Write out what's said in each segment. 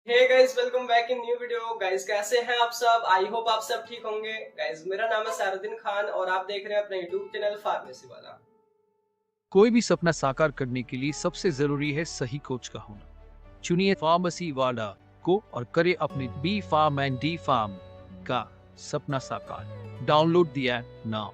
Hey guys, welcome back in new video. Guys कैसे हैं आप सब? आई होप आप सब ठीक होंगे। गाइस मेरा नाम है सारुद्दीन खान और आप देख रहे हैं अपना यूट्यूब चैनल फार्मेसी वाला। कोई भी सपना साकार करने के लिए सबसे जरूरी है सही कोच का होना। चुनिए फार्मेसी वाला को और करे अपने B Pharm and D Pharm का सपना साकार। Download the app now.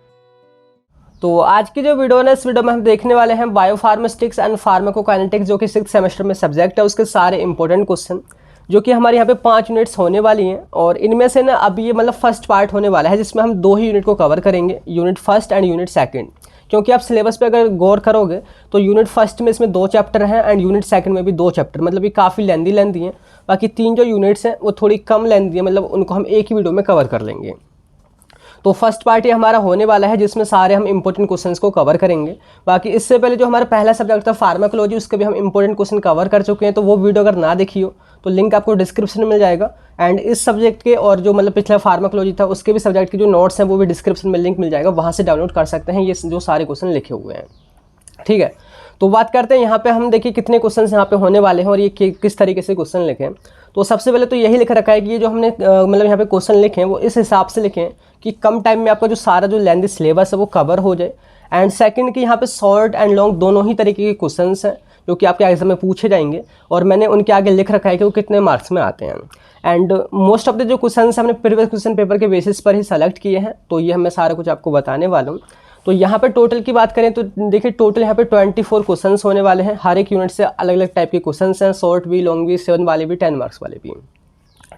तो आज की जो वीडियो है, इस वीडियो में हम देखने वाले हैं बायोफार्मास्यूटिक्स एंड फार्माकोकाइनेटिक्स जो कि 6th सेमेस्टर में सब्जेक्ट है, उसके सारे इंपॉर्टेंट क्वेश्चन जो कि हमारे यहाँ पे 5 यूनिट्स होने वाली हैं। और इनमें से ना अब ये मतलब फर्स्ट पार्ट होने वाला है जिसमें हम 2 ही यूनिट को कवर करेंगे, unit first and unit second. क्योंकि आप सिलेबस पे अगर गौर करोगे तो यूनिट फर्स्ट में इसमें 2 चैप्टर हैं एंड यूनिट सेकंड में भी 2 चैप्टर, मतलब ये काफ़ी लेंदी हैं। बाकी 3 जो यूनिट्स हैं वो थोड़ी कम लेंदी है, मतलब उनको हम एक ही वीडियो में कवर कर लेंगे। तो फर्स्ट पार्ट ये हमारा होने वाला है जिसमें सारे हम इंपॉर्टेंट क्वेश्चंस को कवर करेंगे। बाकी इससे पहले जो हमारा पहला सब्जेक्ट था फार्माकोलॉजी, उसके भी हम इंपॉर्टेंट क्वेश्चन कवर कर चुके हैं। तो वो वीडियो अगर ना देखी हो तो लिंक आपको डिस्क्रिप्शन में मिल जाएगा। एंड इस सब्जेक्ट के और जो मतलब पिछला फार्माकोलॉजी था उसके भी सब्जेक्ट के जो नोट्स हैं वो भी डिस्क्रिप्शन में लिंक मिल जाएगा, वहाँ से डाउनलोड कर सकते हैं ये जो सारे क्वेश्चन लिखे हुए हैं। ठीक है, तो बात करते हैं यहाँ पे हम देखिए कितने क्वेश्चन यहाँ पे होने वाले हैं और ये किस तरीके से क्वेश्चन लिखे हैं। तो सबसे पहले तो यही लिख रखा है कि ये जो हमने मतलब यहाँ पे क्वेश्चन लिखे हैं वो इस हिसाब से लिखे हैं कि कम टाइम में आपका जो सारा जो लेंथी सिलेबस है वो कवर हो जाए। एंड सेकंड कि यहाँ पे शॉर्ट एंड लॉन्ग दोनों ही तरीके के क्वेश्चन हैं जो कि आपके एग्जाम में पूछे जाएंगे और मैंने उनके आगे लिख रखा है कि वो कितने मार्क्स में आते हैं। एंड मोस्ट ऑफ द जो क्वेश्चन हमने प्रीवियस क्वेश्चन पेपर के बेसिस पर ही सेलेक्ट किए हैं, तो ये मैं सारा कुछ आपको बताने वाला हूँ। तो यहाँ पे टोटल की बात करें तो देखिए टोटल यहाँ पे 24 क्वेश्चंस होने वाले हैं। हर एक यूनिट से अलग अलग टाइप के क्वेश्चंस हैं, शॉर्ट भी, लॉन्ग भी, 7 वाले भी, 10 मार्क्स वाले भी।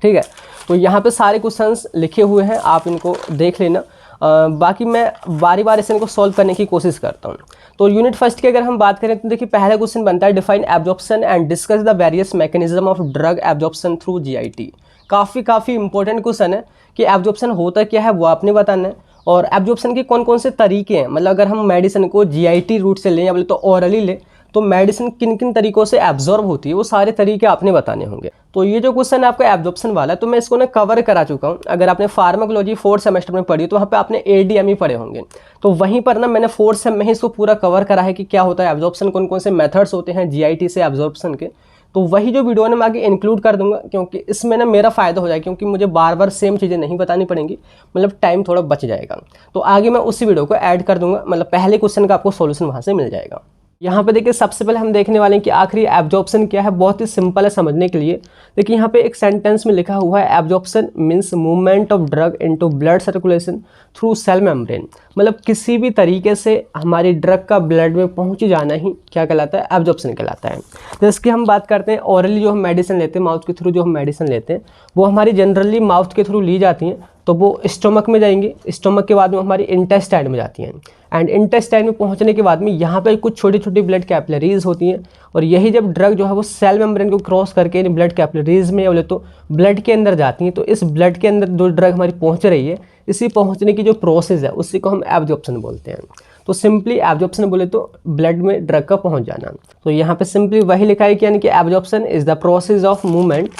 ठीक है, तो यहाँ पे सारे क्वेश्चंस लिखे हुए हैं, आप इनको देख लेना। बाकी मैं बारी बारी से इनको सॉल्व करने की कोशिश करता हूँ। तो यूनिट फर्स्ट की अगर हम बात करें तो देखिए पहला क्वेश्चन बनता है define absorption and discuss the various mechanism of drug absorption through GIT. काफ़ी इंपॉर्टेंट क्वेश्चन है कि एब्जॉर्प्शन होता क्या है वो आपने बताना है और एब्जॉर्प्शन के कौन कौन से तरीके हैं। मतलब अगर हम मेडिसिन को जीआईटी रूट से लें या बोले तो ओरली ले तो मेडिसिन किन किन तरीकों से एब्जॉर्ब होती है वो सारे तरीके आपने बताने होंगे। तो ये जो क्वेश्चन है आपका एब्जॉर्प्शन वाला तो मैं इसको ना कवर करा चुका हूँ। अगर आपने फार्माकोलॉजी 4th सेमेस्टर में पढ़ी तो वहाँ पे आपने एडीएमई पढ़े होंगे, तो वहीं पर ना मैंने 4th सेम में ही इसको पूरा कवर करा है कि क्या होता है एब्जॉर्प्शन, कौन कौन से मेथड्स होते हैं जीआईटी से एब्जॉर्प्शन के। तो वही जो वीडियो है मैं आगे इंक्लूड कर दूंगा क्योंकि इसमें ना मेरा फ़ायदा हो जाए, क्योंकि मुझे बार बार सेम चीज़ें नहीं बतानी पड़ेंगी, मतलब टाइम थोड़ा बच जाएगा। तो आगे मैं उसी वीडियो को ऐड कर दूंगा, मतलब पहले क्वेश्चन का आपको सॉल्यूशन वहाँ से मिल जाएगा। यहाँ पे देखिए सबसे पहले हम देखने वाले हैं कि आखिरी एब्जॉर्प्शन क्या है। बहुत ही सिंपल है समझने के लिए। देखिए यहाँ पे एक सेंटेंस में लिखा हुआ है absorption means movement of drug into blood circulation through cell membrane. मतलब किसी भी तरीके से हमारी ड्रग का ब्लड में पहुँच जाना ही क्या कहलाता है, एब्जॉर्प्शन कहलाता है। तो इसकी हम बात करते हैं ओरली जो हम मेडिसिन लेते हैं, माउथ के थ्रू जो हम मेडिसिन लेते हैं वो हमारी जनरली माउथ के थ्रू ली जाती हैं, तो वो स्टोमक में जाएंगी, स्टोमक के बाद में हमारी इंटेस्टाइन में जाती हैं। एंड इंटेस्टाइन में पहुंचने के बाद में यहाँ पे कुछ छोटी छोटी ब्लड कैपिलरीज होती हैं और यही जब ड्रग जो है वो सेल मेम्ब्रेन को क्रॉस करके इन ब्लड कैपिलरीज में बोले तो ब्लड के अंदर जाती हैं। तो इस ब्लड के अंदर जो ड्रग हमारी पहुँच रही है, इसी पहुँचने की जो प्रोसेस है उसी को हम एब्जॉर्प्शन बोलते हैं। तो सिंपली एब्जॉर्प्शन बोले तो ब्लड में ड्रग का पहुँच जाना। तो यहाँ पे सिंपली वही लिखा है कि यानी कि absorption is the process of movement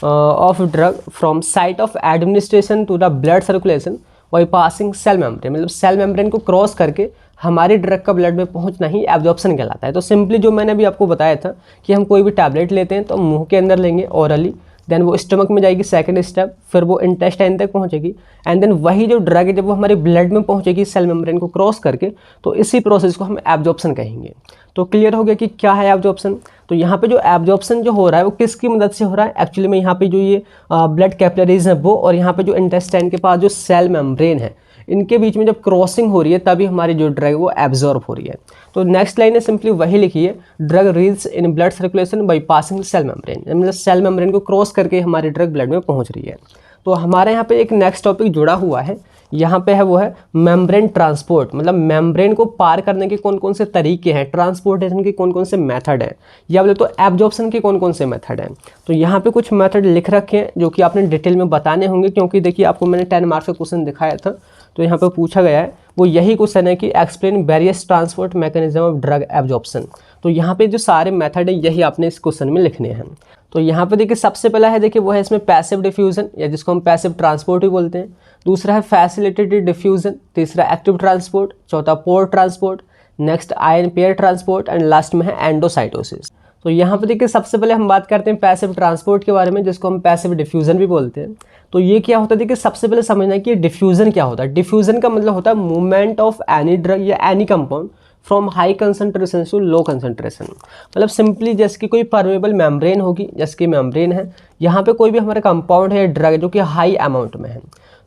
of drug from site of administration to the blood circulation by passing cell membrane। मतलब सेल मेम्ब्रेन को क्रॉस करके हमारी ड्रग का ब्लड में पहुंचना ही एब्जॉर्प्शन कहलाता है। तो सिंपली जो मैंने अभी आपको बताया था कि हम कोई भी टैबलेट लेते हैं तो मुंह के अंदर लेंगे ओरली, देन वो स्टमक में जाएगी सेकंड स्टेप, फिर वो इंटेस्टाइन तक पहुंचेगी एंड देन वही जो ड्रग है जब वो हमारे ब्लड में पहुंचेगी सेल मेम्ब्रेन को क्रॉस करके, तो इसी प्रोसेस को हम एब्जॉर्प्शन कहेंगे। तो क्लियर हो गया कि क्या है एब्जॉर्प्शन। तो यहाँ पे जो एब्जॉर्प्शन जो हो रहा है वो किसकी मदद से हो रहा है, एक्चुअली में यहाँ पे जो ये ब्लड कैपिलरीज हैं वो और यहाँ पे जो इंटेस्टाइन के पास जो सेल मेम्ब्रेन है इनके बीच में जब क्रॉसिंग हो रही है तभी हमारी जो ड्रग है वो एब्जॉर्ब हो रही है। तो नेक्स्ट लाइन है सिंपली वही लिखी है, drug reach in blood circulation by passing cell membrane. मतलब सेल मेम्ब्रेन को क्रॉस करके हमारी ड्रग ब्लड में पहुँच रही है। तो हमारे यहाँ पे एक नेक्स्ट टॉपिक जुड़ा हुआ है, यहाँ पे है वो है मेम्ब्रेन ट्रांसपोर्ट। मतलब मेम्ब्रेन को पार करने के कौन कौन से तरीके हैं, ट्रांसपोर्टेशन के कौन कौन से मेथड हैं, या बोले तो एब्जॉर्प्शन के कौन कौन से मेथड हैं। तो यहाँ पे कुछ मेथड लिख रखे हैं जो कि आपने डिटेल में बताने होंगे, क्योंकि देखिए आपको मैंने 10 मार्क्स का क्वेश्चन दिखाया था तो यहाँ पे पूछा गया है वो यही क्वेश्चन है कि explain various transport mechanism of drug absorption. तो यहाँ पे जो सारे मेथड है यही आपने इस क्वेश्चन में लिखने हैं। तो यहाँ पे देखिए सबसे पहला है देखिए वो है इसमें पैसिव डिफ्यूजन या जिसको हम पैसिव ट्रांसपोर्ट भी बोलते हैं। दूसरा है फैसिलिटेटेड डिफ्यूजन, तीसरा एक्टिव ट्रांसपोर्ट, चौथा pore transport, next ion pair transport and last में है एंडोसाइटोसिस। तो यहाँ पे देखिए सबसे पहले हम बात करते हैं पैसिव ट्रांसपोर्ट के बारे में, जिसको हम पैसिव डिफ्यूज़न भी बोलते हैं। तो ये क्या होता है, देखिए सबसे पहले समझना है कि डिफ्यूज़न क्या होता है। डिफ्यूज़न का मतलब होता है मूवमेंट ऑफ एनी ड्रग या any compound from high concentration to low concentration. मतलब सिंपली जैसे कि कोई परमेबल मेम्ब्रेन होगी, जैसे कि मेम्ब्रेन है, यहाँ पे कोई भी हमारा कंपाउंड है, ड्रग जो कि हाई अमाउंट में है,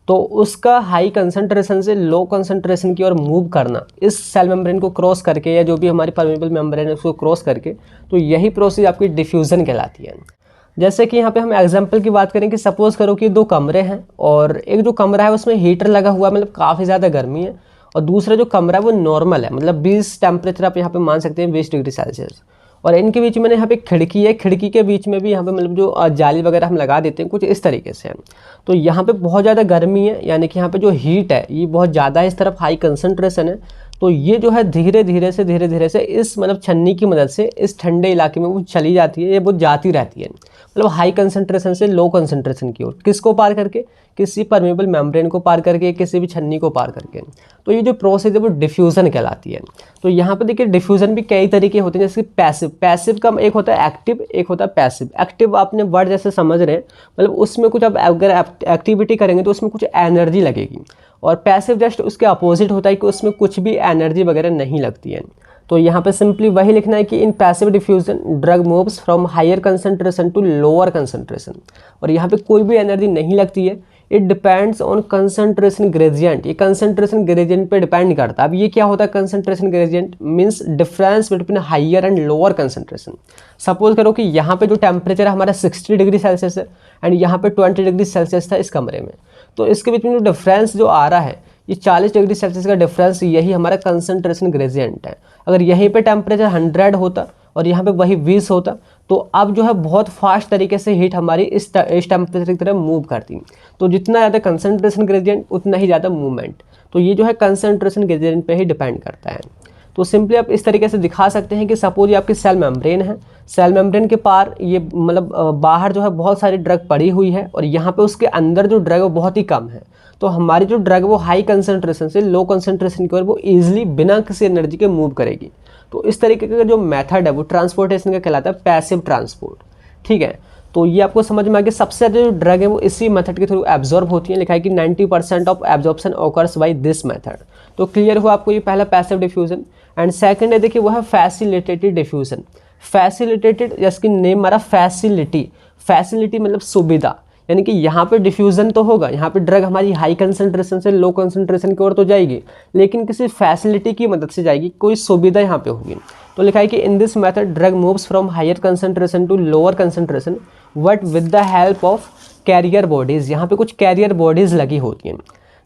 तो उसका हाई कंसंट्रेशन से लो कंसंट्रेशन की ओर मूव करना, इस सेल मेम्ब्रेन को क्रॉस करके या जो भी हमारी परमेबल मेम्ब्रेन है उसको क्रॉस करके, तो यही प्रोसेस आपकी डिफ्यूज़न कहलाती है। जैसे कि यहाँ पे हम एग्जांपल की बात करें कि सपोज़ करो कि दो कमरे हैं और एक जो कमरा है उसमें हीटर लगा हुआ है, मतलब काफ़ी ज़्यादा गर्मी है, और दूसरा जो कमरा है वो नॉर्मल है, मतलब 20 टेम्परेचर आप यहाँ पे मान सकते हैं 20 डिग्री सेल्सियस। और इनके बीच में यहाँ पे खिड़की है, खिड़की के बीच में भी यहाँ पे मतलब जो जाली वगैरह हम लगा देते हैं कुछ इस तरीके से। तो यहाँ पे बहुत ज़्यादा गर्मी है, यानी कि यहाँ पे जो हीट है ये बहुत ज़्यादा है, इस तरफ हाई कंसंट्रेशन है। तो ये जो है धीरे धीरे से इस मतलब छन्नी की मदद से इस ठंडे इलाके में वो चली जाती है, ये वो जाती रहती है, मतलब हाई कंसंट्रेशन से लो कंसंट्रेशन की ओर, किसको पार करके, किसी परमेबल मेम्ब्रेन को पार करके, किसी भी छन्नी को पार करके। तो ये जो प्रोसेस है वो डिफ्यूज़न कहलाती है। तो यहाँ पे देखिए डिफ्यूज़न भी कई तरीके होते हैं, जैसे पैसिव का एक होता है एक्टिव, एक होता है पैसिव। एक्टिव आपने वर्ड जैसे समझ रहे हैं, मतलब उसमें कुछ आप अगर एक्टिविटी करेंगे तो उसमें कुछ एनर्जी लगेगी, और पैसिव जस्ट उसके अपोजिट होता है कि उसमें कुछ भी एनर्जी वगैरह नहीं लगती है। तो यहाँ पे सिंपली वही लिखना है कि in passive diffusion drug moves from higher concentration to lower concentration, और यहाँ पे कोई भी एनर्जी नहीं लगती है। It depends on concentration gradient, ये कंसंट्रेशन ग्रेडियंट पे डिपेंड करता है। अब ये क्या होता है concentration gradient, means difference between higher and lower concentration. Suppose करो कि यहाँ पे जो टेम्परेचर हमारा 60 डिग्री सेल्सियस है एंड यहाँ पे 20 डिग्री सेल्सियस था इस कमरे में, तो इसके बीच में जो डिफरेंस जो आ रहा है ये 40 डिग्री सेल्सियस का डिफरेंस, यही हमारा कंसंट्रेशन ग्रेडियंट है। अगर यहीं पे टेम्परेचर 100 होता और यहाँ पे वही 20 होता, तो अब जो है बहुत फास्ट तरीके से हीट हमारी इस टेम्परेचर की तरफ मूव करती। तो जितना ज़्यादा कंसंट्रेशन ग्रेडियंट उतना ही ज़्यादा मूवमेंट। तो ये जो है कंसंट्रेशन ग्रेडियंट पे ही डिपेंड करता है। तो सिंपली आप इस तरीके से दिखा सकते हैं कि सपोज ये आपकी सेल मेम्ब्रेन है, सेल मेम्ब्रेन के पार ये मतलब बाहर जो है बहुत सारी ड्रग पड़ी हुई है, और यहाँ पे उसके अंदर जो ड्रग है वो बहुत ही कम है। तो हमारी जो ड्रग वो हाई कंसंट्रेशन से लो कंसंट्रेशन की ओर वो ईजिली बिना किसी एनर्जी के मूव करेगी। तो इस तरीके का जो मेथड है वो ट्रांसपोर्टेशन का कहलाता है पैसिव ट्रांसपोर्ट। ठीक है, तो ये आपको समझ में आ गया। सबसे ज़्यादा जो ड्रग है वो इसी मेथड के थ्रू एब्जॉर्ब होती है। लिखा है कि 90% of absorption occurs by this method. तो क्लियर हुआ आपको ये पहला पैसिव डिफ्यूजन। एंड सेकंड है देखिए वो है फैसिलिटेटेड डिफ्यूजन। फैसिलिटेटेड जैसे कि नेम हमारा फैसिलिटी, फैसिलिटी मतलब सुविधा, यानी कि यहाँ पे डिफ्यूजन तो होगा, यहाँ पे ड्रग हमारी हाई कंसंट्रेशन से लो कंसंट्रेशन की ओर तो जाएगी, लेकिन किसी फैसिलिटी की मदद से जाएगी, कोई सुविधा यहाँ पे होगी। तो लिखा है कि in this method drug moves from higher concentration to lower concentration but with the help of carrier bodies. यहाँ पे कुछ कैरियर बॉडीज़ लगी होती हैं।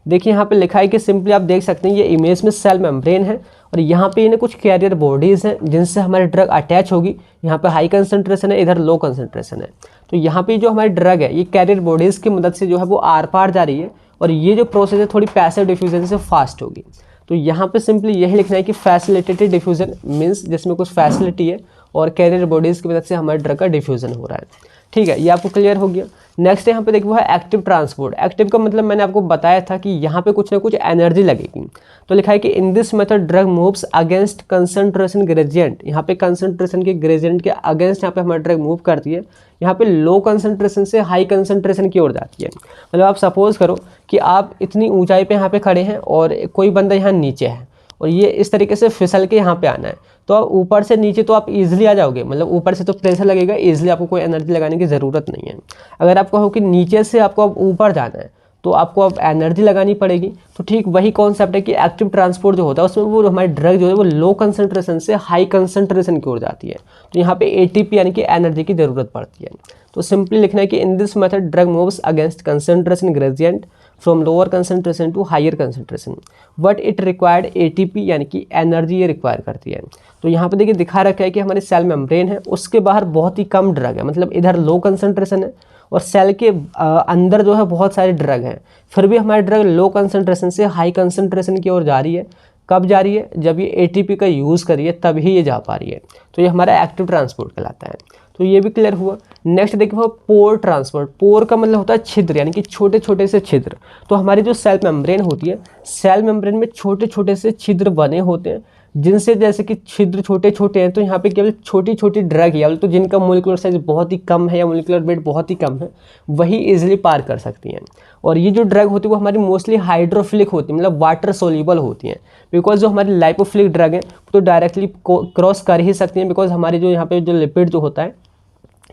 देखिए यहाँ पे लिखा है कि सिंपली आप देख सकते हैं ये इमेज में सेल मेम्ब्रेन है और यहाँ पे इन्हें कुछ कैरियर बॉडीज़ हैं जिनसे हमारी ड्रग अटैच होगी। यहाँ पे हाई कंसंट्रेशन है, इधर लो कंसंट्रेशन है। तो यहाँ पे जो हमारी ड्रग है ये कैरियर बॉडीज़ की मदद से जो है वो आर पार जा रही है, और ये जो प्रोसेस है थोड़ी पैसिव डिफ्यूजन से फास्ट होगी। तो यहाँ पे सिंपली यही लिखना है कि फैसिलिटेटेड डिफ्यूजन मीन्स जिसमें कुछ फैसिलिटी है और कैरियर बॉडीज़ की मदद से हमारे ड्रग का डिफ्यूजन हो रहा है। ठीक है, ये आपको क्लियर हो गया। नेक्स्ट यहाँ पे देखिए वो है एक्टिव ट्रांसपोर्ट। एक्टिव का मतलब मैंने आपको बताया था कि यहाँ पे कुछ ना कुछ एनर्जी लगेगी। तो लिखा है कि in this method drug moves against concentration gradient. यहाँ पे कंसंट्रेशन के ग्रेडियंट के अगेंस्ट यहाँ पे हमारी ड्रग मूव करती है। यहाँ पे लो कंसंट्रेशन से हाई कंसंट्रेशन की ओर जाती है। मतलब आप सपोज करो कि आप इतनी ऊंचाई पे यहाँ पे खड़े हैं और कोई बंदा यहाँ नीचे है और ये इस तरीके से फिसल के यहाँ पे आना है, तो आप ऊपर से नीचे तो आप इजीली आ जाओगे, मतलब ऊपर से तो प्रेशर लगेगा, इजीली आपको कोई एनर्जी लगाने की ज़रूरत नहीं है। अगर आपको हो कि नीचे से आपको अब ऊपर जाना है तो आपको अब एनर्जी लगानी पड़ेगी। तो ठीक वही कॉन्सेप्ट है कि एक्टिव ट्रांसपोर्ट जो होता है उसमें वो हमारी ड्रग जो है वो लो कंसंट्रेशन से हाई कंसंट्रेशन की ओर जाती है। तो यहाँ पे एटीपी यानी कि एनर्जी की ज़रूरत पड़ती है। तो सिंपली लिखना है कि in this method drug moves against concentration gradient from lower concentration to higher concentration but it required ATP यानी कि एनर्जी ये रिक्वायर करती है। तो यहाँ पे देखिए दिखा रखा है कि हमारे सेल मेम्ब्रेन है उसके बाहर बहुत ही कम ड्रग है, मतलब इधर लो कंसंट्रेशन है और सेल के अंदर जो है बहुत सारे ड्रग हैं, फिर भी हमारी ड्रग लो कंसंट्रेशन से हाई कंसंट्रेशन की ओर जा रही है। कब जा रही है? जब ये एटीपी का यूज़ करिए तभी ये जा पा रही है। तो ये हमारा एक्टिव ट्रांसपोर्ट कहलाता है। तो ये भी क्लियर हुआ। नेक्स्ट देखिए वो पोर ट्रांसपोर्ट। पोर का मतलब होता है छिद्र, यानी कि छोटे छोटे से छिद्र। तो हमारी जो सेल मेम्ब्रेन होती है, सेल मेम्ब्रेन में छोटे छोटे से छिद्र बने होते हैं जिनसे जैसे कि छिद्र छोटे छोटे हैं, तो यहाँ पे केवल छोटी छोटी ड्रग या तो जिनका मोलिकुलर साइज बहुत ही कम है या मोलिकुलर वेट बहुत ही कम है, वही इजीली पार कर सकती हैं। और ये जो ड्रग होती है वो हमारी मोस्टली हाइड्रोफिलिक होती है, मतलब वाटर सोल्यूबल होती हैं। बिकॉज जो हमारी लाइपोफिलिक ड्रग है तो डायरेक्टली क्रॉस कर ही सकती हैं, बिकॉज हमारी जो यहाँ पे जो लिपिड जो होता है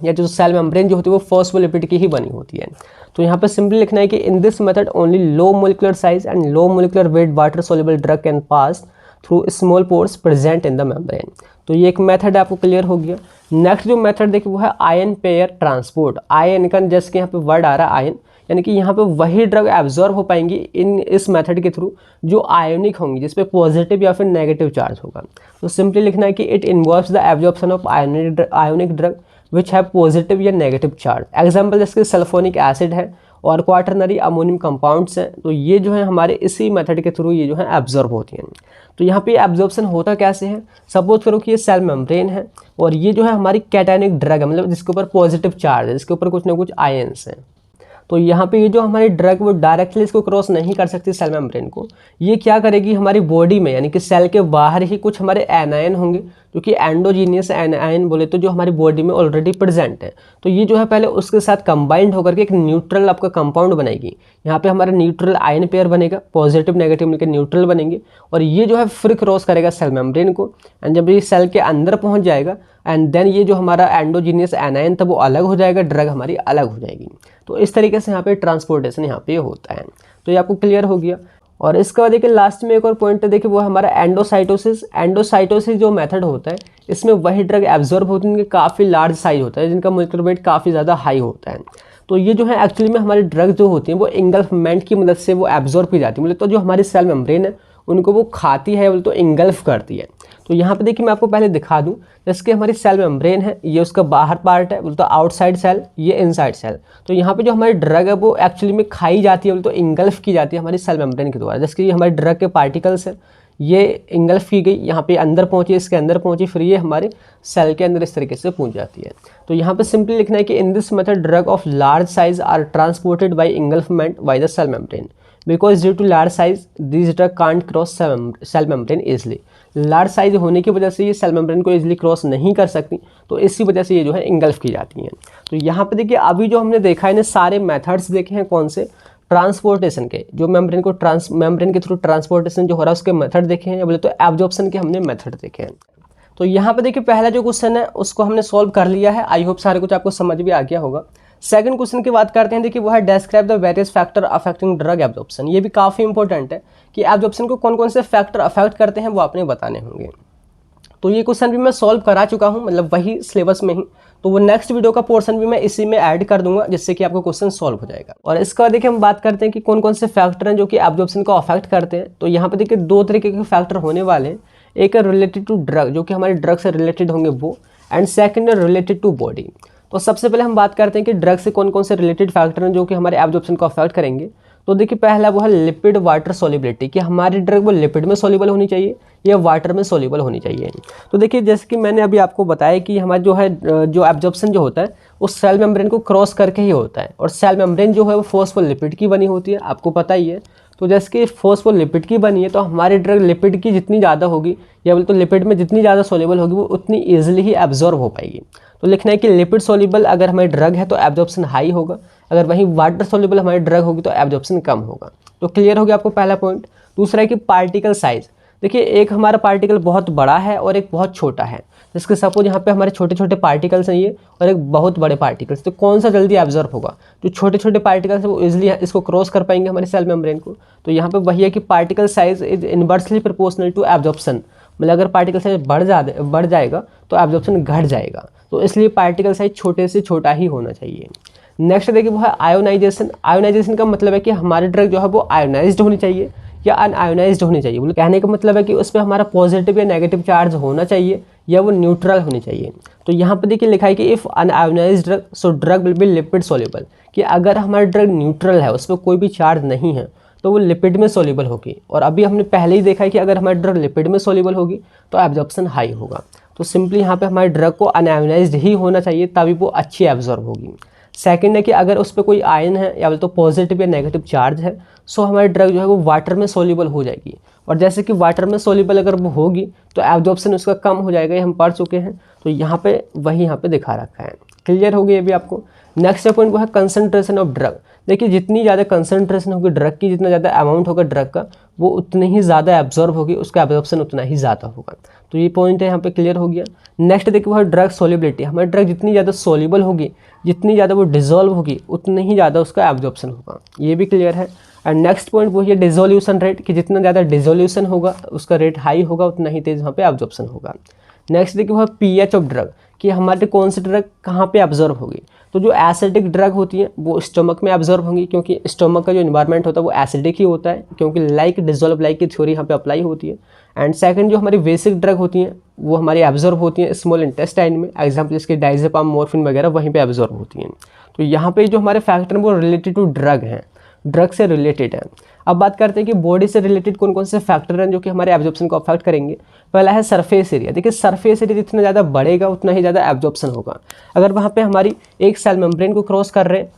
या जो सेल मेम्ब्रेन जो होती है वो फॉस्फोलिपिड की ही बनी होती है। तो यहाँ पे सिंपली लिखना है कि in this method only low molecular size and low molecular weight water soluble drug can pass through small pores present in the membrane. तो ये एक मेथड आपको क्लियर हो गया। नेक्स्ट जो मेथड देखिए वो है आयन पेयर ट्रांसपोर्ट। आयन का जैसे कि यहाँ पे वर्ड आ रहा है आयन, यानी कि यहाँ पे वही ड्रग एब्जॉर्ब हो पाएंगी इस मेथड के थ्रू जो आयोनिक होंगी, जिसपे पॉजिटिव या फिर नेगेटिव चार्ज होगा। तो सिंपली लिखना है कि it involves the absorption of ionic drug which have positive या नेगेटिव चार्ज। एग्जाम्पल जैसे सल्फोनिक एसिड है और क्वाटरनरी अमोनियम कंपाउंड्स हैं, तो ये जो है हमारे इसी मेथड के थ्रू ये जो है एब्जॉर्ब होती हैं। तो यहाँ पे एब्जॉर्प्शन होता कैसे है, सपोज करो कि ये सेल मेम्ब्रेन है और ये जो है हमारी कैटायनिक ड्रग है, मतलब जिसके ऊपर पॉजिटिव चार्ज है, जिसके ऊपर कुछ ना कुछ आयंस हैं। तो यहाँ पे ये जो हमारी ड्रग वो डायरेक्टली इसको क्रॉस नहीं कर सकती सेल मेम्ब्रेन को, ये क्या करेगी हमारी बॉडी में, यानी कि सेल के बाहर ही कुछ हमारे एनायन होंगे जो कि एंडोजीनियस एनायन बोले तो जो हमारी बॉडी में ऑलरेडी प्रेजेंट है। तो ये जो है पहले उसके साथ कंबाइंड होकर के एक न्यूट्रल आपका कंपाउंड बनाएगी। यहाँ पे हमारा न्यूट्रल आयन पेयर बनेगा, पॉजिटिव नेगेटिव मिलकर न्यूट्रल बनेंगे, और ये जो है फिर क्रॉस करेगा सेल मेम्ब्रेन को, एंड जब ये सेल के अंदर पहुँच जाएगा एंड देन ये जो हमारा एंडोजीनियस एनायन था वो अलग हो जाएगा, ड्रग हमारी अलग हो जाएगी। तो इस तरीके से यहाँ पे ट्रांसपोर्टेशन यहाँ पे होता है। तो ये आपको क्लियर हो गया। और इसके बाद देखिए लास्ट में एक और पॉइंट है, देखिए वो हमारा एंडोसाइटोसिस। एंडोसाइटोसिस जो मेथड होता है इसमें वही ड्रग एब्जॉर्ब होती है, काफ़ी लार्ज साइज होता है, जिनका मोलिकुलर वेट काफ़ी ज़्यादा हाई होता है। तो ये जो है एक्चुअली में हमारी ड्रग जो होती है वो इंगल्फमेंट की मदद से वो एब्जॉर्ब की जाती है, मतलब तो जो हमारी सेल मेम्ब्रेन है उनको वो खाती है, बोले तो इंगल्फ करती है। तो यहाँ पे देखिए मैं आपको पहले दिखा दूँ, जैसे कि हमारी सेल मेम्ब्रेन है, ये उसका बाहर पार्ट है, बोले तो आउटसाइड सेल, ये इनसाइड सेल। तो यहाँ पे जो हमारी ड्रग है वो एक्चुअली में खाई जाती है, बोले तो इंगल्फ की जाती है हमारी सेल मेम्ब्रेन के द्वारा। जैसे कि हमारी ड्रग के पार्टिकल्स है, ये इंगल्फ की गई, यहाँ पे अंदर पहुँची, इसके अंदर पहुँची, फिर ये हमारे सेल के अंदर इस तरीके से पहुँच जाती है। तो यहाँ पे सिंपली लिखना है कि in this method drug of large size are transported by engulfment by the cell membrane because due to large size this drug can't cross cell membrane easily. Large size होने की वजह से ये सेल मेम्ब्रेन को easily cross नहीं कर सकती, तो इसी वजह से ये जो है इंगल्फ की जाती हैं। तो यहाँ पे देखिए अभी जो हमने देखा है ना, सारे मेथड्स देखे हैं कौन से, ट्रांसपोर्टेशन के, जो मेम्ब्रेन को मेम्ब्रेन के थ्रू ट्रांसपोर्टेशन जो हो रहा है उसके मेथड देखे हैं, या बोले तो एब्जॉर्प्शन के हमने मेथड देखे हैं। तो यहाँ पे देखिए पहला जो क्वेश्चन है उसको हमने सॉल्व कर लिया है। आई होप सारे कुछ आपको समझ भी आ गया होगा। सेकंड क्वेश्चन की बात करते हैं, देखिए वो है describe the various factor affecting drug absorption. ये भी काफ़ी इंपॉर्टेंट है कि एब्जॉर्प्शन को कौन कौन से फैक्टर अफेक्ट करते हैं वो आपने बताने होंगे। तो ये क्वेश्चन भी मैं सॉल्व करा चुका हूँ, मतलब वही सिलेबस में ही। तो वो नेक्स्ट वीडियो का पोर्शन भी मैं इसी में ऐड कर दूंगा, जिससे कि आपको क्वेश्चन सॉल्व हो जाएगा। और इसके बाद देखिए हम बात करते हैं कि कौन कौन से फैक्टर हैं जो कि एब्जॉर्प्शन को अफेक्ट करते हैं। तो यहाँ पे देखिए दो तरीके के फैक्टर होने वाले हैं, एक है रिलेटेड टू ड्रग, जो कि हमारे ड्रग से रिलेटेड होंगे वो, एंड सेकंड है रिलेटेड टू बॉडी। तो सबसे पहले हम बात करते हैं कि ड्रग से कौन कौन से रिलेटेड फैक्टर हैं जो कि हमारे एब्जॉर्प्शन को अफेक्ट करेंगे। तो देखिए पहला वो है लिपिड वाटर सोल्युबिलिटी, कि हमारी ड्रग वो लिपिड में सोल्यूबल होनी चाहिए या वाटर में सोल्यूबल होनी चाहिए। तो देखिए जैसे कि मैंने अभी आपको बताया कि हमारा जो है जो एब्जॉर्प्शन जो होता है वो सेल मेम्ब्रेन को क्रॉस करके ही होता है, और सेल मेम्ब्रेन जो है वो फॉस्फोलिपिड की बनी होती है, आपको पता ही है। तो जैसे कि फॉस्फोलिपिड की बनी है तो हमारी ड्रग लिपिड की जितनी ज़्यादा होगी, या बोले तो लिपिड में जितनी ज़्यादा सोल्यूबल होगी वो उतनी ईजिली ही एब्जॉर्ब हो पाएगी। तो लिखना है कि लिपिड सोल्यूबल अगर हमारी ड्रग है तो एब्जॉर्प्शन हाई होगा, अगर वहीं वाटर सोल्यूबल हमारी ड्रग होगी तो एब्जॉर्प्शन कम होगा। तो क्लियर हो गया आपको पहला पॉइंट। दूसरा है कि पार्टिकल साइज। देखिए एक हमारा पार्टिकल बहुत बड़ा है और एक बहुत छोटा है, जिसके सपोज यहाँ पे हमारे छोटे छोटे पार्टिकल्स हैं ये, और एक बहुत बड़े पार्टिकल्स, तो कौन सा जल्दी एब्जॉर्ब होगा? जो छोटे छोटे पार्टिकल्स हैं वो इजीली इसको क्रॉस कर पाएंगे हमारे सेल मेम्ब्रेन को। तो यहाँ पे वही है कि particle size is inversely proportional to absorption, मतलब अगर पार्टिकल साइज बढ़ जाएगा तो एब्जॉर्प्शन घट जाएगा, तो इसलिए पार्टिकल साइज छोटे से छोटा ही होना चाहिए। नेक्स्ट देखिए वो है आयोनाइजेशन। आयोनाइजेशन का मतलब है कि हमारी ड्रग जो है वो आयोनाइज्ड होनी चाहिए या अनआयोनाइज्ड होनी चाहिए। बोले कहने का मतलब है कि उसमें हमारा पॉजिटिव या नेगेटिव चार्ज होना चाहिए या वो न्यूट्रल होनी चाहिए। तो यहाँ पे देखिए लिखा है कि if unionised drug so drug will be lipid soluble, कि अगर हमारी ड्रग न्यूट्रल है, उसमें कोई भी चार्ज नहीं है, तो वो लिपिड में सोल्यूबल होगी। और अभी हमने पहले ही देखा है कि अगर हमारी ड्रग लिपिड में सोल्यूबल होगी तो एब्जॉर्प्शन हाई होगा। तो सिंपली यहाँ पे हमारी ड्रग को अनआयोनाइज्ड ही होना चाहिए, तभी वो अच्छी एब्जॉर्ब होगी। सेकंड है कि अगर उस पर कोई आयन है या तो पॉजिटिव या नेगेटिव चार्ज है, सो हमारी ड्रग जो है वो वाटर में सोल्यूबल हो जाएगी। और जैसे कि वाटर में सोल्यूबल अगर वो होगी तो एब्जॉर्प्शन उसका कम हो जाएगा, ये हम पढ़ चुके हैं। तो यहाँ पे वही यहाँ पे दिखा रखा है। क्लियर हो गई अभी आपको। नेक्स्ट पॉइंट वो है कंसंट्रेशन ऑफ ड्रग। देखिए जितनी ज़्यादा कंसंट्रेशन होगी ड्रग की, जितना ज़्यादा अमाउंट होगा ड्रग का, वो उतनी ही ज़्यादा एब्जॉर्ब होगी, उसका एब्जॉर्प्शन उतना ही ज़्यादा होगा। तो ये पॉइंट है यहाँ पे क्लियर हो गया। नेक्स्ट देखिए वो है ड्रग सोल्युबिलिटी। हमारी ड्रग जितनी ज़्यादा सोल्यूबल होगी, जितनी ज़्यादा वो डिजोल्व होगी, उतनी ही ज़्यादा उसका एब्जॉर्प्शन होगा, ये भी क्लियर है। एंड नेक्स्ट पॉइंट वो है डिसोल्यूशन रेट, कि जितना ज़्यादा डिसोल्यूशन होगा उसका रेट हाई होगा, उतना ही तेज़ वहाँ पे एब्जॉर्प्शन होगा। नेक्स्ट देखिए वो है पीएच ऑफ ड्रग, कि हमारे कौन सी ड्रग कहाँ पे एब्जॉर्ब होगी। तो जो एसिडिक ड्रग होती है वो स्टोमक में एब्जॉर्ब होंगी, क्योंकि स्टोमक का जो इन्वायरमेंट होता है वो एसिडिक ही होता है, क्योंकि लाइक डिजोल्व लाइक की थ्योरी यहाँ पे अप्लाई होती है। एंड सेकंड जो हमारी बेसिक ड्रग होती हैं वो हमारी एब्जॉर्ब होती हैं स्मॉल इंटेस्टाइन में, एग्जाम्पल इसके डाइजेपाम, मॉर्फिन वगैरह वहीं पे एब्जॉर्ब होती हैं। तो यहाँ पे जो हमारे फैक्टर हैं वो रिलेटेड टू ड्रग हैं, ड्रग से रिलेटेड है। अब बात करते हैं कि बॉडी से रिलेटेड कौन कौन से फैक्टर हैं जो कि हमारे एब्जॉर्प्शन को अफेक्ट करेंगे। पहला है सरफेस एरिया। देखिए सरफेस एरिया जितना ज़्यादा बढ़ेगा उतना ही ज़्यादा एब्जॉर्प्शन होगा। अगर वहाँ पे हमारी एक सेल मेम्ब्रेन को क्रॉस कर रहे हैं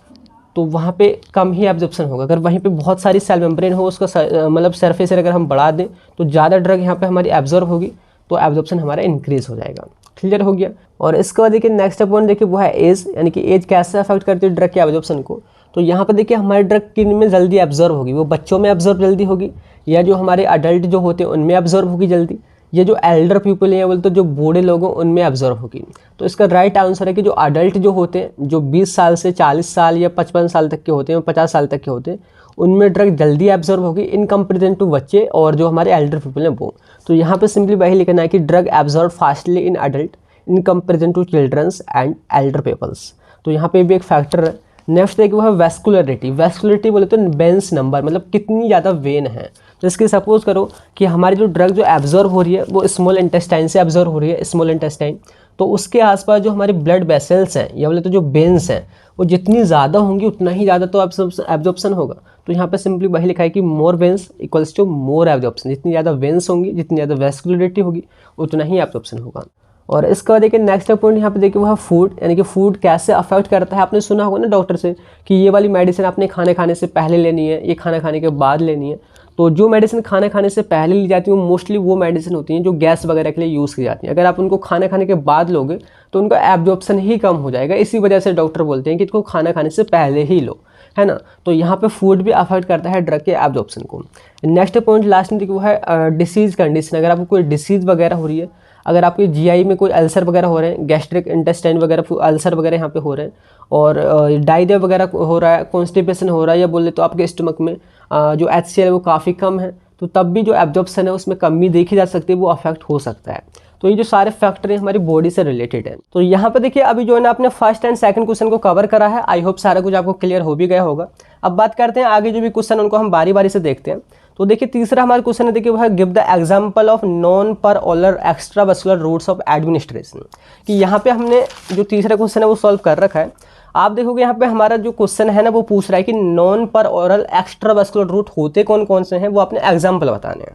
तो वहाँ पे कम ही एब्जॉर्प्शन होगा। अगर वहीं पे बहुत सारी सेल मेम्ब्रेन हो, उसका मतलब सरफेस एरिया अगर हम बढ़ा दें तो ज़्यादा ड्रग यहाँ पे हमारी एब्जॉर्ब होगी, तो एब्जॉर्प्शन हमारा इंक्रीज हो जाएगा। क्लियर हो गया। और इसके बाद देखिए नेक्स्ट पॉइंट देखिए वो है एज, यानी कि एज कैसे अफेक्ट करती है ड्रग के एब्जॉर्प्शन को। तो यहाँ पर देखिए हमारी ड्रग किन में जल्दी एब्जॉर्ब होगी, वो बच्चों में एब्जॉर्ब जल्दी होगी, या जो हमारे अडल्ट जो होते हैं उनमें एब्जॉर्ब होगी जल्दी, ये जो एल्डर पीपल हैं बोलते जो बूढ़े लोग हैं उनमें एब्जॉर्ब होगी। तो इसका राइट आंसर है कि जो अडल्ट जो होते हैं, जो 20 साल से 40 साल या 55 साल तक के होते हैं, 50 साल तक के होते हैं, उनमें ड्रग जल्दी एब्जॉर्ब होगी इन कंपेरिजन टू बच्चे और जो हमारे एल्डर पीपल हैं वो। तो यहाँ पे सिंपली वही लिखना है कि drug absorb fastly in adult in comparison to childrens and elder peoples. तो यहाँ पे भी एक फैक्टर है। नेक्स्ट है कि वो है वेस्कुलरिटी। वेस्कुलरिटी बोले तो वेन्स नंबर, मतलब कितनी ज़्यादा वेन है। तो इसके सपोज करो कि हमारी जो ड्रग जो एब्जॉर्ब हो रही है वो स्मॉल इंटेस्टाइन से एब्जॉर्ब हो रही है, स्मॉल इंटेस्टाइन, तो उसके आसपास जो हमारे ब्लड वेसल्स हैं या बोले तो जो वेन्स हैं वो जितनी ज़्यादा होंगी उतना ही ज़्यादा तो एब्जॉर्प्शन होगा। तो यहाँ पे सिंपली वही लिखा है कि more veins equals to more absorption. जितनी ज़्यादा वेन्स होंगी, जितनी ज़्यादा वेस्कुलरिटी होगी, उतना ही एब्जॉर्प्शन होगा। और इसके बाद देखिए नेक्स्ट पॉइंट यहाँ पे देखिए वो है फूड, यानी कि फूड कैसे अफेक्ट करता है। आपने सुना होगा ना डॉक्टर से कि ये वाली मेडिसिन आपने खाने खाने से पहले लेनी है, ये खाना खाने के बाद लेनी है। तो जो मेडिसिन खाना खाने से पहले ली जाती है वो मोस्टली वो मेडिसिन होती हैं जो गैस वगैरह के लिए यूज़ की जाती हैं। अगर आप उनको खाना खाने के बाद लोगे तो उनका एब्जॉर्प्शन ही कम हो जाएगा। इसी वजह से डॉक्टर बोलते हैं कि इसको खाना खाने से पहले ही लो, है ना। तो यहाँ पे फूड भी अफेक्ट करता है ड्रग के एब्जॉर्प्शन को। नेक्स्ट पॉइंट लास्ट में वो है डिसीज़ कंडीशन। अगर आपको कोई डिसीज़ वगैरह हो रही है, अगर आपके जीआई में कोई अल्सर वगैरह हो रहे हैं, गैस्ट्रिक इंटेस्टाइन वगैरह अल्सर वगैरह यहाँ पे हो रहे हैं, और डायरिया वगैरह हो रहा है, कॉन्स्टिपेशन हो रहा है, या बोले तो आपके स्टमक में जो HCl है वो काफ़ी कम है, तो तब भी जो एब्जॉर्प्शन है उसमें कमी देखी जा सकती है, वो अफेक्ट हो सकता है। तो ये जो सारे फैक्टर हैं हमारी बॉडी से रिलेटेड है। तो यहाँ पे देखिए अभी जो है ना आपने फर्स्ट एंड सेकंड क्वेश्चन को कवर करा है। आई होप सारा कुछ आपको क्लियर हो भी गया होगा। अब बात करते हैं आगे जो भी क्वेश्चन उनको हम बारी बारी से देखते हैं। तो देखिए तीसरा हमारा क्वेश्चन है, देखिए वो है give the example of non पर ओलर एक्स्ट्रावेस्कुलर रूट्स ऑफ एडमिनिस्ट्रेशन। कि यहाँ पे हमने जो तीसरा क्वेश्चन है वो सॉल्व कर रखा है। आप देखोगे यहाँ पे हमारा जो क्वेश्चन है ना वो पूछ रहा है कि नॉन पर ओरल एक्स्ट्रावेस्कुलर रूट होते कौन कौन से हैं, वो आपने एग्जाम्पल बताने हैं।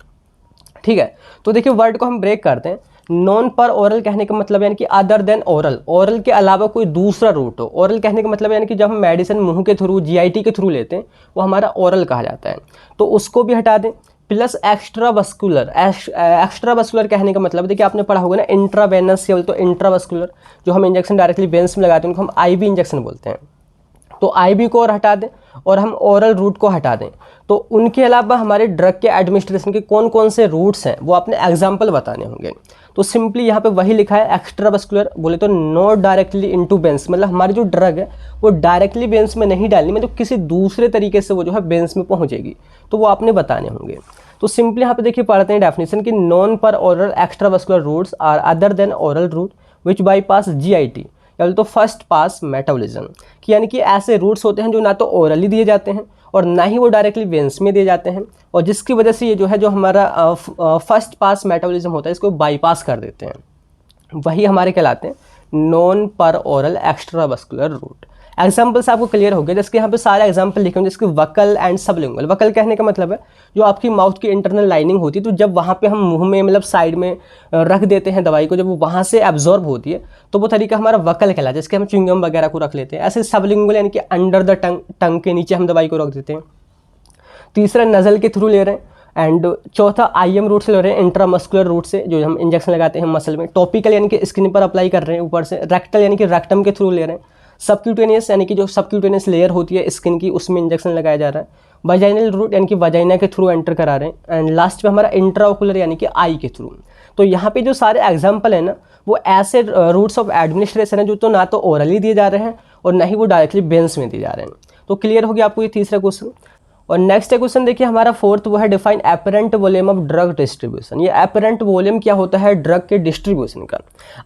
ठीक है, तो देखिए वर्ड को हम ब्रेक करते हैं। नॉन पर ओरल कहने का मतलब यानी कि अदर देन ओरल, ओरल के अलावा कोई दूसरा रूट हो। ओरल कहने का मतलब यानी कि जब हम मेडिसिन मुंह के थ्रू GIT के थ्रू लेते हैं वो हमारा ओरल कहा जाता है, तो उसको भी हटा दें। प्लस एक्स्ट्रावेस्कुलर, एक्स्ट्रावेस्कुलर कहने का मतलब देखिए आपने पढ़ा होगा ना इंट्रावेनस या तो इंट्रावेस्कुलर, जो हम इंजेक्शन डायरेक्टली वेन्स में लगाते हैं उनको हम IV इंजेक्शन बोलते हैं। तो IV को और हटा दें और हम ओरल रूट को हटा दें। तो उनके अलावा हमारे ड्रग के एडमिनिस्ट्रेशन के कौन कौन से रूट्स हैं वो आपने एग्जाम्पल बताने होंगे। तो सिंपली यहाँ पे वही लिखा है एक्स्ट्रावेस्कुलर बोले तो नॉट डायरेक्टली इनटू वेन्स, मतलब हमारी जो ड्रग है वो डायरेक्टली वेन्स में नहीं डालनी, मतलब किसी दूसरे तरीके से वो जो है वेन्स में पहुँचेगी, तो वो आपने बताने होंगे। तो सिंपली यहाँ पे देखिए पढ़ते हैं डेफिनेशन कि non per oral extravascular routes are other than oral route which bypass GIT या तो फर्स्ट पास मेटाबॉलिज्म, कि यानी कि ऐसे रूट्स होते हैं जो ना तो ओरली दिए जाते हैं और ना ही वो डायरेक्टली वेन्स में दिए जाते हैं, और जिसकी वजह से ये जो है जो हमारा फर्स्ट पास मेटाबॉलिज्म होता है इसको बाईपास कर देते हैं। वही हमारे कहलाते हैं non per oral एक्स्ट्रावेस्कुलर root. Examples आपको क्लियर हो गए, जैसे यहाँ पे सारे एग्जाम्पल लिखे होंगे, जिसके वकल एंड सबलिंगुअल। वकल कहने का मतलब है जो आपकी माउथ की इंटरनल लाइनिंग होती है, तो जब वहाँ पे हम मुंह में मतलब साइड में रख देते हैं दवाई को, जब वो वहाँ से एब्जॉर्ब होती है तो वो तरीका हमारा वकल कहलाता है, जिसके हम च्युइंगम वगैरह को रख लेते हैं। ऐसे सबलिंगुअल यानी कि अंडर द टंग के नीचे हम दवाई को रख देते हैं। तीसरा नज़ल के थ्रू ले रहे हैं, एंड चौथा आईएम रूट से ले रहे हैं, इंट्रामस्कुलर रूट से जो हम इंजेक्शन लगाते हैं मसल में। टॉपिकल यानी कि स्किन पर अप्लाई कर रहे हैं ऊपर से। रेक्टल यानी कि रेक्टम के थ्रू ले रहे हैं। सबक्यूटेनियस यानी कि जो सबक्यूटेनियस लेयर होती है स्किन की, उसमें इंजेक्शन लगाया जा रहा है। वजाइनल रूट यानी कि वजाइना के थ्रू एंटर करा रहे हैं। एंड लास्ट पे हमारा इंट्राओकुलर यानी कि आई के थ्रू। तो यहाँ पे जो सारे एग्जाम्पल है ना, वो ऐसे रूट्स ऑफ एडमिनिस्ट्रेशन है जो तो ना तो ओरली दिए जा रहे हैं और ना ही वो डायरेक्टली वेन्स में दिए जा रहे हैं। तो क्लियर हो गया आपको ये तीसरा क्वेश्चन। और नेक्स्ट क्वेश्चन देखिए हमारा फोर्थ, वो है define apparent volume of drug distribution. ये एपरेंट वॉल्यूम क्या होता है ड्रग के डिस्ट्रीब्यूशन का।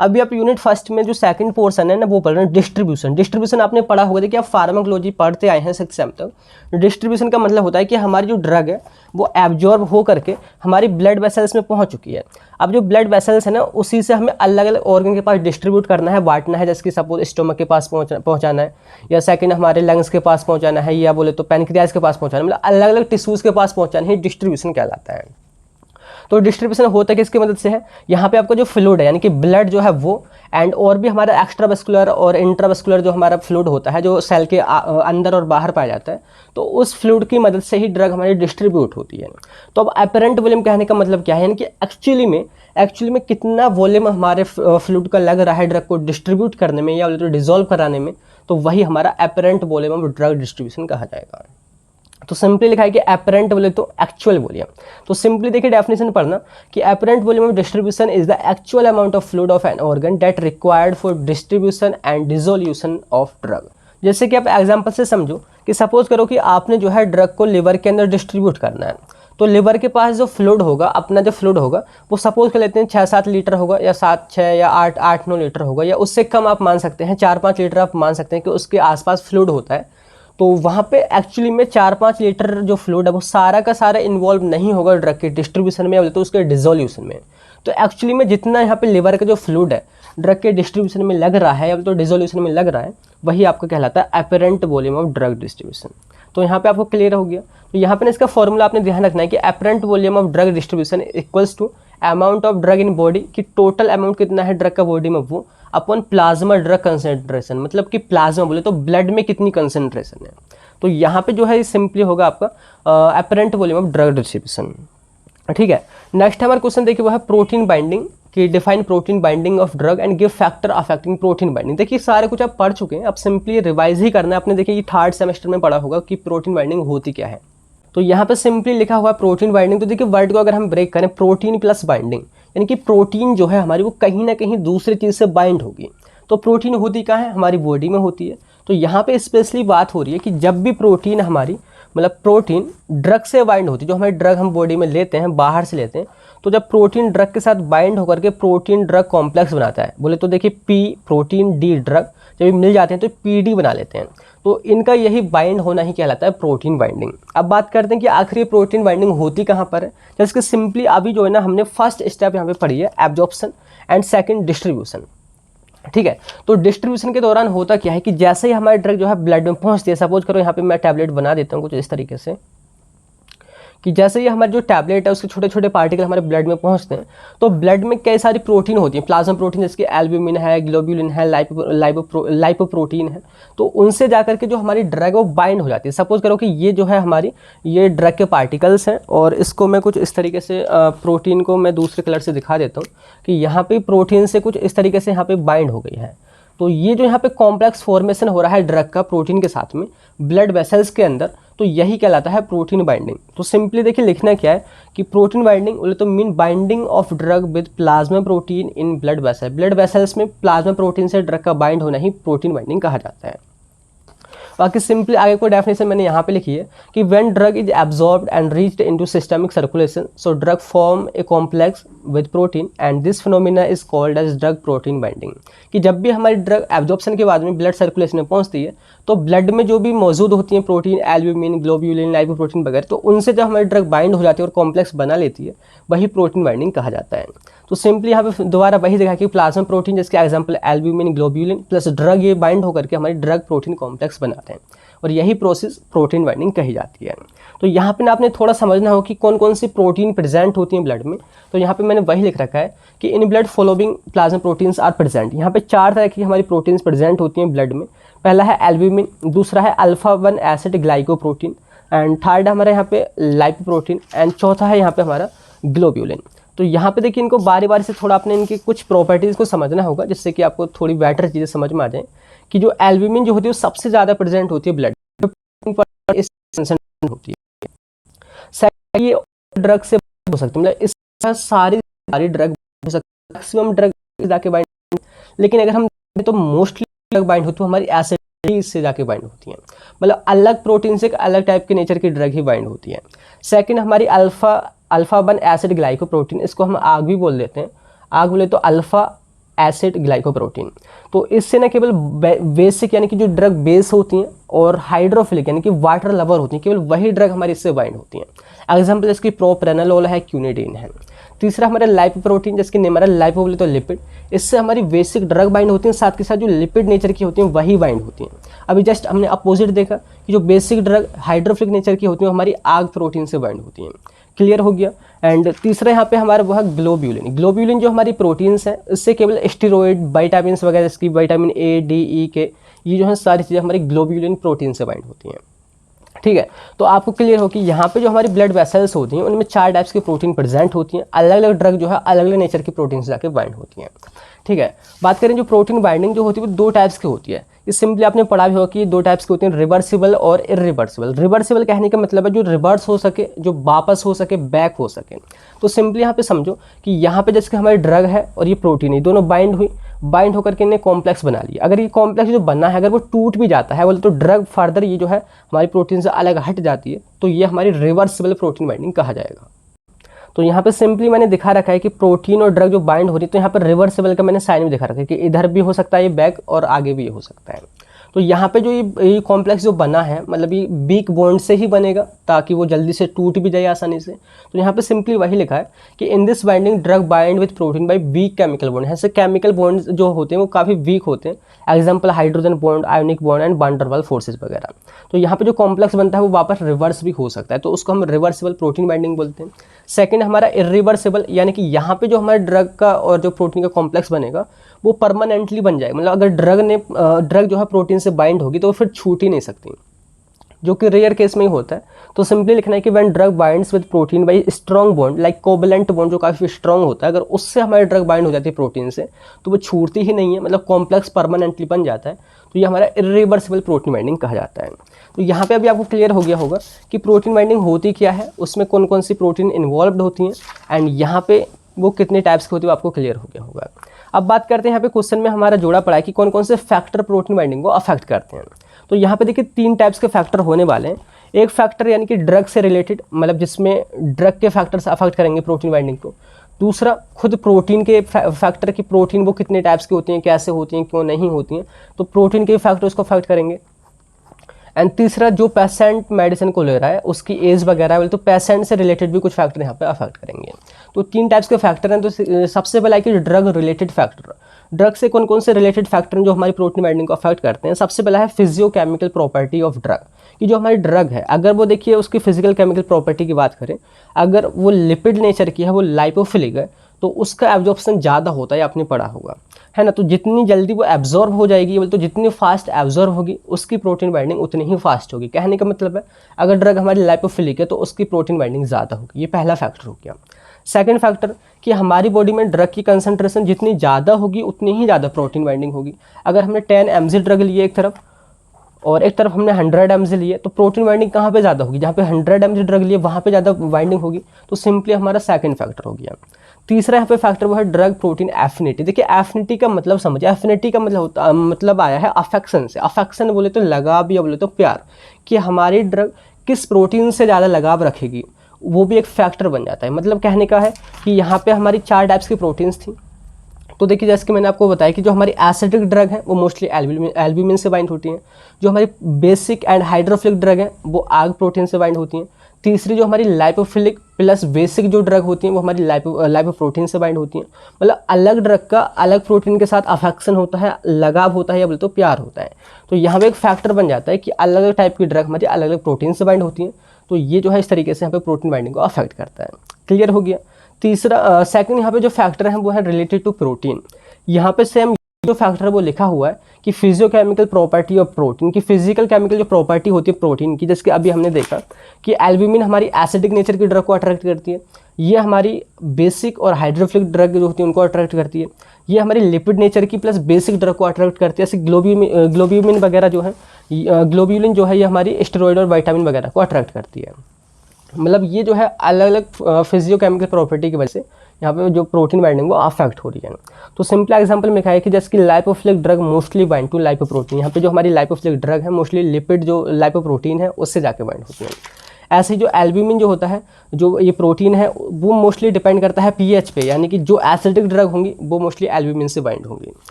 अभी आप यूनिट फर्स्ट में जो सेकंड पोर्शन है ना वो पढ़ रहे हैं डिस्ट्रीब्यूशन। डिस्ट्रीब्यूशन आपने पढ़ा होगा, देखिए आप फार्माकोलॉजी पढ़ते आए हैं 6th सेम तक। डिस्ट्रीब्यूशन का मतलब होता है कि हमारी जो ड्रग है वो एब्जॉर्ब हो करके हमारी ब्लड वेसल्स में पहुंच चुकी है। अब जो ब्लड वेसल्स है ना, उसी से हमें अलग अलग ऑर्गन के पास डिस्ट्रीब्यूट करना है, बांटना है। जैसे कि सपोज स्टोमक के पास पहुंचाना है, या सेकंड हमारे लंग्स के पास पहुंचाना है, या बोले तो पैनक्रियाज के पास पहुंचाना है, मतलब अलग अलग टिश्यूज़ के पास पहुंचाना है, डिस्ट्रीब्यूशन कहलाता है। तो डिस्ट्रीब्यूशन होता किसकी मदद से है, यहाँ पे आपका जो फ्लूइड है यानी कि ब्लड जो है वो, एंड और भी हमारा एक्स्ट्रावेस्कुलर और इंट्रावेस्कुलर जो हमारा फ्लूइड होता है जो सेल के अंदर और बाहर पाया जाता है, तो उस फ्लूइड की मदद से ही ड्रग हमारी डिस्ट्रीब्यूट होती है। तो अब एपरेंट वॉल्यूम कहने का मतलब क्या है, यानी कि एक्चुअली में कितना वॉल्यूम हमारे फ्लूइड का लग रहा है ड्रग को डिस्ट्रीब्यूट करने में या डिजोल्व कराने में, तो वही हमारा apparent volume of drug distribution कहा जाएगा। तो सिंपली लिखा है कि एपरेंट बोले तो एक्चुअल वॉल्यूम। तो सिंपली देखिए डेफिनेशन पढ़ना कि apparent volume of distribution is the actual amount of fluid of an organ that required for distribution and dissolution of drug. जैसे कि आप एग्जांपल से समझो कि सपोज करो कि आपने जो है ड्रग को लिवर के अंदर डिस्ट्रीब्यूट करना है, तो लिवर के पास जो फ्लूइड होगा, अपना जो फ्लूइड होगा वो सपोज कर लेते हैं 6-7 लीटर होगा, या 7-6 या 8-9 लीटर होगा, या उससे कम आप मान सकते हैं 4-5 लीटर आप मान सकते हैं कि उसके आसपास फ्लूइड होता है। तो वहाँ पे एक्चुअली में 4-5 लीटर जो फ्लूइड है वो सारा का सारा इन्वॉल्व नहीं होगा ड्रग के डिस्ट्रीब्यूशन में, या तो उसके डिसोल्यूशन में। तो एक्चुअली में जितना यहाँ पे लिवर का जो फ्लूइड है ड्रग के डिस्ट्रीब्यूशन में लग रहा है या तो डिसोल्यूशन में लग रहा है, वही आपका कहलाता है apparent volume of drug distribution. तो यहाँ पे आपको क्लियर हो गया। तो यहाँ पे इसका फॉर्मूला आपने ध्यान रखना है कि apparent volume of drug distribution equals to amount of drug in body, की टोटल अमाउंट कितना है ड्रग का बॉडी में वो, अपन प्लाज्मा ड्रग कंसेंट्रेशन, मतलब कि प्लाज्मा बोले तो ब्लड में कितनी कंसेंट्रेशन है। तो यहाँ पे जो है सिंपली होगा आपका apparent volume of drug distribution. ठीक है, नेक्स्ट हमारा क्वेश्चन देखिए वो है प्रोटीन बाइंडिंग, कि define protein binding of drug and give factor affecting protein binding. देखिए सारे कुछ आप पढ़ चुके हैं, अब सिंपली रिवाइज ही करना है। आपने देखिए ये 3rd सेमेस्टर में पढ़ा होगा कि प्रोटीन बाइंडिंग होती क्या है। तो यहाँ पे सिंपली लिखा हुआ है प्रोटीन बाइंडिंग। तो देखिए वर्ड को अगर हम ब्रेक करें, प्रोटीन प्लस बाइंडिंग, यानी कि प्रोटीन जो है हमारी वो कहीं ना कहीं दूसरी चीज़ से बाइंड होगी। तो प्रोटीन होती कहाँ है, हमारी बॉडी में होती है। तो यहाँ पे स्पेशली बात हो रही है कि जब भी प्रोटीन हमारी, मतलब प्रोटीन ड्रग से बाइंड होती है, जो हमारी ड्रग हम बॉडी में लेते हैं, बाहर से लेते हैं, तो जब प्रोटीन ड्रग के साथ बाइंड होकर के प्रोटीन ड्रग कॉम्प्लेक्स बनाता है, बोले तो देखिए पी प्रोटीन डी ड्रग जब मिल जाते हैं तो पीडी बना लेते हैं। तो इनका यही बाइंड होना ही कहलाता है प्रोटीन बाइंडिंग। अब बात करते हैं कि आखिर ये प्रोटीन बाइंडिंग होती कहाँ पर है। जैसे कि सिंपली अभी जो है ना हमने फर्स्ट स्टेप यहाँ पे पढ़ी है एब्जॉर्प्शन एंड सेकंड डिस्ट्रीब्यूशन। ठीक है, तो डिस्ट्रीब्यूशन के दौरान होता क्या है कि जैसे ही हमारी ड्रग जो है ब्लड में पहुंचती है, सपोज करो यहाँ पे मैं टैबलेट बना देता हूँ कुछ इस तरीके से, कि जैसे ही हमारे जो टैबलेट है उसके छोटे छोटे पार्टिकल हमारे ब्लड में पहुंचते हैं, तो ब्लड में कई सारी प्रोटीन होती हैं, प्लाज्मा प्रोटीन जैसे कि एल्ब्यूमिन है, ग्लोब्यूलिन है, लाइपोप्रोटीन है। तो उनसे जाकर के जो हमारी ड्रग है वो बाइंड हो जाती है। सपोज करो कि ये जो है हमारी ये ड्रग के पार्टिकल्स हैं, और इसको मैं कुछ इस तरीके से प्रोटीन को मैं दूसरे कलर से दिखा देता हूँ कि यहाँ पे प्रोटीन से कुछ इस तरीके से यहाँ पे बाइंड हो गई है। तो ये जो यहाँ पे कॉम्प्लेक्स फॉर्मेशन हो रहा है ड्रग का प्रोटीन के साथ में ब्लड वेसल्स के अंदर, तो यही कहलाता है प्रोटीन बाइंडिंग। तो सिंपली देखिए लिखना क्या है कि प्रोटीन बाइंडिंग बोले तो mean binding of drug with plasma protein in blood vessel. Blood vessels में प्लाज्मा प्रोटीन से ड्रग का बाइंड होना ही प्रोटीन बाइंडिंग कहा जाता है। बाकी सिंपली आगे कोई डेफिनेशन मैंने यहाँ पे लिखी है कि when drug is absorbed and reached into systemic circulation, so drug form a complex with protein and this phenomena is called as drug protein binding. कि जब भी हमारी ड्रग एब्जॉर्प्शन के बाद में ब्लड सर्कुलेशन में पहुँचती है तो ब्लड में जो भी मौजूद होती हैं प्रोटीन, एल्ब्यूमिन, ग्लोब्यूलिन, लाइपोप्रोटीन वगैरह, तो उनसे जब हमारी ड्रग बाइंड हो जाती है और कॉम्प्लेक्स बना लेती है, वही प्रोटीन बाइंडिंग कहा जाता है। तो सिंपली यहाँ पे दोबारा वही देखा कि प्लाज्मा प्रोटीन, जिसके example albumin, globulin plus drug, ये बाइंड होकर के हमारी ड्रग प्रोटीन कॉम्प्लेक्स बनाते हैं, और यही प्रोसेस प्रोटीन बाइंडिंग कही जाती है। तो यहाँ पे ना आपने थोड़ा समझना हो कि कौन कौन सी प्रोटीन प्रेजेंट होती हैं ब्लड में। तो यहाँ पे मैंने वही लिख रखा है कि in blood following plasma proteins are present. यहाँ पे 4 तरह की हमारी प्रोटीन्स प्रेजेंट होती हैं ब्लड में। पहला है एल्ब्यूमिन, दूसरा है अल्फा-1 एसिड ग्लाइकोप्रोटीन, एंड थर्ड हमारे यहाँ पे लाइपोप्रोटीन, एंड चौथा है यहाँ पे हमारा ग्लोब्यूलिन। तो यहाँ पे देखिए इनको बारी बारी से थोड़ा आपने इनकी कुछ प्रॉपर्टीज़ को समझना होगा, जिससे कि आपको थोड़ी बेटर चीज़ें समझ में आ जाए। कि जो एल्ब्यूमिन जो होती है वो सबसे ज़्यादा प्रेजेंट होती है ब्लड होती है। ये ड्रग से हो सकती है, मतलब इस सारी ड्रग हो सकती है, मैक्सिमम ड्रग जाके बाइंड, लेकिन अगर हम तो मोस्टली ड्रग बाइंड होती है हमारी एसिड से जाके बाइंड होती है, मतलब अलग प्रोटीन से एक अलग टाइप के नेचर की ड्रग ही बाइंड होती है। सेकंड हमारी अल्फा-1 एसिड ग्लाइकोप्रोटीन, इसको हम आग भी बोल देते हैं, आग बोले तो अल्फा एसिड ग्लाइकोप्रोटीन। तो इससे न केवल बेसिक यानी कि जो ड्रग बेस होती हैं और हाइड्रोफिलिक यानी कि वाटर लवर होती हैं, केवल वही ड्रग हमारी इससे बाइंड होती हैं। एग्जाम्पल इसकी प्रोप्रेनोल है, क्यूनिडीन है। तीसरा हमारे लाइपोप्रोटीन, जिसके नेम है लाइपो बोले तो लिपिड, इससे हमारी बेसिक ड्रग बाइंड होती हैं, साथ के साथ जो लिपिड नेचर की होती हैं वही बाइंड होती हैं। अभी जस्ट हमने अपोजिट देखा कि जो बेसिक ड्रग हाइड्रोफिलिक नेचर की होती हैं हमारी आग प्रोटीन से बाइंड होती हैं। क्लियर हो गया। एंड तीसरा यहाँ पे हमारा वो है ग्लोब्यूलिन। ग्लोब्यूलिन जो हमारी प्रोटीन्स हैं, इससे केवल स्टेरॉइड, विटामिन वगैरह, इसकी विटामिन ए, डी, ई, के, ये जो है सारी चीज़ें हमारी ग्लोब्यूलिन प्रोटीन से बाइंड होती हैं। ठीक है, तो आपको क्लियर हो कि यहाँ पे जो हमारी ब्लड वेसल्स होती हैं उनमें 4 टाइप्स की प्रोटीन प्रेजेंट होती हैं। अलग अलग ड्रग जो है अलग अलग नेचर की प्रोटीन से जाके बाइंड होती हैं। ठीक है, बात करें जो प्रोटीन बाइंडिंग जो होती है वो 2 टाइप्स की होती है। ये सिंपली आपने पढ़ा भी होगा कि 2 टाइप्स की होती हैं, रिवर्सिबल और इरिवर्सिबल। रिवर्सिबल कहने का मतलब है जो रिवर्स हो सके, जो वापस हो सके, बैक हो सके। तो सिंपली यहाँ पे समझो कि यहाँ पे जैसे हमारी ड्रग है और ये प्रोटीन है, दोनों बाइंड हुई, बाइंड होकर के इन्हें कॉम्प्लेक्स बना लिया। अगर ये कॉम्प्लेक्स जो बना है अगर वो टूट भी जाता है बोले तो ड्रग फर्दर ये जो है हमारी प्रोटीन से अलग हट जाती है, तो ये हमारी रिवर्सिबल प्रोटीन बाइंडिंग कहा जाएगा। तो यहाँ पे सिंपली मैंने दिखा रखा है कि प्रोटीन और ड्रग जो बाइंड हो रही है, तो यहाँ पर रिवर्सिबल का मैंने साइन भी दिखा रखा है कि इधर भी हो सकता है ये बैक और आगे भी ये हो सकता है। तो यहाँ पे जो ये कॉम्प्लेक्स जो बना है मतलब ये वीक बॉन्ड से ही बनेगा ताकि वो जल्दी से टूट भी जाए आसानी से। तो यहाँ पे सिंपली वही लिखा है कि in this binding drug bind with protein by weak chemical bond. ऐसे केमिकल बॉन्ड जो होते हैं वो काफ़ी वीक होते हैं। Example hydrogen bond, ionic bond and van der Waals forces वगैरह। तो यहाँ पे जो कॉम्प्लेक्स बनता है वो वापस रिवर्स भी हो सकता है, तो उसको हम रिवर्सिबल प्रोटीन बाइंडिंग बोलते हैं। सेकंड हमारा इरिवर्सिबल, यानी कि यहाँ पे जो हमारे ड्रग का और जो प्रोटीन का कॉम्प्लेक्स बनेगा वो परमानेंटली बन जाएगा। मतलब अगर ड्रग जो है प्रोटीन से बाइंड होगी तो फिर छूट ही नहीं सकती, जो कि रेयर केस में ही होता है। तो सिंपली लिखना है कि when drug binds with protein bye strong bond like covalent bond, जो काफ़ी स्ट्रॉन्ग होता है, अगर उससे हमारी ड्रग बाइंड हो जाती है प्रोटीन से तो वो छूटती ही नहीं है, मतलब कॉम्प्लेक्स परमानेंटली बन जाता है। तो ये हमारा इरिवर्सिबल प्रोटीन बाइंडिंग कहा जाता है। तो यहाँ पे अभी आपको क्लियर हो गया होगा कि प्रोटीन बाइंडिंग होती क्या है, उसमें कौन कौन सी प्रोटीन इन्वॉल्व होती हैं, एंड यहाँ पे वो कितने टाइप्स की होती है आपको क्लियर हो गया होगा। अब बात करते हैं यहाँ पे क्वेश्चन में हमारा जोड़ा पड़ा है कि कौन कौन से फैक्टर प्रोटीन बाइंडिंग को अफेक्ट करते हैं। तो यहाँ पे देखिए 3 टाइप्स के फैक्टर होने वाले हैं। एक फैक्टर यानी कि ड्रग से रिलेटेड, मतलब जिसमें ड्रग के फैक्टर्स अफेक्ट करेंगे प्रोटीन बाइंडिंग को। दूसरा खुद प्रोटीन के फैक्टर की, प्रोटीन वो कितने टाइप्स की होती हैं, कैसे होती हैं, क्यों नहीं होती हैं, तो प्रोटीन के फैक्टर उसको अफेक्ट करेंगे। एंड तीसरा जो पेशेंट मेडिसिन को ले रहा है उसकी एज वगैरह वाले, तो पेशेंट से रिलेटेड भी कुछ फैक्टर यहाँ पे अफेक्ट करेंगे। तो 3 टाइप्स के फैक्टर हैं। तो सबसे पहला है कि ड्रग रिलेटेड फैक्टर। ड्रग से कौन कौन से रिलेटेड फैक्टर हैं जो हमारी प्रोटीन बाइंडिंग को अफेक्ट करते हैं। सबसे पहला है फिजियोकेमिकल प्रॉपर्टी ऑफ ड्रग, कि जो हमारी ड्रग है अगर वो देखिए उसकी फिजिकल केमिकल प्रॉपर्टी की बात करें, अगर वो लिपिड नेचर की है, वो लाइपोफिलिक है, तो उसका एब्जॉर्प्शन ज़्यादा होता है, आपने पढ़ा होगा है ना। तो जितनी जल्दी वो एब्जॉर्ब हो जाएगी, बोले तो जितनी फास्ट एब्जॉर्ब होगी उसकी प्रोटीन बाइंडिंग उतनी ही फास्ट होगी। कहने का मतलब है अगर ड्रग हमारी लाइपोफिलिक है तो उसकी प्रोटीन बाइंडिंग ज़्यादा होगी। ये पहला फैक्टर हो गया। सेकंड फैक्टर कि हमारी बॉडी में ड्रग की कंसंट्रेशन जितनी ज़्यादा होगी उतनी ही ज़्यादा प्रोटीन बाइंडिंग होगी। अगर हमने 10 mg ड्रग लिए एक तरफ और एक तरफ हमने 100 mg लिए, तो प्रोटीन बाइंडिंग कहाँ पे ज़्यादा होगी, जहाँ पे 100 mg ड्रग लिए वहाँ पे ज़्यादा बाइंडिंग होगी। तो सिंपली हमारा सेकंड फैक्टर हो गया। तीसरा यहाँ पे फैक्टर वो है ड्रग प्रोटीन एफिनिटी। देखिए एफिनिटी का मतलब समझिए, एफिनिटी का मतलब आया है अफेक्शन से। अफेक्शन बोले तो लगाव या बोले तो प्यार, कि हमारी ड्रग किस प्रोटीन से ज़्यादा लगाव रखेगी, वो भी एक फैक्टर बन जाता है। मतलब कहने का है कि यहाँ पे हमारी 4 टाइप्स की प्रोटीन्स थी, तो देखिए जैसे कि मैंने आपको बताया कि जो हमारी एसिडिक ड्रग है वो मोस्टली एल्ब्यूमिन से बाइंड होती हैं। जो हमारी बेसिक एंड हाइड्रोफिलिक ड्रग है वो आग प्रोटीन से बाइंड होती हैं। तीसरी जो हमारी लाइपोफिलिक प्लस बेसिक जो ड्रग होती हैं वो हमारी लाइपोप्रोटीन से बाइंड होती हैं। मतलब अलग ड्रग का अलग प्रोटीन के साथ अफेक्शन होता है, लगाव होता है या बोले तो प्यार होता है। तो यहाँ पे एक फैक्टर बन जाता है कि अलग अलग टाइप की ड्रग हमारी अलग अलग प्रोटीन से बाइंड होती हैं। तो ये जो है इस तरीके से यहाँ पे प्रोटीन बाइंडिंग को अफेक्ट करता है। क्लियर हो गया। तीसरा सेकंड यहाँ पे जो फैक्टर है वो है रिलेटेड टू प्रोटीन। यहाँ पे सेम जो फैक्टर है वो लिखा हुआ है कि फिजियोकेमिकल प्रॉपर्टी ऑफ प्रोटीन की फिजिकल केमिकल जो प्रॉपर्टी होती है प्रोटीन की, जैसे कि अभी हमने देखा कि एल्ब्यूमिन हमारी एसिडिक नेचर की ड्रग को अट्रैक्ट करती है, ये हमारी बेसिक और हाइड्रोफिलिक ड्रग जो होती है उनको अट्रैक्ट करती है, ये हमारी लिपिड नेचर की प्लस बेसिक ड्रग को अट्रैक्ट करती है। जैसे ग्लोब्यूमिन वगैरह जो है, ग्लोब्यूलिन जो है ये हमारी स्टेरॉइड और विटामिन वगैरह को अट्रैक्ट करती है। मतलब ये जो है अलग अलग फिजियोकेमिकल प्रॉपर्टी की वजह से यहाँ पे जो प्रोटीन बाइंडिंग वो अफेक्ट हो रही है। तो सिंपल एग्जांपल में लिखा है कि जैसे कि lipophilic drug mostly bind to lipoprotein. यहाँ पे जो हमारी लाइपोफिलिक ड्रग है मोस्टली लिपिड जो लाइपोप्रोटीन है उससे जाके बाइंड होती है। ऐसे ही जो एल्ब्यूमिन जो होता है, जो ये प्रोटीन है वो मोस्टली डिपेंड करता है पीएच पे, यानी कि जो एसिडिक ड्रग होंगी वो मोस्टली एल्ब्यूमिन से बाइंड होंगी।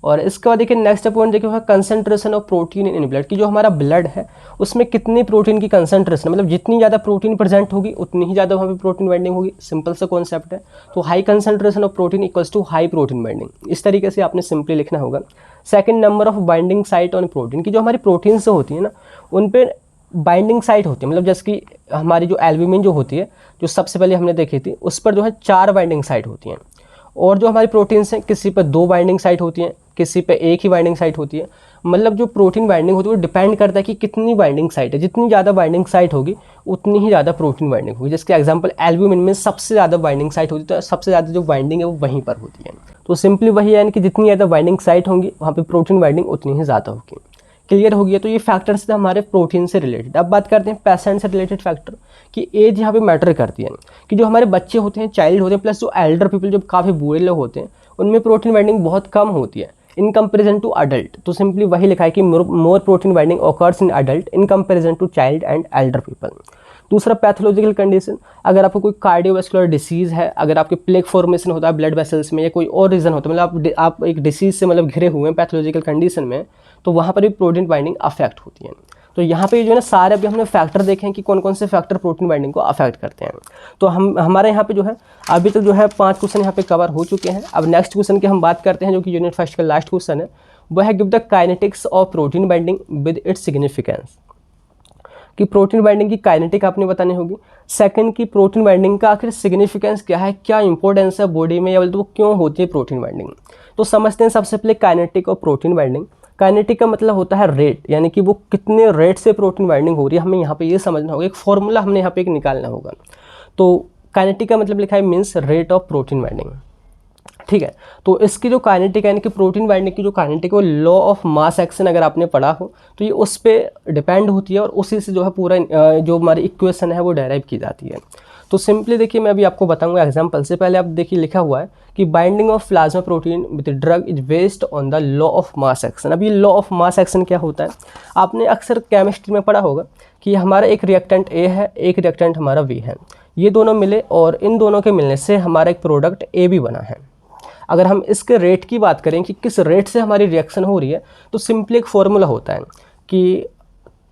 और इसके बाद देखिए नेक्स्ट पॉइंट देखिए concentration of protein in blood की जो हमारा ब्लड है उसमें कितनी प्रोटीन की कंसंट्रेशन, मतलब जितनी ज़्यादा प्रोटीन प्रेजेंट होगी उतनी ही ज़्यादा वहाँ पे प्रोटीन बाइंडिंग होगी। सिंपल सा कॉन्सेप्ट है। तो high concentration of protein equals to high protein binding, इस तरीके से आपने सिंपली लिखना होगा। Second number of binding site on protein की जो हमारी प्रोटीन से होती है ना उन पर बाइंडिंग साइट होती है। मतलब जैसे कि हमारी जो एल्ब्यूमिन जो होती है जो सबसे पहले हमने देखी थी उस पर जो है 4 बाइंडिंग साइट होती हैं, और जो हमारी प्रोटीन्स हैं किसी पर 2 बाइंडिंग साइट होती हैं, किसी पे 1 ही बाइंडिंग साइट होती है। मतलब जो प्रोटीन बाइंडिंग होती है वो डिपेंड करता है कि कितनी बाइंडिंग साइट है। जितनी ज़्यादा बाइंडिंग साइट होगी उतनी ही ज़्यादा प्रोटीन बाइंडिंग होगी। जिसके एग्जांपल एल्ब्यूमिन में सबसे ज़्यादा बाइंडिंग साइट होती है, तो सबसे ज़्यादा जो बाइंडिंग है वो वहीं पर होती है। तो सिंपली वही है, यानी कि जितनी ज़्यादा बाइंडिंग साइट होंगी वहाँ पर प्रोटीन बाइंडिंग उतनी ही ज़्यादा होगी। क्लियर हो गया। तो ये फैक्टर्स थे हमारे प्रोटीन से रिलेटेड। अब बात करते हैं पेशेंट से रिलेटेड फैक्टर कि एज यहाँ पे मैटर करती है। कि जो हमारे बच्चे होते हैं, चाइल्ड होते हैं, प्लस जो एल्डर पीपल जो काफ़ी बूढ़े लोग होते हैं उनमें प्रोटीन बाइंडिंग बहुत कम होती है इन कंपेरिजन टू अडल्ट। तो सिंपली वही लिखा है कि more protein binding occurs in adult in comparison to child and elder people. दूसरा पैथोलॉजिकल कंडीशन, अगर आपको कोई कार्डियोवैस्कुलर डिसीज़ है, अगर आपके प्लेग फॉर्मेशन होता है ब्लड वेसल्स में या कोई और रीज़न होता है, मतलब आप एक डिसीज़ से मतलब घिरे हुए हैं पैथोलॉजिकल कंडीशन में, तो वहाँ पर भी प्रोटीन बाइंडिंग अफेक्ट होती है। तो यहाँ पे जो है ना सारे अभी हमने फैक्टर देखे हैं कि कौन कौन से फैक्टर प्रोटीन बाइंडिंग को अफेक्ट करते हैं। तो हमारे यहाँ पे जो है अभी तक जो है 5 क्वेश्चन यहाँ पे कवर हो चुके हैं। अब नेक्स्ट क्वेश्चन की हम बात करते हैं जो कि यूनिट फर्स्ट का लास्ट क्वेश्चन है, वह है give the kinetics of protein binding with its significance. कि प्रोटीन बाइंडिंग की काइनेटिक आपने बतानी होगी। सेकंड की प्रोटीन बाइंडिंग का आखिर सिग्निफिकेंस क्या है, क्या इंपॉर्टेंस है बॉडी में, या बोलते वो क्यों होती है प्रोटीन बाइंडिंग। तो समझते हैं सबसे पहले काइनेटिक और प्रोटीन बाइंडिंग। काइनेटिक का मतलब होता है रेट, यानी कि वो कितने रेट से प्रोटीन बाइंडिंग हो रही है, हमें यहाँ पे ये समझना होगा। एक फॉर्मूला हमने यहाँ पे एक निकालना होगा। तो काइनेटिक का मतलब लिखा है means rate of protein binding. ठीक है। तो इसकी जो काइनेटिक यानी कि प्रोटीन बाइंडिंग की जो काइनेटिक वो लॉ ऑफ मास एक्शन अगर आपने पढ़ा हो तो ये उस पर डिपेंड होती है और उसी से जो है पूरा जो हमारी इक्वेशन है वो डेराइव की जाती है। तो सिंपली देखिए मैं अभी आपको बताऊंगा एग्जांपल से पहले। आप देखिए लिखा हुआ है कि binding of plasma protein with drug is based on the law of mass action. अब ये लॉ ऑफ मास एक्शन क्या होता है, आपने अक्सर केमिस्ट्री में पढ़ा होगा कि हमारा एक रिएक्टेंट ए है, एक रिएक्टेंट हमारा बी है, ये दोनों मिले और इन दोनों के मिलने से हमारा एक प्रोडक्ट ए बी बना है। अगर हम इसके रेट की बात करें कि किस रेट से हमारी रिएक्शन हो रही है, तो सिंपली एक फॉर्मूला होता है कि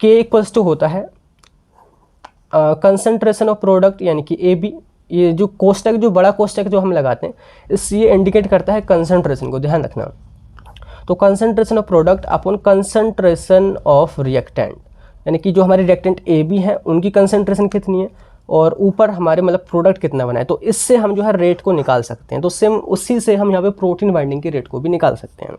K इक्वल्स टू होता है कंसंट्रेशन ऑफ प्रोडक्ट यानी कि ए बी। ये जो कोष्टक, जो बड़ा कोष्टक जो हम लगाते हैं, इस ये इंडिकेट करता है कंसंट्रेशन को, ध्यान रखना। तो concentration of product upon concentration of reactant, यानी कि जो हमारे रिएक्टेंट ए बी है उनकी कंसंट्रेशन कितनी है और ऊपर हमारे मतलब प्रोडक्ट कितना बना है, तो इससे हम जो है रेट को निकाल सकते हैं। तो सेम उसी से हम यहाँ पे प्रोटीन बाइंडिंग के रेट को भी निकाल सकते हैं।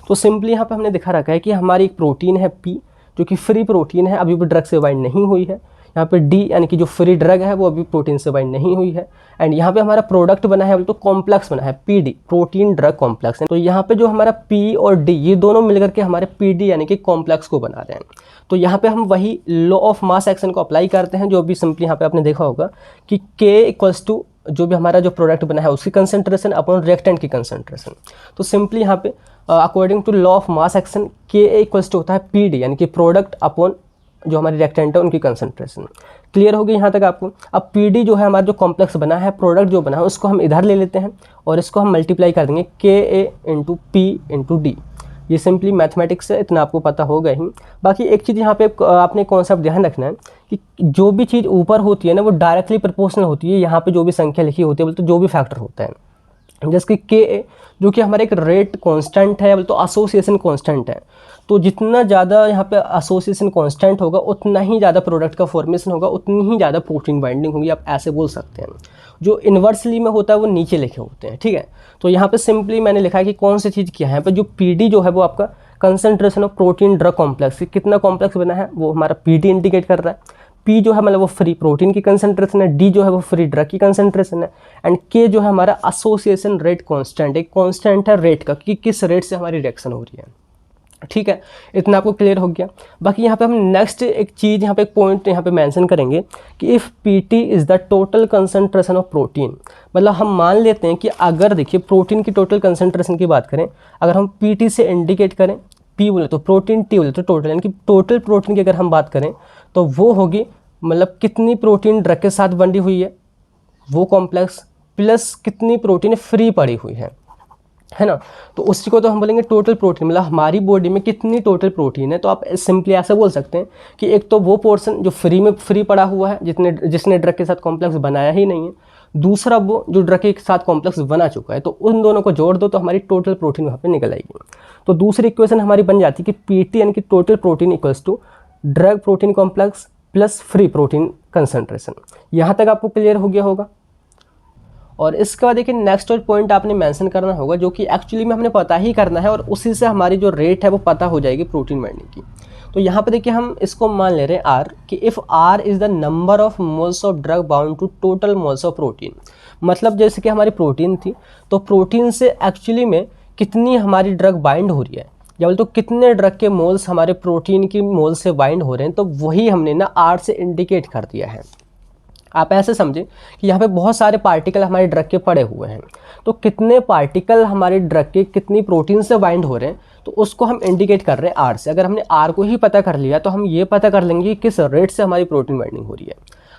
तो सिंपली यहाँ पे हमने दिखा रखा है कि हमारी एक प्रोटीन है पी जो कि फ्री प्रोटीन है, अभी भी ड्रग से बाइंड नहीं हुई है। यहाँ पे डी यानी कि जो फ्री ड्रग है वो अभी प्रोटीन से बाइंड नहीं हुई है। एंड यहाँ पे हमारा प्रोडक्ट बना है तो कॉम्प्लेक्स बना है पीडी, प्रोटीन ड्रग कॉम्प्लेक्स है। तो यहाँ पे जो हमारा पी और डी ये दोनों मिलकर के हमारे पीडी यानी कि कॉम्प्लेक्स को बना रहे हैं। तो यहाँ पे हम वही लॉ ऑफ मास एक्शन को अप्लाई करते हैं, जो भी सिंपली यहाँ पे आपने देखा होगा कि K इक्वल्स टू जो भी हमारा जो प्रोडक्ट बना है उसकी कंसंट्रेशन अपॉन रिएक्टेंट की कंसंट्रेशन। तो सिंपली यहाँ पे according to law of mass action K equals to होता है PD यानी कि प्रोडक्ट अपॉन जो हमारी रिएक्टेंट है उनकी कंसंट्रेशन। क्लियर होगी यहाँ तक आपको। अब पीडी जो है हमारा जो कॉम्प्लेक्स बना है, प्रोडक्ट जो बना है, उसको हम इधर ले लेते हैं और इसको हम मल्टीप्लाई कर देंगे Ka into P into D. ये सिंपली मैथमेटिक्स है, इतना आपको पता होगा ही। बाकी एक चीज़ यहाँ पे आपने कॉन्सेप्ट ध्यान रखना है कि जो भी चीज़ ऊपर होती है ना वो डायरेक्टली प्रोपोर्शनल होती है यहाँ पे जो भी संख्या लिखी होती है, बोलते जो भी फैक्टर होता है। जैसे कि Ka जो कि हमारा एक रेट कांस्टेंट है, बोलते एसोसिएशन कांस्टेंट है। तो जितना ज़्यादा यहाँ पे एसोसिएशन कांस्टेंट होगा उतना ही ज़्यादा प्रोडक्ट का फॉर्मेशन होगा, उतनी ही ज़्यादा प्रोटीन बाइंडिंग होगी, आप ऐसे बोल सकते हैं। जो इन्वर्सली में होता है वो नीचे लिखे होते हैं, ठीक है। तो यहाँ पे सिंपली मैंने लिखा है कि कौन सी चीज़ क्या है। यहाँ पे जो पीडी जो है वो आपका concentration of protein drug complex, कितना कॉम्प्लेक्स बना है वो हमारा पीडी इंडिकेट कर रहा है। पी जो है मतलब वो फ्री प्रोटीन की कंसंट्रेशन है, डी जो है वो फ्री ड्रग की कंसंट्रेशन है, एंड के जो है हमारा एसोसिएशन रेट कांस्टेंट, एक कांस्टेंट है रेट का कि किस रेट से हमारी रिएक्शन हो रही है। ठीक है, इतना आपको क्लियर हो गया। बाकी यहाँ पे हम नेक्स्ट एक चीज़ यहाँ पे एक पॉइंट यहाँ पे मेंशन करेंगे कि if PT is the total concentration of protein, मतलब हम मान लेते हैं कि अगर देखिए प्रोटीन की टोटल कंसंट्रेशन की बात करें, अगर हम पीटी से इंडिकेट करें, पी बोले तो प्रोटीन, टी बोले तो टोटल, यानी कि टोटल प्रोटीन की अगर हम बात करें तो वो होगी मतलब कितनी प्रोटीन ड्रग के साथ बंधी हुई है वो कॉम्प्लेक्स, प्लस कितनी प्रोटीन फ्री पड़ी हुई है ना। तो उसी को तो हम बोलेंगे टोटल प्रोटीन, मतलब हमारी बॉडी में कितनी टोटल प्रोटीन है। तो आप सिंपली ऐसा बोल सकते हैं कि एक तो वो पोर्शन जो फ्री पड़ा हुआ है जिसने ड्रग के साथ कॉम्प्लेक्स बनाया ही नहीं है, दूसरा वो जो ड्रग के साथ कॉम्प्लेक्स बना चुका है। तो उन दोनों को जोड़ दो तो हमारी टोटल प्रोटीन वहाँ पे निकल आएगी। तो दूसरी इक्वेशन हमारी बन जाती है कि पीटी यानी कि total protein equals to drug protein complex plus free protein concentration. यहाँ तक आपको क्लियर हो गया होगा। और इसके बाद देखिए नेक्स्ट और पॉइंट आपने मेंशन करना होगा जो कि एक्चुअली में हमने पता ही करना है और उसी से हमारी जो रेट है वो पता हो जाएगी प्रोटीन बाइंडिंग की। तो यहाँ पे देखिए हम इसको मान ले रहे हैं आर, कि if R is the number of moles of drug bound to total moles of protein, मतलब जैसे कि हमारी प्रोटीन थी तो प्रोटीन से एक्चुअली में कितनी हमारी ड्रग बाइंड हो रही है, या बोले तो कितने ड्रग के मोल्स हमारे प्रोटीन की मोल से बाइंड हो रहे हैं, तो वही हमने ना आर से इंडिकेट कर दिया है। आप ऐसे समझें कि यहाँ पे बहुत सारे पार्टिकल हमारे ड्रग के पड़े हुए हैं, तो कितने पार्टिकल हमारे ड्रग के कितनी प्रोटीन से बाइंड हो रहे हैं तो उसको हम इंडिकेट कर रहे हैं आर से। अगर हमने आर को ही पता कर लिया तो हम ये पता कर लेंगे कि किस रेट से हमारी प्रोटीन बाइंडिंग हो रही है।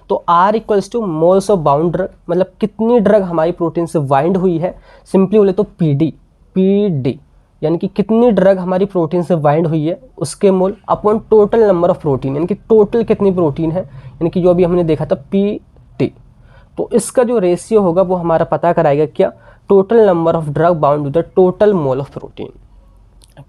तो R equals to moles of bound drug, मतलब कितनी ड्रग हमारी प्रोटीन से बाइंड हुई है, सिंपली बोले तो पीडी यानी कि कितनी ड्रग हमारी प्रोटीन से बाइंड हुई है उसके mole upon total number of protein, यानी कि टोटल कितनी प्रोटीन है, यानी कि जो अभी हमने देखा था पीटी। तो इसका जो रेशियो होगा वो हमारा पता कराएगा क्या, total number of drug bound to the total mole of protein.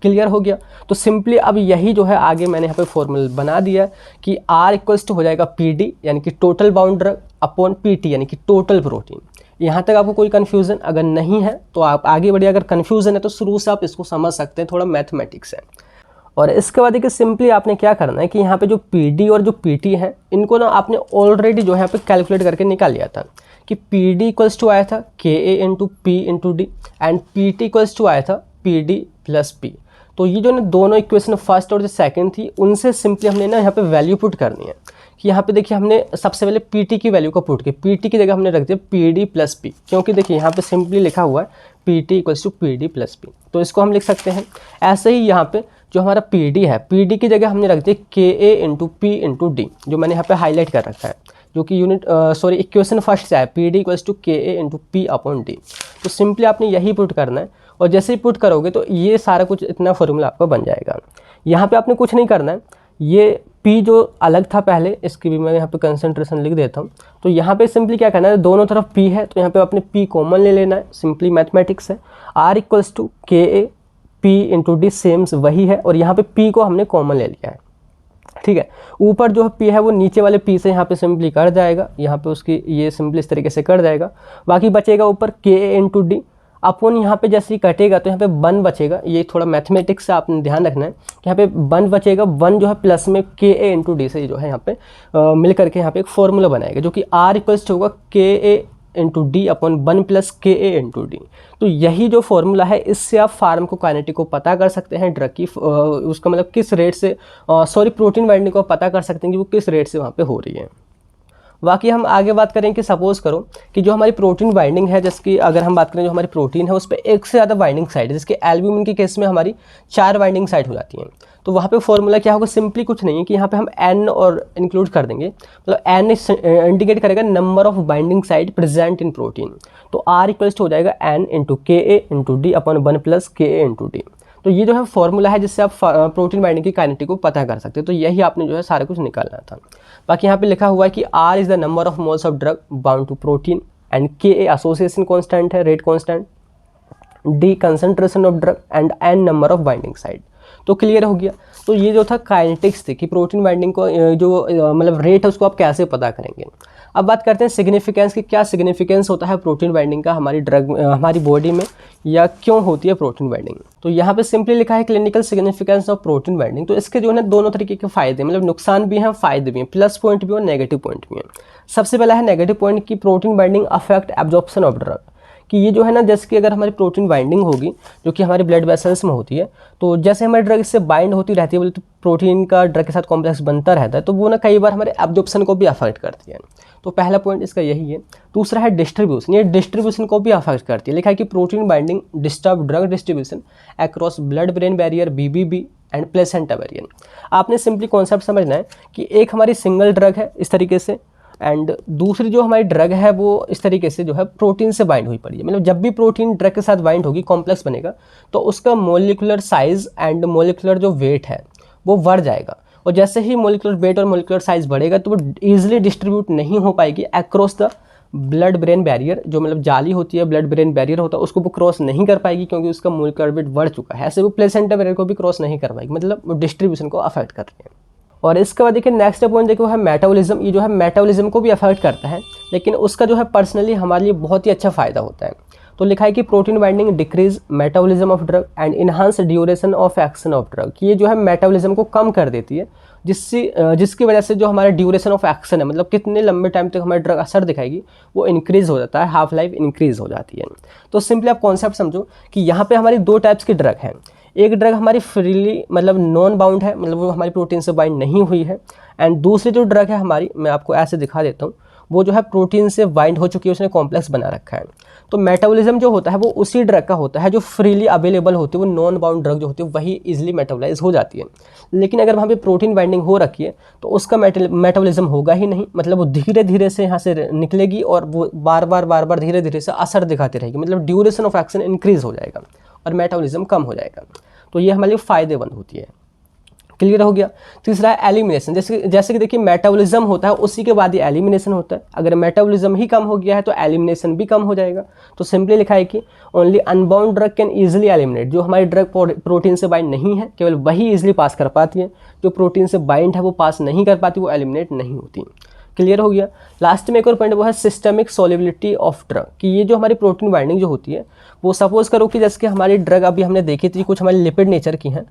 Clear हो गया। तो सिंपली अब यही जो है आगे मैंने यहाँ पे फॉर्मूला बना दिया कि आर इक्वल्स टू हो जाएगा पीडी यानी कि total bound drug upon PT यानी कि टोटल प्रोटीन। यहाँ तक आपको कोई कन्फ्यूज़न अगर नहीं है तो आप आगे बढ़िए, अगर कन्फ्यूज़न है तो शुरू से आप इसको समझ सकते हैं, थोड़ा मैथमेटिक्स है। और इसके बाद देखिए सिंपली आपने क्या करना है कि यहाँ पे जो पीडी और जो पीटी है इनको ना आपने ऑलरेडी जो है यहाँ पे कैलकुलेट करके निकाल लिया था कि पीडी इक्वल्स टू आया था के A into P into D and PT equals to आया था पीडी प्लस पी। तो ये जो ना दोनों इक्वेशन फर्स्ट और जो सेकंड थी उनसे सिंपली हमने ना यहाँ पे वैल्यू पुट करनी है कि यहाँ पे देखिए हमने सबसे पहले पीटी की वैल्यू को पुट की, पीटी की जगह हमने रख दिया पीडी प्लस पी, क्योंकि देखिए यहाँ पे सिंपली लिखा हुआ है PT equals to PD plus P, तो इसको हम लिख सकते हैं। ऐसे ही यहाँ पे जो हमारा पीडी है, पीडी की जगह हमने रख दिया के A into P into D, जो मैंने यहाँ पे हाईलाइट कर रखा है, जो कि इक्वेशन फर्स्ट से है PD equals to K A into P upon D. तो सिंपली आपने यही पुट करना है और जैसे ही पुट करोगे तो ये सारा कुछ इतना फॉर्मूला आपका बन जाएगा। यहाँ पे आपने कुछ नहीं करना है, ये P जो अलग था पहले इसकी भी मैं यहाँ पे कंसंट्रेशन लिख देता हूँ। तो यहाँ पे सिंपली क्या करना है, दोनों तरफ P है तो यहाँ पे अपने P कॉमन ले लेना है, सिंपली मैथमेटिक्स है। R equals to K A P into D same's वही है और यहाँ पे P को हमने कॉमन ले लिया है, ठीक है। ऊपर जो P है वो नीचे वाले P से यहाँ पे सिंपली कट जाएगा, यहाँ पे उसकी ये सिंपली इस तरीके से कट जाएगा, बाकी बचेगा ऊपर के ए इंटू डी अपन यहाँ पे जैसे ही कटेगा तो यहाँ पे 1 बचेगा। ये थोड़ा मैथमेटिक्स से आपने ध्यान रखना है कि यहाँ पे 1 बचेगा, 1 जो है प्लस में के ए इंटू डी से जो है यहाँ पे मिल करके यहाँ पे एक फॉर्मूला बनाएगा जो कि आर इक्वल्स होगा के A into D upon 1 plus के ए इंटू डी। तो यही जो फॉर्मूला है इससे आप फार्माकोकाइनेटिक को पता कर सकते हैं, ड्रग की उसका मतलब किस रेट से प्रोटीन बाइंडिंग को पता कर सकते हैं कि वो किस रेट से वहाँ पे हो रही है। बाकी हम आगे बात करें कि सपोज़ करो कि जो हमारी प्रोटीन बाइंडिंग है, जैसे कि अगर हम बात करें जो हमारी प्रोटीन है उस पर एक से ज़्यादा बाइंडिंग साइट है, जिसके एल्ब्यूमिन के केस में हमारी 4 बाइंडिंग साइट हो जाती हैं। तो वहाँ पे फॉर्मूला क्या होगा, सिंपली कुछ नहीं है कि यहाँ पे हम n और इंक्लूड कर देंगे, मतलब n इंडिकेट करेगा number of binding site present in protein. तो R इक्वल्स टू हो जाएगा n इंटू के A into D upon 1 plus के ए इंटू डी। तो ये जो है फॉर्मूला है जिससे आप प्रोटीन बाइंडिंग की काइनेटिक को पता कर सकते हैं। तो यही आपने जो है सारा कुछ निकालना था। बाकी यहाँ पे लिखा हुआ है कि R is the number of moles of drug bound to protein and K A association constant है, rate constant, D concentration of drug and n number of binding site. तो क्लियर हो गया। तो ये जो था काइनेटिक्स थी कि प्रोटीन बाइंडिंग को जो मतलब रेट है उसको आप कैसे पता करेंगे। अब बात करते हैं सिग्निफिकेंस की, क्या सिग्निफिकेंस होता है प्रोटीन बाइंडिंग का हमारी ड्रग हमारी बॉडी में, या क्यों होती है प्रोटीन बाइंडिंग। तो यहाँ पे सिंपली लिखा है clinical significance of protein binding. तो इसके जो है दोनों तरीके के फायदे, मतलब नुकसान भी हैं फायदे भी हैं, प्लस पॉइंट भी और नेगेटिव पॉइंट भी हैं। सबसे पहला है नेगेटिव पॉइंट की protein binding affect absorption of drug, कि ये जो है ना जैसे कि अगर हमारी प्रोटीन बाइंडिंग होगी जो कि हमारी ब्लड वेसल्स में होती है, तो जैसे हमारी ड्रग इससे बाइंड होती रहती है, तो प्रोटीन का ड्रग के साथ कॉम्प्लेक्स बनता रहता है, तो वो ना कई बार हमारे एब्जॉर्प्शन को भी अफेक्ट करती है। तो पहला पॉइंट इसका यही है। दूसरा है डिस्ट्रीब्यूशन, ये डिस्ट्रीब्यूशन को भी अफेक्ट करती है। लिखा है कि protein binding disturb drug distribution across blood brain barrier BBB and placenta barrier. आपने सिंपली कॉन्सेप्ट समझना है कि एक हमारी सिंगल ड्रग है इस तरीके से, एंड दूसरी जो हमारी ड्रग है वो इस तरीके से जो है प्रोटीन से बाइंड हुई पड़ी है। मतलब जब भी प्रोटीन ड्रग के साथ बाइंड होगी, कॉम्प्लेक्स बनेगा, तो उसका मोलिकुलर साइज एंड मोलिकुलर जो वेट है वो बढ़ जाएगा। और जैसे ही मोलिकुलर वेट और मोलिकुलर साइज बढ़ेगा तो वो ईजिली डिस्ट्रीब्यूट नहीं हो पाएगी across the blood brain barrier, जो मतलब जाली होती है, ब्लड ब्रेन बैरियर होता है, उसको वो क्रॉस नहीं कर पाएगी क्योंकि उसका मोलिकुलर वेट बढ़ चुका है। ऐसे वो प्लेसेंटा बैरियर को भी क्रॉस नहीं कर पाएगी, मतलब वो डिस्ट्रीब्यूशन को अफेक्ट कर रही है। और इसके बाद देखिए नेक्स्ट पॉइंट देखिए वो है मेटाबॉलिज्म। ये जो है मेटाबॉलिज्म को भी अफेक्ट करता है, लेकिन उसका जो है पर्सनली हमारे लिए बहुत ही अच्छा फ़ायदा होता है। तो लिखा है कि protein binding decrease metabolism of drug and enhance duration of action of drug, कि ये जो है मेटाबॉलिज्म को कम कर देती है, जिसकी वजह से जो हमारा ड्यूरेशन ऑफ एक्शन है, मतलब कितने लंबे टाइम तक हमारी ड्रग असर दिखाएगी, वो इंक्रीज़ हो जाता है, हाफ लाइफ इंक्रीज़ हो जाती है। तो सिंपली आप कॉन्सेप्ट समझो कि यहाँ पे हमारी दो टाइप्स की ड्रग हैं। एक ड्रग हमारी फ्रीली मतलब नॉन बाउंड है, मतलब वो हमारी प्रोटीन से बाइंड नहीं हुई है, एंड दूसरी जो ड्रग है हमारी, मैं आपको ऐसे दिखा देता हूँ, वो जो है प्रोटीन से बाइंड हो चुकी है, उसने कॉम्प्लेक्स बना रखा है। तो मेटाबॉलिज्म जो होता है वो उसी ड्रग का होता है जो फ्रीली अवेलेबल होती है, वो नॉन बाउंड ड्रग जो होती है वही इजीली मेटाबोलाइज हो जाती है। लेकिन अगर वहाँ पे प्रोटीन बाइंडिंग हो रखी है तो उसका मेटाबॉलिज्म होगा ही नहीं, मतलब वो धीरे धीरे से यहाँ से निकलेगी और वो बार बार धीरे धीरे से असर दिखाती रहेगी, मतलब ड्यूरेशन ऑफ एक्शन इंक्रीज हो जाएगा और मेटाबॉलिज्म कम हो जाएगा। तो ये हमारे लिए फ़ायदेमंद होती है। क्लियर हो गया। तीसरा है एलिमिनेशन। जैसे कि देखिए मेटाबॉलिज्म होता है उसी के बाद ही एलिमिनेशन होता है। अगर मेटाबॉलिज्म ही कम हो गया है तो एलिमिनेशन भी कम हो जाएगा। तो सिंपली लिखा है कि only unbound drug can easily eliminate. जो हमारी ड्रग प्रोटीन से बाइंड नहीं है केवल वही ईजिली पास कर पाती है, जो प्रोटीन से बाइंड है वो पास नहीं कर पाती, वो एलिमिनेट नहीं होती। क्लियर हो गया। लास्ट में एक और पॉइंट वो है सिस्टमिक सॉल्युबिलिटी ऑफ ड्रग, कि ये जो हमारी प्रोटीन बाइंडिंग जो होती है वो सपोज करो कि जैसे कि हमारी ड्रग अभी हमने देखी थी कुछ हमारी लिपिड नेचर की हैं,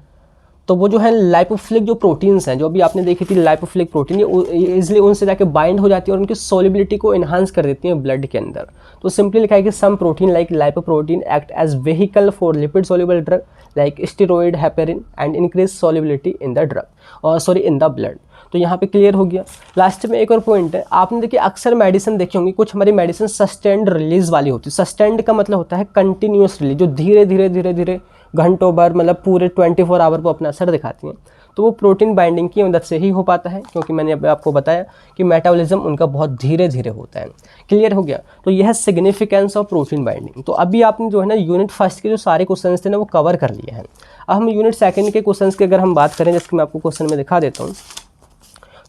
तो वो जो है लाइपोफिलिक जो प्रोटीन्स हैं जो अभी आपने देखी थी लाइपोफिलिक प्रोटीन, ये इजिली उनसे जाके बाइंड हो जाती है और उनकी सॉल्युबिलिटी को इन्हांस कर देती हैं ब्लड के अंदर। तो सिंपली लिखा है कि some protein like lipoprotein act as vehicle for lipid soluble drug like steroid, heparin and increase solubility in the drug in the blood. तो यहाँ पे क्लियर हो गया। लास्ट में एक और पॉइंट है, आपने देखिए अक्सर मेडिसिन देखी होंगी, कुछ हमारी मेडिसिन सस्टेंड रिलीज वाली होती है। सस्टेंड का मतलब होता है कंटिन्यूस रिलीज, जो धीरे धीरे घंटों भर मतलब पूरे 24 आवर को अपना असर दिखाती हैं। तो वो प्रोटीन बाइंडिंग की मदद से ही हो पाता है, क्योंकि मैंने अभी आपको बताया कि मेटाबॉलिज्म उनका बहुत धीरे धीरे होता है। क्लियर हो गया। तो यह है सिग्निफिकेंस ऑफ प्रोटीन बाइंडिंग। तो अभी आपने जो है ना यूनिट फर्स्ट के जो सारे क्वेश्चन थे ना वो कवर कर लिए हैं। अब हम यूनिट सेकंड के क्वेश्चन की अगर हम बात करें, जैसे मैं आपको क्वेश्चन में दिखा देता हूँ,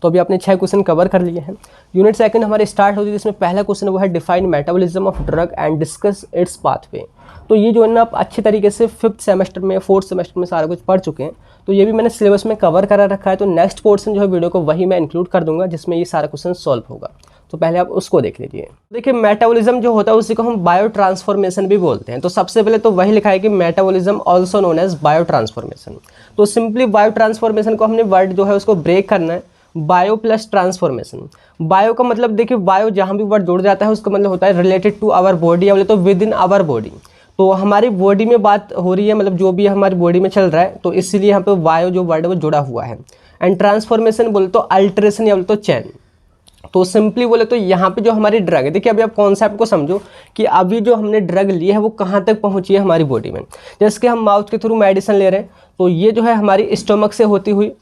तो अभी आपने 6 क्वेश्चन कवर कर लिए हैं। यूनिट सेकंड हमारे स्टार्ट होती है, जिसमें पहला क्वेश्चन वो है define metabolism of drug and discuss it's pathway. तो ये जो है ना आप अच्छे तरीके से 5th सेमेस्टर में 4th सेमेस्टर में सारा कुछ पढ़ चुके हैं, तो ये भी मैंने सिलेबस में कवर करा रखा है। तो नेक्स्ट पोर्शन जो है वीडियो को वही मैं इंक्लूड कर दूंगा जिसमें ये सारा क्वेश्चन सॉल्व होगा। तो पहले आप उसको देख लीजिए। देखिए मेटाबॉलिज्म जो होता है उसी को हम बायो ट्रांसफॉर्मेशन भी बोलते हैं। तो सबसे पहले तो वही लिखा है कि metabolism also known as biotransformation. तो सिंपली बायो ट्रांसफॉर्मेशन को हमने वर्ड जो है उसको ब्रेक करना है, बायो प्लस ट्रांसफॉर्मेशन। बायो का मतलब देखिए बायो जहाँ भी वर्ड जुड़ जाता है उसका मतलब होता है रिलेटेड टू आवर बॉडी, या बोले तो विद इन आवर बॉडी। तो हमारी बॉडी में बात हो रही है, मतलब जो भी हमारी बॉडी में चल रहा है, तो इसीलिए यहाँ पे बायो जो वर्ड है वो जुड़ा हुआ है। एंड ट्रांसफॉर्मेशन बोले तो अल्टरेशन या बोले तो चेंज। तो सिंपली बोले तो यहाँ पे जो हमारी ड्रग है, देखिए अभी आप कॉन्सेप्ट को समझो कि अभी जो हमने ड्रग ली है वो कहाँ तक पहुँची है हमारी बॉडी में। जैसे कि हम माउथ के थ्रू मेडिसिन ले रहे हैं, तो ये जो है हमारी स्टोमक से होती हुई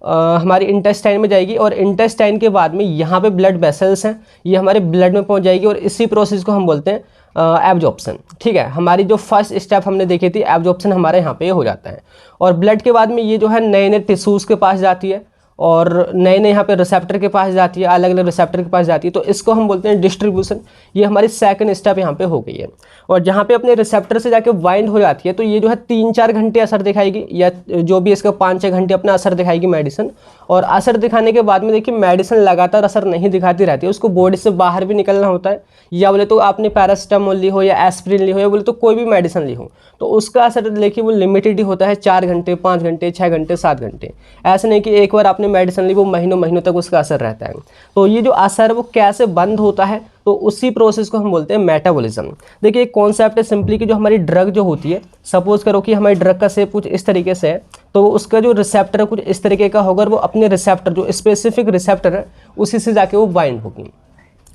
हमारी इंटेस्टाइन में जाएगी और इंटेस्टाइन के बाद में यहाँ पे ब्लड वेसल्स हैं, ये हमारे ब्लड में पहुँच जाएगी और इसी प्रोसेस को हम बोलते हैं एब्जॉर्प्शन। ठीक है, हमारी जो फर्स्ट स्टेप हमने देखी थी एब्जॉर्प्शन हमारे यहाँ पे हो जाता है। और ब्लड के बाद में ये जो है नए नए टिश्यूज़ के पास जाती है और नए नए यहाँ पे रिसेप्टर के पास जाती है, अलग अलग रिसेप्टर के पास जाती है, तो इसको हम बोलते हैं डिस्ट्रीब्यूशन। ये हमारी सेकंड स्टेप यहाँ पे हो गई है। और जहाँ पे अपने रिसेप्टर से जाके बाइंड हो जाती है तो ये जो है 3-4 घंटे असर दिखाएगी या जो भी इसका 5-6 घंटे अपना असर दिखाएगी मेडिसिन। और असर दिखाने के बाद में देखिए मेडिसिन लगातार असर नहीं दिखाती रहती है, उसको बॉडी से बाहर भी निकलना होता है। या बोले तो आपने पैरासिटामोल ली हो या एस्प्रिन ली हो या बोले तो कोई भी मेडिसिन ली हो, तो उसका असर देखिए वो लिमिटेड ही होता है, 4 घंटे, 5 घंटे, 6 घंटे, 7 घंटे। ऐसा नहीं कि एक बार आपने मेडिसिन ली वो महीनों महीनों तक उसका असर रहता है। तो ये जो असर है वो कैसे बंद होता है, तो उसी प्रोसेस को हम बोलते हैं मेटाबॉलिज्म। देखिए एक कॉन्सेप्ट है सिंपली कि जो हमारी ड्रग जो होती है, सपोज करो कि हमारी ड्रग का शेप कुछ इस तरीके से है, तो उसका जो रिसेप्टर है कुछ इस तरीके का होगा और वो अपने रिसेप्टर जो स्पेसिफिक रिसेप्टर है उसी से जाके वो बाइंड होगी।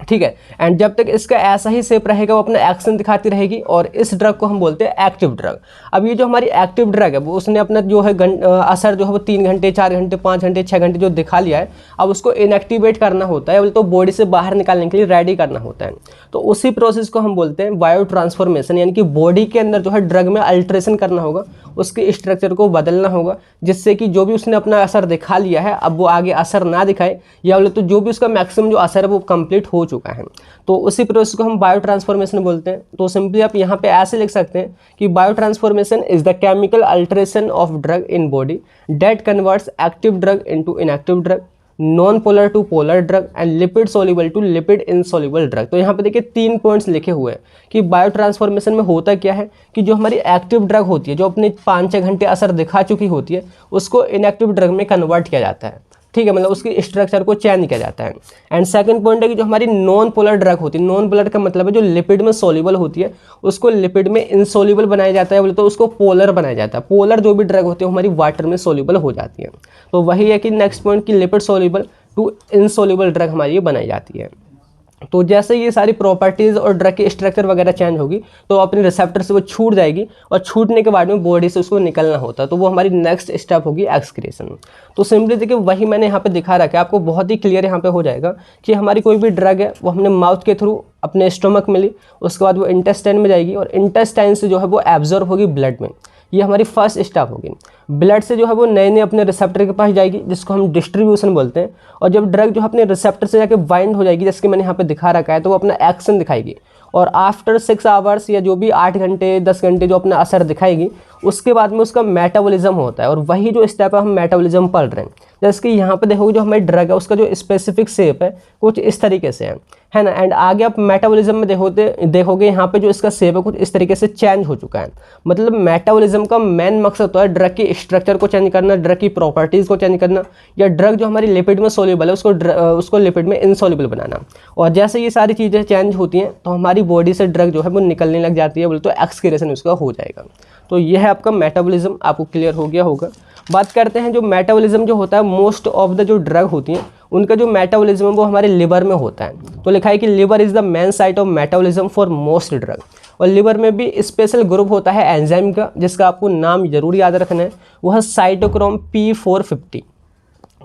ठीक है, एंड जब तक इसका ऐसा ही शेप रहेगा वो अपना एक्शन दिखाती रहेगी और इस ड्रग को हम बोलते हैं एक्टिव ड्रग। अब ये जो हमारी एक्टिव ड्रग है वो उसने अपना जो है असर जो है वो 3 घंटे, 4 घंटे, 5 घंटे, 6 घंटे जो दिखा लिया है, अब उसको इनएक्टिवेट करना होता है, तो बॉडी से बाहर निकालने के लिए रेडी करना होता है। तो उसी प्रोसेस को हम बोलते हैं बायो ट्रांसफॉर्मेशन, यानी कि बॉडी के अंदर जो है ड्रग में अल्ट्रेशन करना होगा, उसके स्ट्रक्चर को बदलना होगा, जिससे कि जो भी उसने अपना असर दिखा लिया है अब वो आगे असर ना दिखाए, या बोले तो जो भी उसका मैक्सिमम जो असर है वो कंप्लीट हो चुका है। तो उसी प्रोसेस को हम बायो ट्रांसफॉर्मेशन बोलते हैं। तो सिंपली आप यहाँ पे ऐसे लिख सकते हैं कि biotransformation is the chemical alteration of drug in body that converts active drug into inactive drug, non polar to polar drug and lipid soluble to lipid insoluble drug. तो यहाँ पे देखिए 3 पॉइंट्स लिखे हुए हैं कि बायो ट्रांसफॉर्मेशन में होता क्या है कि जो हमारी एक्टिव ड्रग होती है, जो अपने 5-6 घंटे असर दिखा चुकी होती है, उसको इनएक्टिव ड्रग में कन्वर्ट किया जाता है। ठीक है, मतलब उसकी स्ट्रक्चर को चेंज किया जाता है। एंड सेकंड पॉइंट है कि जो हमारी नॉन पोलर ड्रग होती है, नॉन पोलर का मतलब है जो लिपिड में सोल्यूबल होती है उसको लिपिड में इनसोल्यूबल बनाया जाता है, बोले तो उसको पोलर बनाया जाता है। पोलर जो भी ड्रग होती है हमारी वाटर में सोल्यूबल हो जाती है। तो वही है कि नेक्स्ट पॉइंट की lipid soluble to insoluble drug हमारी ये बनाई जाती है। तो जैसे ये सारी प्रॉपर्टीज़ और ड्रग की स्ट्रक्चर वगैरह चेंज होगी तो अपने रिसेप्टर से वो छूट जाएगी और छूटने के बाद में बॉडी से उसको निकलना होता है, तो वो हमारी नेक्स्ट स्टेप होगी एक्सक्रीशन। तो सिंपली देखिए वही मैंने यहाँ पे दिखा रखा है, आपको बहुत ही क्लियर यहाँ पे हो जाएगा कि हमारी कोई भी ड्रग है वो हमने माउथ के थ्रू अपने स्टोमक में ली, उसके बाद वो इंटेस्टाइन में जाएगी और इंटेस्टाइन से जो है वो एब्जॉर्ब होगी ब्लड में। ये हमारी फर्स्ट स्टेप होगी। ब्लड से जो है वो नए नए अपने रिसेप्टर के पास जाएगी जिसको हम डिस्ट्रीब्यूशन बोलते हैं। और जब ड्रग जो है अपने रिसेप्टर से जाके बाइंड हो जाएगी, जैसे कि मैंने यहाँ पे दिखा रखा है, तो वो अपना एक्शन दिखाएगी और आफ्टर 6 आवर्स या जो भी 8 घंटे 10 घंटे जो अपना असर दिखाएगी, उसके बाद में उसका मेटाबॉलिज्म होता है। और वही जो स्टेप है हम मेटाबॉलिज्म पढ़ रहे हैं। जैसे कि यहाँ पे देखोगे जो हमारी ड्रग है उसका जो स्पेसिफिक शेप है कुछ इस तरीके से है ना। एंड आगे आप मेटाबॉलिज्म में देखोगे यहाँ पे जो इसका शेप है कुछ इस तरीके से चेंज हो चुका है। मतलब मेटाबॉलिज्म का मेन मकसद होता है ड्रग की स्ट्रक्चर को चेंज करना, ड्रग की प्रॉपर्टीज़ को चेंज करना, या ड्रग जो हमारी लिपिड में सोल्यूबल है उसको लिपिड में इनसोल्यूबल बनाना। और जैसे ये सारी चीज़ें चेंज होती हैं तो हमारी बॉडी से ड्रग जो है वो निकलने लग जाती है, बोले तो एक्सक्रीशन उसका हो जाएगा। तो यह है आपका मेटाबॉलिज्म, आपको क्लियर हो गया होगा। बात करते हैं जो मेटाबॉलिज्म जो होता है, मोस्ट ऑफ द जो ड्रग होती हैं उनका जो मेटाबॉलिज्म है वो हमारे लिवर में होता है। तो लिखा है कि liver is the main site of metabolism for most drug. और लिवर में भी स्पेशल ग्रुप होता है एंजाइम का, जिसका आपको नाम जरूर याद रखना है, वह है साइटोक्रोम P450।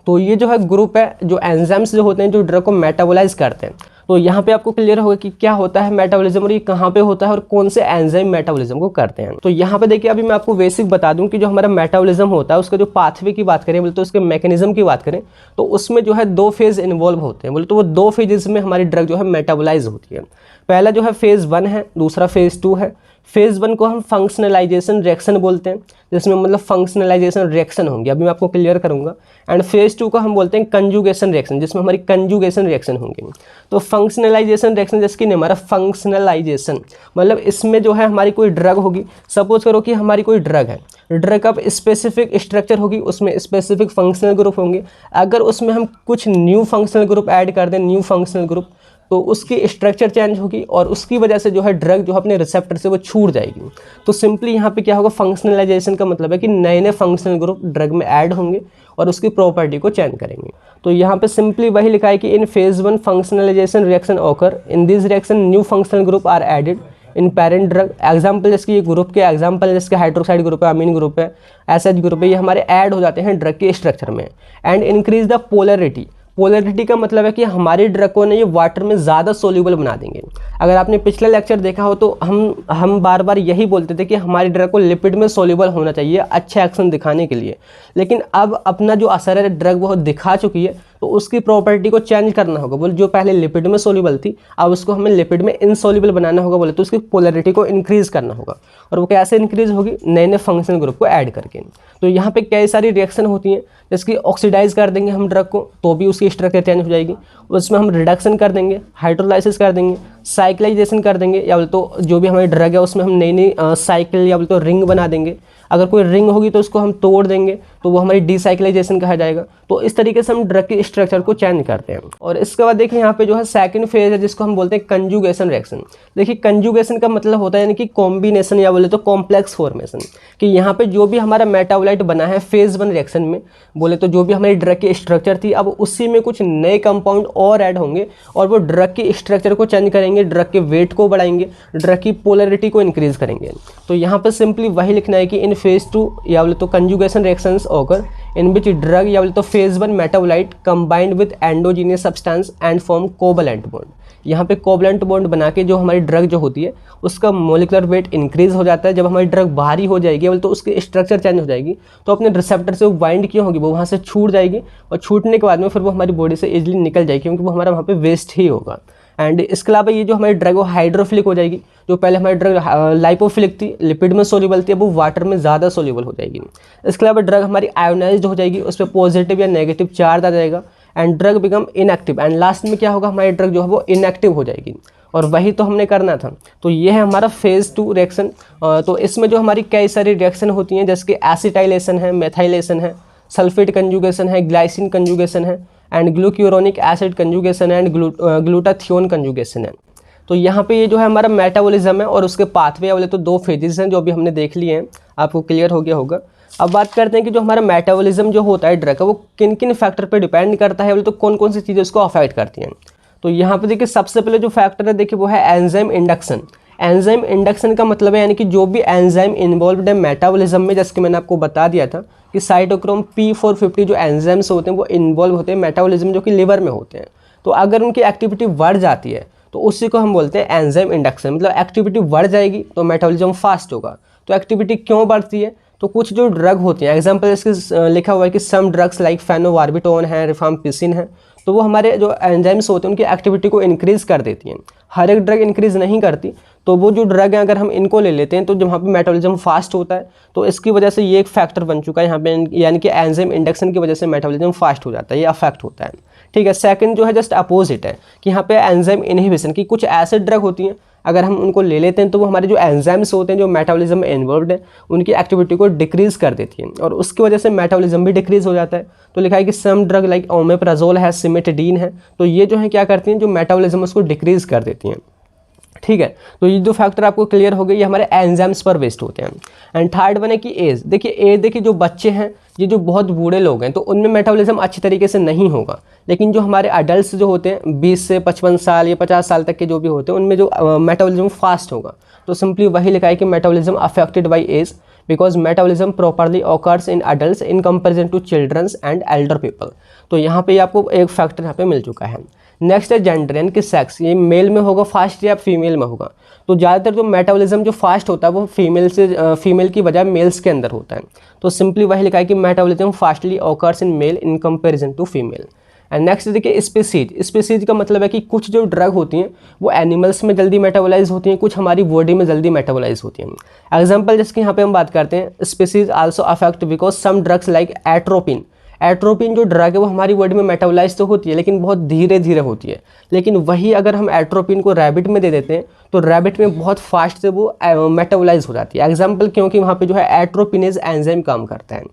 तो ये जो है ग्रुप है जो एंजाइम्स जो होते हैं जो ड्रग को मेटाबोलाइज करते हैं। तो यहाँ पे आपको क्लियर होगा कि क्या होता है मेटाबॉलिज्म और ये कहाँ पे होता है और कौन से एंजाइम मेटाबॉलिज्म को करते हैं। तो यहाँ पे देखिए अभी मैं आपको बेसिक बता दूं कि जो हमारा मेटाबॉलिज्म होता है उसका जो पाथवे की बात करें, बोले तो उसके मैकेनिज्म की बात करें, तो उसमें जो है 2 फेज इन्वॉल्व होते हैं। बोले तो वो 2 फेजेस में हमारी ड्रग जो है मेटाबोलाइज होती है। पहला जो है फेज़ 1 है, दूसरा फेज़ 2 है। फेज़ 1 को हम फंक्शनलाइजेशन रिएक्शन बोलते हैं, जिसमें मतलब फंक्शनलाइजेशन रिएक्शन होंगी, अभी मैं आपको क्लियर करूंगा। एंड फेज़ 2 को हम बोलते हैं कंजुगेशन रिएक्शन, जिसमें हमारी कंजुगेशन रिएक्शन होंगी। तो फंक्शनलाइजेशन रिएक्शन जैसे कि हमारा फंक्शनलाइजेशन मतलब इसमें जो है हमारी कोई ड्रग होगी, सपोज करो कि हमारी कोई ड्रग है, ड्रग का स्पेसिफिक स्ट्रक्चर होगी, उसमें स्पेसिफिक फंक्शनल ग्रुप होंगे। अगर उसमें हम कुछ न्यू फंक्शनल ग्रुप ऐड कर दें, न्यू फंक्शनल ग्रुप, तो उसकी स्ट्रक्चर चेंज होगी और उसकी वजह से जो है ड्रग जो अपने रिसेप्टर से वो छूट जाएगी। तो सिंपली यहाँ पे क्या होगा, फंक्शनलाइजेशन का मतलब है कि नए नए फंक्शनल ग्रुप ड्रग में ऐड होंगे और उसकी प्रॉपर्टी को चेंज करेंगे। तो यहाँ पे सिंपली वही लिखा है कि in phase 1 functionalization reaction occur, in this reaction new functional group are added in parent drug. Example जिसकी ये ग्रुप के एग्जाम्पल है, जिसके हाइड्रोक्साइड ग्रुप है, अमीन ग्रुप है, एसएच ग्रुप है, ये हमारे ऐड हो जाते हैं ड्रग के स्ट्रक्चर में। And increase the polarity. Polarity का मतलब है कि हमारी ड्रग को ना ये वाटर में ज़्यादा सोल्यूबल बना देंगे। अगर आपने पिछला लेक्चर देखा हो तो हम बार बार यही बोलते थे कि हमारी ड्रग को लिपिड में सोल्यूबल होना चाहिए अच्छे एक्शन दिखाने के लिए, लेकिन अब अपना जो असर है ड्रग वो दिखा चुकी है, तो उसकी प्रॉपर्टी को चेंज करना होगा। बोले जो पहले लिपिड में सोल्यूबल थी अब उसको हमें लिपिड में इनसोल्यूबल बनाना होगा, बोले तो उसकी पोलरिटी को इंक्रीज करना होगा। और वो कैसे इंक्रीज होगी? नए नए फंक्शनल ग्रुप को ऐड करके। तो यहाँ पे कई सारी रिएक्शन होती हैं, जैसे ऑक्सीडाइज कर देंगे हम ड्रग को तो भी उसकी स्ट्रक्चर चेंज हो जाएगी, उसमें हम रिडक्शन कर देंगे, हाइड्रोलाइसिस कर देंगे, साइक्लाइजेशन कर देंगे, या बोले तो जो भी हमारी ड्रग है उसमें हम नई नई साइकिल या बोले तो रिंग बना देंगे। अगर कोई रिंग होगी तो उसको हम तोड़ देंगे तो वो हमारी डिसाइक्लाइजेशन कहा जाएगा। तो इस तरीके से हम ड्रग के स्ट्रक्चर को चेंज करते हैं। और इसके बाद देखिए यहाँ पे जो है सेकंड फेज है जिसको हम बोलते हैं कंजुगेशन रिएक्शन। देखिए कंजुगेशन का मतलब होता है यानी कि कॉम्बिनेशन या बोले तो कॉम्प्लेक्स फॉर्मेशन, कि यहाँ पे जो भी हमारा मेटाबोलाइट बना है फेज 1 रिएक्शन में, बोले तो जो भी हमारी ड्रग की स्ट्रक्चर थी अब उसी में कुछ नए कंपाउंड और ऐड होंगे और वो ड्रग की स्ट्रक्चर को चेंज करेंगे, ड्रग के वेट को बढ़ाएंगे, ड्रग की पोलरिटी को इंक्रीज करेंगे। तो यहाँ पे सिंपली वही लिखना है कि इन फेज 2 या बोले तो कंजुगेशन रिएक्शंस ओकर इन विच ड्रग या बोले तो phase 1 metabolite combined with endogenous substance and form covalent bond. यहाँ पे कोवलेंट बॉन्ड बना के जो हमारी ड्रग जो होती है उसका मोलिकुलर वेट इंक्रीज हो जाता है। जब हमारी ड्रग भारी हो जाएगी बोले तो उसकी स्ट्रक्चर चेंज हो जाएगी, तो अपने रिसेप्टर से वो बाइंड क्यों होगी, वो वहाँ से छूट जाएगी और छूटने के बाद में फिर वो हमारी बॉडी से इजीली निकल जाएगी क्योंकि वो हमारा वहाँ पे वेस्ट ही होगा। एंड इसके अलावा ये जो हमारी ड्रग वो हाइड्रोफिलिक हो जाएगी। जो पहले हमारी ड्रग लाइपोफिलिक थी, लिपिड में सोल्यूबल थी, अब वो वाटर में ज़्यादा सोल्यूबल हो जाएगी। इसके अलावा ड्रग हमारी आयोनाइज्ड हो जाएगी, उस पर पॉजिटिव या नेगेटिव चार्ज आ जाएगा and drug become inactive. And last में क्या होगा, हमारी ड्रग जो है वो इनएक्टिव हो जाएगी। और वही तो हमने करना था। तो ये है हमारा फेज 2 रिएक्शन। तो इसमें जो हमारी कई सारी रिएक्शन होती हैं जैसे कि एसिटाइलेशन है, मेथाइलेशन है, सल्फेट कंजुगेशन है, ग्लाइसिन कंजुगेशन है एंड ग्लूक्यूरोनिक एसिड कंजुगेशन है एंड ग्लूटाथियोन कंजुगेशन है। तो यहाँ पे ये जो है हमारा मेटाबॉलिज्म है और उसके पाथवे वाले तो 2 फेजेस हैं जो अभी हमने देख लिए हैं, आपको क्लियर हो गया होगा। अब बात करते हैं कि जो हमारा मेटाबॉलिज्म जो होता है ड्रग का वो किन किन फैक्टर पे डिपेंड करता है, बोले तो कौन कौन सी चीज़ें उसको अफेक्ट करती हैं। तो यहाँ पे देखिए सबसे पहले जो फैक्टर है देखिए वो है एंजाइम इंडक्शन। एंजाइम इंडक्शन का मतलब है यानी कि जो भी एंजाइम इन्वॉल्वड है मेटाबॉलिज्म में, जैसे कि मैंने आपको बता दिया था कि साइटोक्रोम P450 जो एंजाइम्स होते हैं वो इन्वॉल्व होते हैं मेटाबॉलिज्म जो कि लिवर में होते हैं। तो अगर उनकी एक्टिविटी बढ़ जाती है तो उसी को हम बोलते हैं एंजाइम इंडक्शन। मतलब एक्टिविटी बढ़ जाएगी तो मेटाबॉलिज्म फास्ट होगा। तो एक्टिविटी क्यों बढ़ती है, तो कुछ जो ड्रग होती हैं, एग्जाम्पल इसके लिखा हुआ है कि सम ड्रग्स लाइक फेनोबार्बिटोन है, रिफाम्पिसिन है, तो वो हमारे जो एंजाइम्स होते हैं उनकी एक्टिविटी को इंक्रीज़ कर देती हैं। हर एक ड्रग इंक्रीज़ नहीं करती, तो वो जो ड्रग है अगर हम इनको ले लेते हैं तो जहाँ पे मेटाबॉलिज्म फास्ट होता है तो इसकी वजह से ये एक फैक्टर बन चुका है यहाँ पे, यानी कि एंजाइम इंडक्शन की वजह से मेटाबॉलिज्म फास्ट हो जाता है, ये अफेक्ट होता है। ठीक है। सेकंड जो है जस्ट अपोजिट है कि यहाँ पे एंजाइम इनहिबिशन की कुछ ऐसे ड्रग होती हैं अगर हम उनको ले लेते हैं तो वो हमारे जो एंजाइम्स होते हैं जो मेटाबॉलिज्म में इन्वॉल्वड है उनकी एक्टिविटी को डिक्रीज़ कर देती है और उसकी वजह से मेटाबॉलिज्म भी डिक्रीज़ हो जाता है। तो लिखा है कि सम ड्रग लाइक ओमेप्राजोल है, सिमेटिडीन है, तो ये जो है क्या करती हैं, जो मेटाबॉलिज्म उसको डिक्रीज़ कर देती हैं। ठीक है। तो ये जो फैक्टर आपको क्लियर हो गई, ये हमारे एंजाइम्स पर बेस्ड होते हैं। एंड थर्ड वन है कि एज। देखिए एज, देखिए जो बच्चे हैं, ये जो बहुत बूढ़े लोग हैं तो उनमें मेटाबॉलिज्म अच्छी तरीके से नहीं होगा, लेकिन जो हमारे अडल्ट जो होते हैं 20 से 55 साल या 50 साल तक के जो भी होते हैं उनमें जो मेटाबॉलिज्म फास्ट होगा। तो सिंपली वही लिखा है कि metabolism affected by age because metabolism properly occurs in adult in comparison to childrens and elder people. तो यहाँ पे आपको एक फैक्टर यहाँ पे मिल चुका है। नेक्स्ट है जेंडर यानी कि सेक्स, ये मेल में होगा फास्ट या फीमेल में होगा। तो ज़्यादातर जो मेटाबॉलिज्म जो फास्ट होता है वो फीमेल की बजाय मेल्स के अंदर होता है। तो सिंपली वही लिखा है कि metabolism fastly occurs in male in comparison to female. And next देखिए स्पीसीज। स्पीसीज का मतलब है कि कुछ जो ड्रग होती हैं वो एनिमल्स में जल्दी मेटाबोलाइज होती हैं, कुछ हमारी बॉडी में जल्दी मेटाबोलाइज होती हैं। एग्जांपल जिसके यहाँ पे हम बात करते हैं, species also affect because some drugs like atropine. Atropine जो ड्रग है वो हमारी बॉडी में मेटाबोलाइज तो होती है लेकिन बहुत धीरे धीरे होती है, लेकिन वही अगर हम एट्रोपिन को रैबिट में दे देते हैं तो रैबिट में बहुत फास्ट से वो मेटाबोलाइज हो जाती है। एग्जांपल क्योंकि वहाँ पे जो है एट्रोपिनेज एंजाइम काम करता है।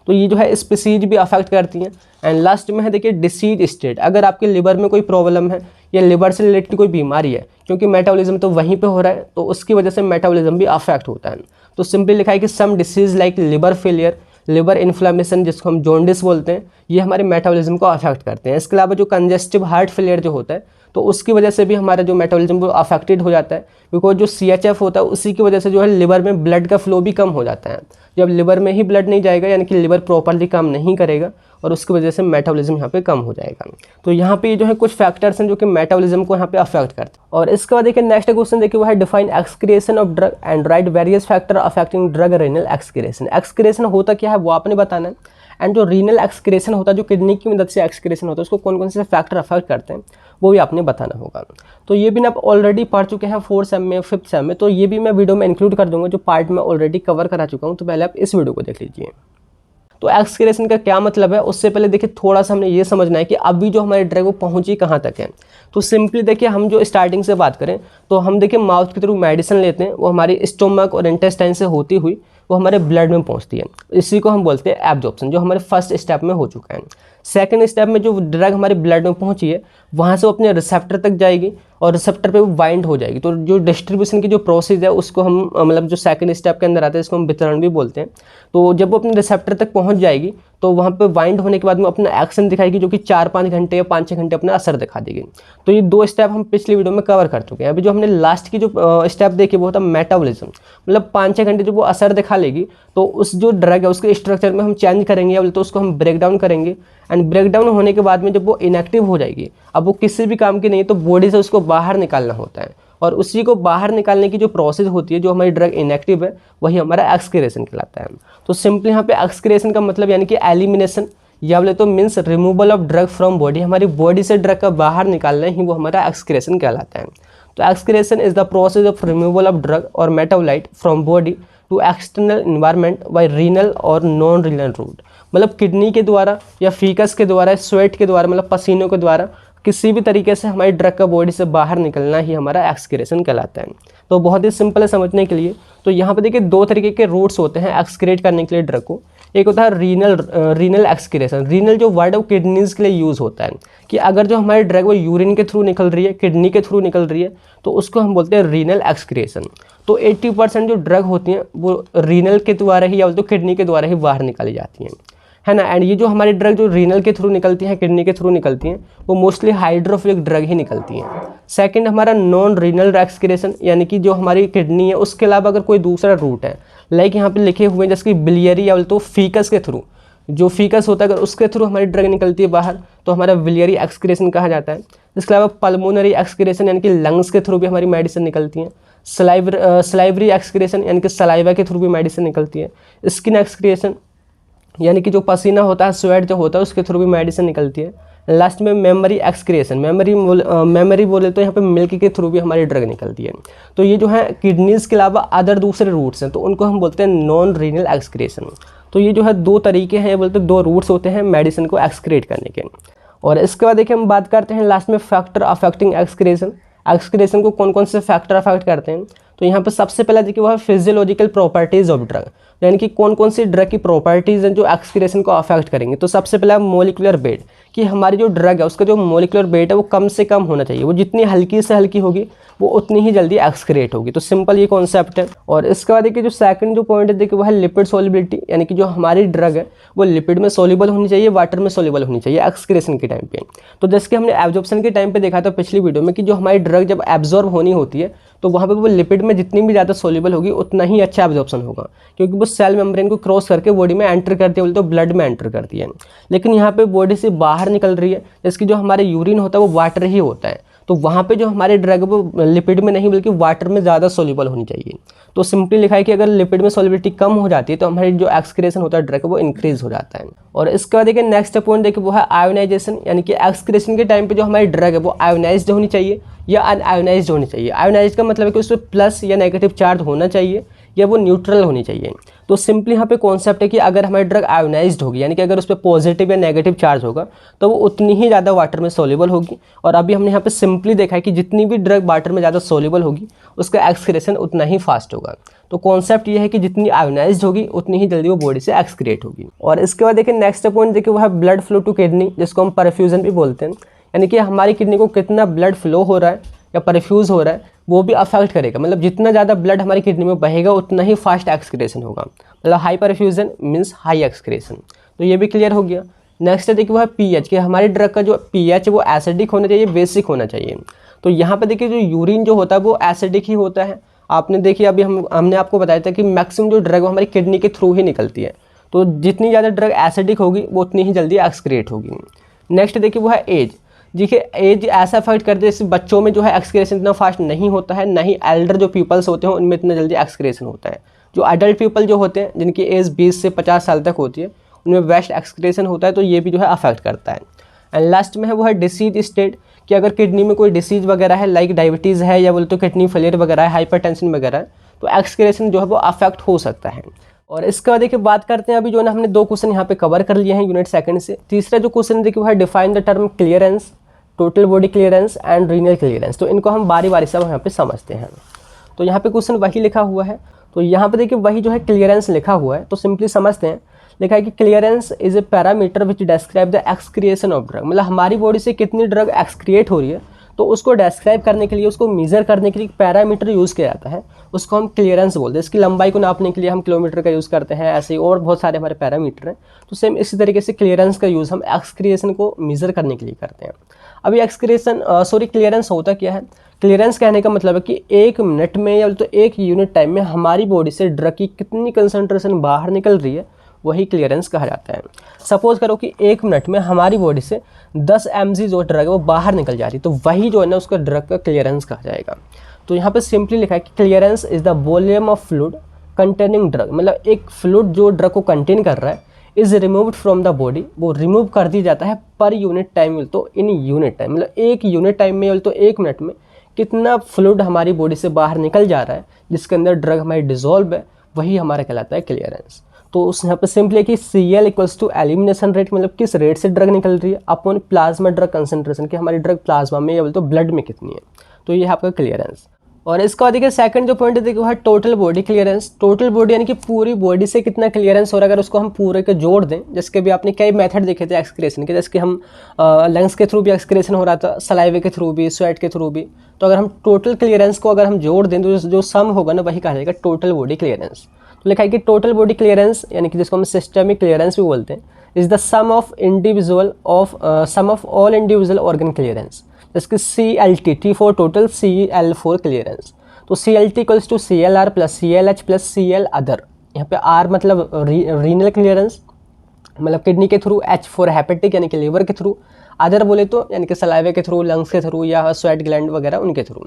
तो ये जो है स्पीसीज भी अफेक्ट करती हैं। एंड लास्ट में है देखिए डिसीज स्टेट। अगर आपके लिवर में कोई प्रॉब्लम है या लिवर से रिलेटेड कोई बीमारी है, क्योंकि मेटाबॉलिज्म तो वहीं पे हो रहा है तो उसकी वजह से मेटाबॉलिज्म भी अफेक्ट होता है। तो सिंपली लिखा है कि some disease like liver failure, liver inflammation जिसको हम जॉन्डिस बोलते हैं, ये हमारे मेटाबॉलिज्म को अफेक्ट करते हैं। इसके अलावा जो कंजेस्टिव हार्ट फेलियर जो होता है तो उसकी वजह से भी हमारा जो मेटाबॉलिज्म वो अफेक्टेड हो जाता है, बिकॉज जो CHF होता है उसी की वजह से जो है लिवर में ब्लड का फ्लो भी कम हो जाता है। जब लिवर में ही ब्लड नहीं जाएगा यानी कि लिवर प्रॉपरली काम नहीं करेगा और उसकी वजह से मेटाबॉलिज्म यहाँ पे कम हो जाएगा। तो यहाँ पे जो है कुछ फैक्टर्स हैं जो कि मेटाबॉलिज्म को यहाँ पे अफेक्ट करते हैं। और इसके बाद देखिए नेक्स्ट क्वेश्चन देखिए वो है define excretion of drug and right various factor affecting drug renal excretion. Excretion होता क्या है वो आपने बताना है, एंड जो रीनल एक्सक्रिएशन होता है जो किडनी की मदद से एक्सक्रिएशन होता है उसको कौन कौन से फैक्टर अफेक्ट करते हैं वो भी आपने बताना होगा। तो ये भी ना आप ऑलरेडी पढ़ चुके हैं 4th सेम में 5th सेम में, तो ये भी मैं वीडियो में इंक्लूड कर दूंगा जो पार्ट में ऑलरेडी कवर करा चुका हूँ। तो पहले आप इस वीडियो को देख लीजिए। तो एक्सक्रिएशन का क्या मतलब है उससे पहले देखिए थोड़ा सा हमने ये समझना है कि अभी जो हमारी ड्रग वो पहुंची कहाँ तक है। तो सिंपली देखिए हम जो स्टार्टिंग से बात करें तो हम देखिए माउथ के थ्रू मेडिसिन लेते हैं, वो हमारी स्टोमक और इंटेस्टाइन से होती हुई वो हमारे ब्लड में पहुंचती है। इसी को हम बोलते हैं एब्जॉर्प्शन, जो हमारे फर्स्ट स्टेप में हो चुका है। सेकंड स्टेप में जो ड्रग हमारे ब्लड में पहुंची है वहाँ से वो अपने रिसेप्टर तक जाएगी और रिसेप्टर पे वो बाइंड हो जाएगी। तो जो डिस्ट्रीब्यूशन की जो प्रोसेस है उसको हम मतलब जो सेकंड स्टेप के अंदर आता है इसको हम वितरण भी बोलते हैं। तो जब वो अपने रिसेप्टर तक पहुंच जाएगी तो वहाँ पे बाइंड होने के बाद में अपना एक्शन दिखाएगी जो कि 4-5 घंटे या 5-6 घंटे अपना असर दिखा देगी। तो ये 2 स्टेप हम पिछली वीडियो में कवर कर चुके हैं। अभी जो हमने लास्ट की जो स्टेप देखी वो था मेटाबॉलिज्म, मतलब 5-6 घंटे जब वो असर दिखा लेगी तो उस जो ड्रग है उसके स्ट्रक्चर में हम चेंज करेंगे या तो उसको हम ब्रेक डाउन करेंगे, एंड ब्रेक डाउन होने के बाद में जब वो इनएक्टिव हो जाएगी, अब वो किसी भी काम की नहीं है तो बॉडी से उसको बाहर निकालना होता है, और उसी को बाहर निकालने की जो प्रोसेस होती है जो हमारी ड्रग इनएक्टिव है वही हमारा एक्सक्रिएशन कहलाता है। तो सिंपली यहाँ पे एक्सक्रिएशन का मतलब यानी कि एलिमिनेशन या बोले तो means removal of drug from body, हमारी बॉडी से ड्रग का बाहर निकालना ही वो हमारा एक्सक्रिएशन कहलाता है। तो excretion is the process of removal of drug और metabolite from body to external environment by renal और नॉन रीनल रूट, मतलब किडनी के द्वारा या फीकस के द्वारा, स्वेट के द्वारा, मतलब पसीनों के द्वारा किसी भी तरीके से हमारी ड्रग का बॉडी से बाहर निकलना ही हमारा एक्सक्रिएशन कहलाता है। तो बहुत ही सिंपल है समझने के लिए। तो यहाँ पे देखिए 2 तरीके के रूट्स होते हैं एक्सक्रिएट करने के लिए ड्रग को। एक होता है रीनल एक्सक्रिएशन। रीनल जो वर्ड है वो किडनीज के लिए यूज़ होता है कि अगर जो हमारी ड्रग वो यूरिन के थ्रू निकल रही है, किडनी के थ्रू निकल रही है, तो उसको हम बोलते हैं रीनल एक्सक्रिएशन। तो 80% जो ड्रग होती हैं वो रीनल के द्वारा ही या तो किडनी के द्वारा ही बाहर निकाली जाती हैं, है ना। एंड ये जो हमारी ड्रग जो रीनल के थ्रू निकलती हैं, किडनी के थ्रू निकलती हैं, वो मोस्टली हाइड्रोफिलिक ड्रग ही निकलती हैं। सेकंड हमारा नॉन रीनल एक्सक्रिएशन, यानी कि जो हमारी किडनी है उसके अलावा अगर कोई दूसरा रूट है, लाइक यहाँ पे लिखे हुए हैं जैसे कि बिलियरी या तो फीकस के थ्रू, जो फीकस होता है अगर उसके थ्रू हमारी ड्रग निकलती है बाहर तो हमारा बिलियरी एक्सक्रिएशन कहा जाता है। इसके अलावा पल्मोनरी एक्सक्रिएशन यानी कि लंग्स के थ्रू भी हमारी मेडिसिन निकलती हैं। सलाइवरी एक्सक्रिएशन यानी कि सलाइवा के थ्रू भी मेडिसिन निकलती है। स्किन एक्सक्रिएशन यानी कि जो पसीना होता है, स्वेट जो होता है, उसके थ्रू भी मेडिसिन निकलती है। लास्ट में मेमोरी एक्सक्रिएशन, मेमोरी बोले तो यहाँ पे मिल्क के थ्रू भी हमारी ड्रग निकलती है। तो ये जो है किडनीज के अलावा अदर दूसरे रूट्स हैं तो उनको हम बोलते हैं नॉन रीनल एक्सक्रिएशन। तो ये जो है 2 तरीके हैं, बोलते 2 रूट्स होते हैं मेडिसिन को एक्सक्रिएट करने के। और इसके बाद देखिए हम बात करते हैं लास्ट में फैक्टर अफेक्टिंग एक्सक्रिएशन। एक्सक्रिएशन को कौन कौन से फैक्टर अफेक्ट करते हैं। तो यहाँ पर सबसे पहला देखिए वो है फिजियोलॉजिकल प्रॉपर्टीज ऑफ ड्रग, यानी कि कौन कौन सी ड्रग की प्रॉपर्टीज हैं जो एक्सक्रिएशन को अफेक्ट करेंगे। तो सबसे पहला मोलिकुलर वेट, कि हमारी जो ड्रग है उसका जो मोलिकुलर वेट है वो कम से कम होना चाहिए, वो जितनी हल्की से हल्की होगी वो उतनी ही जल्दी एक्सक्रिएट होगी। तो सिंपल ये कॉन्सेप्ट है। और इसके बाद देखिए जो सेकंड जो पॉइंट है देखिए वो है लिपिड सोलिबिलिटी, यानी कि जो हमारी ड्रग है वो लिपिड में सोल्यूबल होनी चाहिए, वाटर में सोल्यूबल होनी चाहिए एक्सक्रिएशन के टाइम पे। तो जैसे कि हमने एब्जॉर्प्शन के टाइम पे देखा था पिछली वीडियो में कि जो हमारी ड्रग जब एब्जॉर्ब होनी होती है तो वहाँ पे वो लिपिड में जितनी भी ज़्यादा सोल्यूबल होगी उतना ही अच्छा एब्जॉर्प्शन होगा, क्योंकि वो सेल मेम्ब्रेन को क्रॉस करके बॉडी में एंटर करती है, तो ब्लड में एंटर करती है। लेकिन यहाँ पे बॉडी से बाहर निकल रही है, जैसे कि जो हमारे यूरिन होता है वो वाटर ही होता है, तो वहाँ पे जो हमारे ड्रग है वो लिपिड में नहीं बल्कि वाटर में ज़्यादा सोल्यूबल होनी चाहिए। तो सिंपली लिखा है कि अगर लिपिड में सोल्युबिलिटी कम हो जाती है तो हमारी जो एक्सक्रिएशन होता है ड्रग वो इंक्रीज हो जाता है। और इसके बाद देखिए नेक्स्ट पॉइंट देखिए वो है आयोनाइजेशन, यानी कि एक्सक्रिएशन के टाइम पे जो हमारी ड्रग है वो आयोनाइज्ड होनी चाहिए या अनआयोनाइज्ड होनी चाहिए। आयोनाइज्ड का मतलब है कि उसमें प्लस या नेगेटिव चार्ज होना चाहिए या वो न्यूट्रल होनी चाहिए। तो सिंपली यहाँ पे कॉन्सेप्ट है कि अगर हमारी ड्रग आयोनाइज्ड होगी, यानी कि अगर उस पर पॉजिटिव या नेगेटिव चार्ज होगा तो वो उतनी ही ज़्यादा वाटर में सोल्यूबल होगी। और अभी हमने यहाँ पे सिंपली देखा है कि जितनी भी ड्रग वाटर में ज़्यादा सोल्यूबल होगी उसका एक्सक्रिएशन उतना ही फास्ट होगा। तो कॉन्सेप्ट ये है कि जितनी आयोनाइज्ड होगी उतनी ही जल्दी वो बॉडी से एक्सक्रिएट होगी। और इसके बाद देखिए नेक्स्ट पॉइंट देखिए वो है ब्लड फ्लो टू किडनी, जिसको हम परफ्यूजन भी बोलते हैं, यानी कि हमारी किडनी को कितना ब्लड फ्लो हो रहा है या परफ्यूज हो रहा है वो भी अफेक्ट करेगा। मतलब जितना ज़्यादा ब्लड हमारी किडनी में बहेगा उतना ही फास्ट एक्सक्रिएशन होगा। मतलब high perfusion means high excretion. तो ये भी क्लियर हो गया। नेक्स्ट देखिए वो है पीएच, कि हमारी ड्रग का जो पीएच वो एसिडिक होना चाहिए, बेसिक होना चाहिए। तो यहाँ पे देखिए जो यूरिन जो होता है वो एसिडिक ही होता है। आपने देखिए अभी हमने आपको बताया था कि मैक्सिमम जो ड्रग वो हमारी किडनी के थ्रू ही निकलती है, तो जितनी ज़्यादा ड्रग एसिडिक होगी वो उतनी ही जल्दी एक्सक्रिएट होगी। नेक्स्ट देखिए वो है एज। देखिए एज ऐसा अफेक्ट करती है, जैसे बच्चों में जो है एक्सक्रिएशन इतना फास्ट नहीं होता है, ना ही एल्डर जो पीपल्स होते हैं उनमें इतना जल्दी एक्सक्रिएशन होता है। जो एडल्ट पीपल जो होते हैं जिनकी एज 20 से 50 साल तक होती है उनमें वेस्ट एक्सक्रिएशन होता है, तो ये भी जो है अफेक्ट करता है। एंड लास्ट में है वो है डिसीज स्टेट, कि अगर किडनी में कोई डिसीज वगैरह है, लाइक डायबिटीज़ है या बोले तो किडनी फेलियर वगैरह है, हाइपरटेंशन वगैरह है, तो एक्सक्रिएशन जो है वो अफेक्ट हो सकता है। और इसके बाद देखिए बात करते हैं, अभी जो है ना हमने 2 क्वेश्चन यहाँ पे कवर कर लिए हैं यूनिट सेकंड से। तीसरा जो क्वेश्चन देखिए वो है define the term clearance, total body clearance and renal clearance. तो इनको हम बारी बारी से यहाँ पे समझते हैं। तो यहाँ पे क्वेश्चन वही लिखा हुआ है, तो यहाँ पे देखिए वही जो है क्लियरेंस लिखा हुआ है, तो सिंपली समझते हैं। लिखा है कि clearance is a parameter which describe the excretion of drug, मतलब हमारी बॉडी से कितनी ड्रग एक्सक्रिएट हो रही है, तो उसको डिस्क्राइब करने के लिए, उसको मेजर करने के लिए पैरामीटर यूज़ किया जाता है, उसको हम क्लियरेंस बोलते हैं। इसकी लंबाई को नापने के लिए हम किलोमीटर का यूज़ करते हैं, ऐसे ही और बहुत सारे हमारे पैरामीटर हैं। तो सेम इसी तरीके से क्लियरेंस का यूज़ हम एक्सक्रिएशन को मेजर करने के लिए करते हैं। अभी क्लियरेंस होता क्या है? क्लियरेंस कहने का मतलब है कि 1 मिनट में या तो 1 यूनिट टाइम में हमारी बॉडी से ड्रग की कितनी कंसंट्रेशन बाहर निकल रही है, वही क्लियरेंस कहा जाता है। सपोज करो कि 1 मिनट में हमारी बॉडी से 10 mg जो ड्रग है वो बाहर निकल जा रही है, तो वही जो है ना उसका ड्रग का क्लियरेंस कहा जाएगा। तो यहाँ पे सिंपली लिखा है कि clearance is the volume of fluid containing drug, मतलब एक फ्लूइड जो ड्रग को कंटेन कर रहा है is removed from the body, वो रिमूव कर दी जाता है पर यूनिट टाइम, तो इन यूनिट टाइम, मतलब 1 यूनिट टाइम में तो 1 मिनट में कितना फ्लूइड हमारी बॉडी से बाहर निकल जा रहा है जिसके अंदर ड्रग हमारी डिजोल्व है, वही हमारा कहलाता है क्लियरेंस। तो उस यहाँ पे सिंपली है कि CL equals to elimination rate, मतलब किस रेट से ड्रग निकल रही है, अपॉन प्लाज्मा ड्रग कंसंट्रेशन, कि हमारी ड्रग प्लाज्मा में या बोले तो ब्लड में कितनी है, तो ये है आपका क्लियरेंस। और इसका बाद देखिए सेकंड जो पॉइंट है देखिए वो है total body clearance. Total body यानी कि पूरी बॉडी से कितना क्लियरेंस हो रहा है, अगर उसको हम पूरे के जोड़ दें, जिसके भी आपने कई मेथड देखे थे एक्सक्रेशन के, जैसे कि हम लंग्स के थ्रू भी एक्सक्रेशन हो रहा था, सलाइवे के थ्रू भी, स्वेट के थ्रू भी, तो अगर हम टोटल क्लियरेंस को अगर हम जोड़ दें तो जो सम होगा ना वही कहा जाएगा टोटल बॉडी क्लियरेंस। तो लिखा है कि टोटल बॉडी क्लियरेंस यानी कि जिसको हम सिस्टमिक क्लियरेंस भी बोलते हैं, is the sum of all individual organ clearance, जैसे CLT, T for total, CL for clearance. तो CLT equals to CLR plus CLH plus CL other, यहाँ पे R मतलब रीनल क्लियरेंस, मतलब किडनी के थ्रू, H फॉर हेपेटिक यानी कि liver के थ्रू, अदर बोले तो यानी कि सलाइवे के थ्रू, लंग्स के थ्रू या स्वेट ग्लैंड वगैरह उनके थ्रू।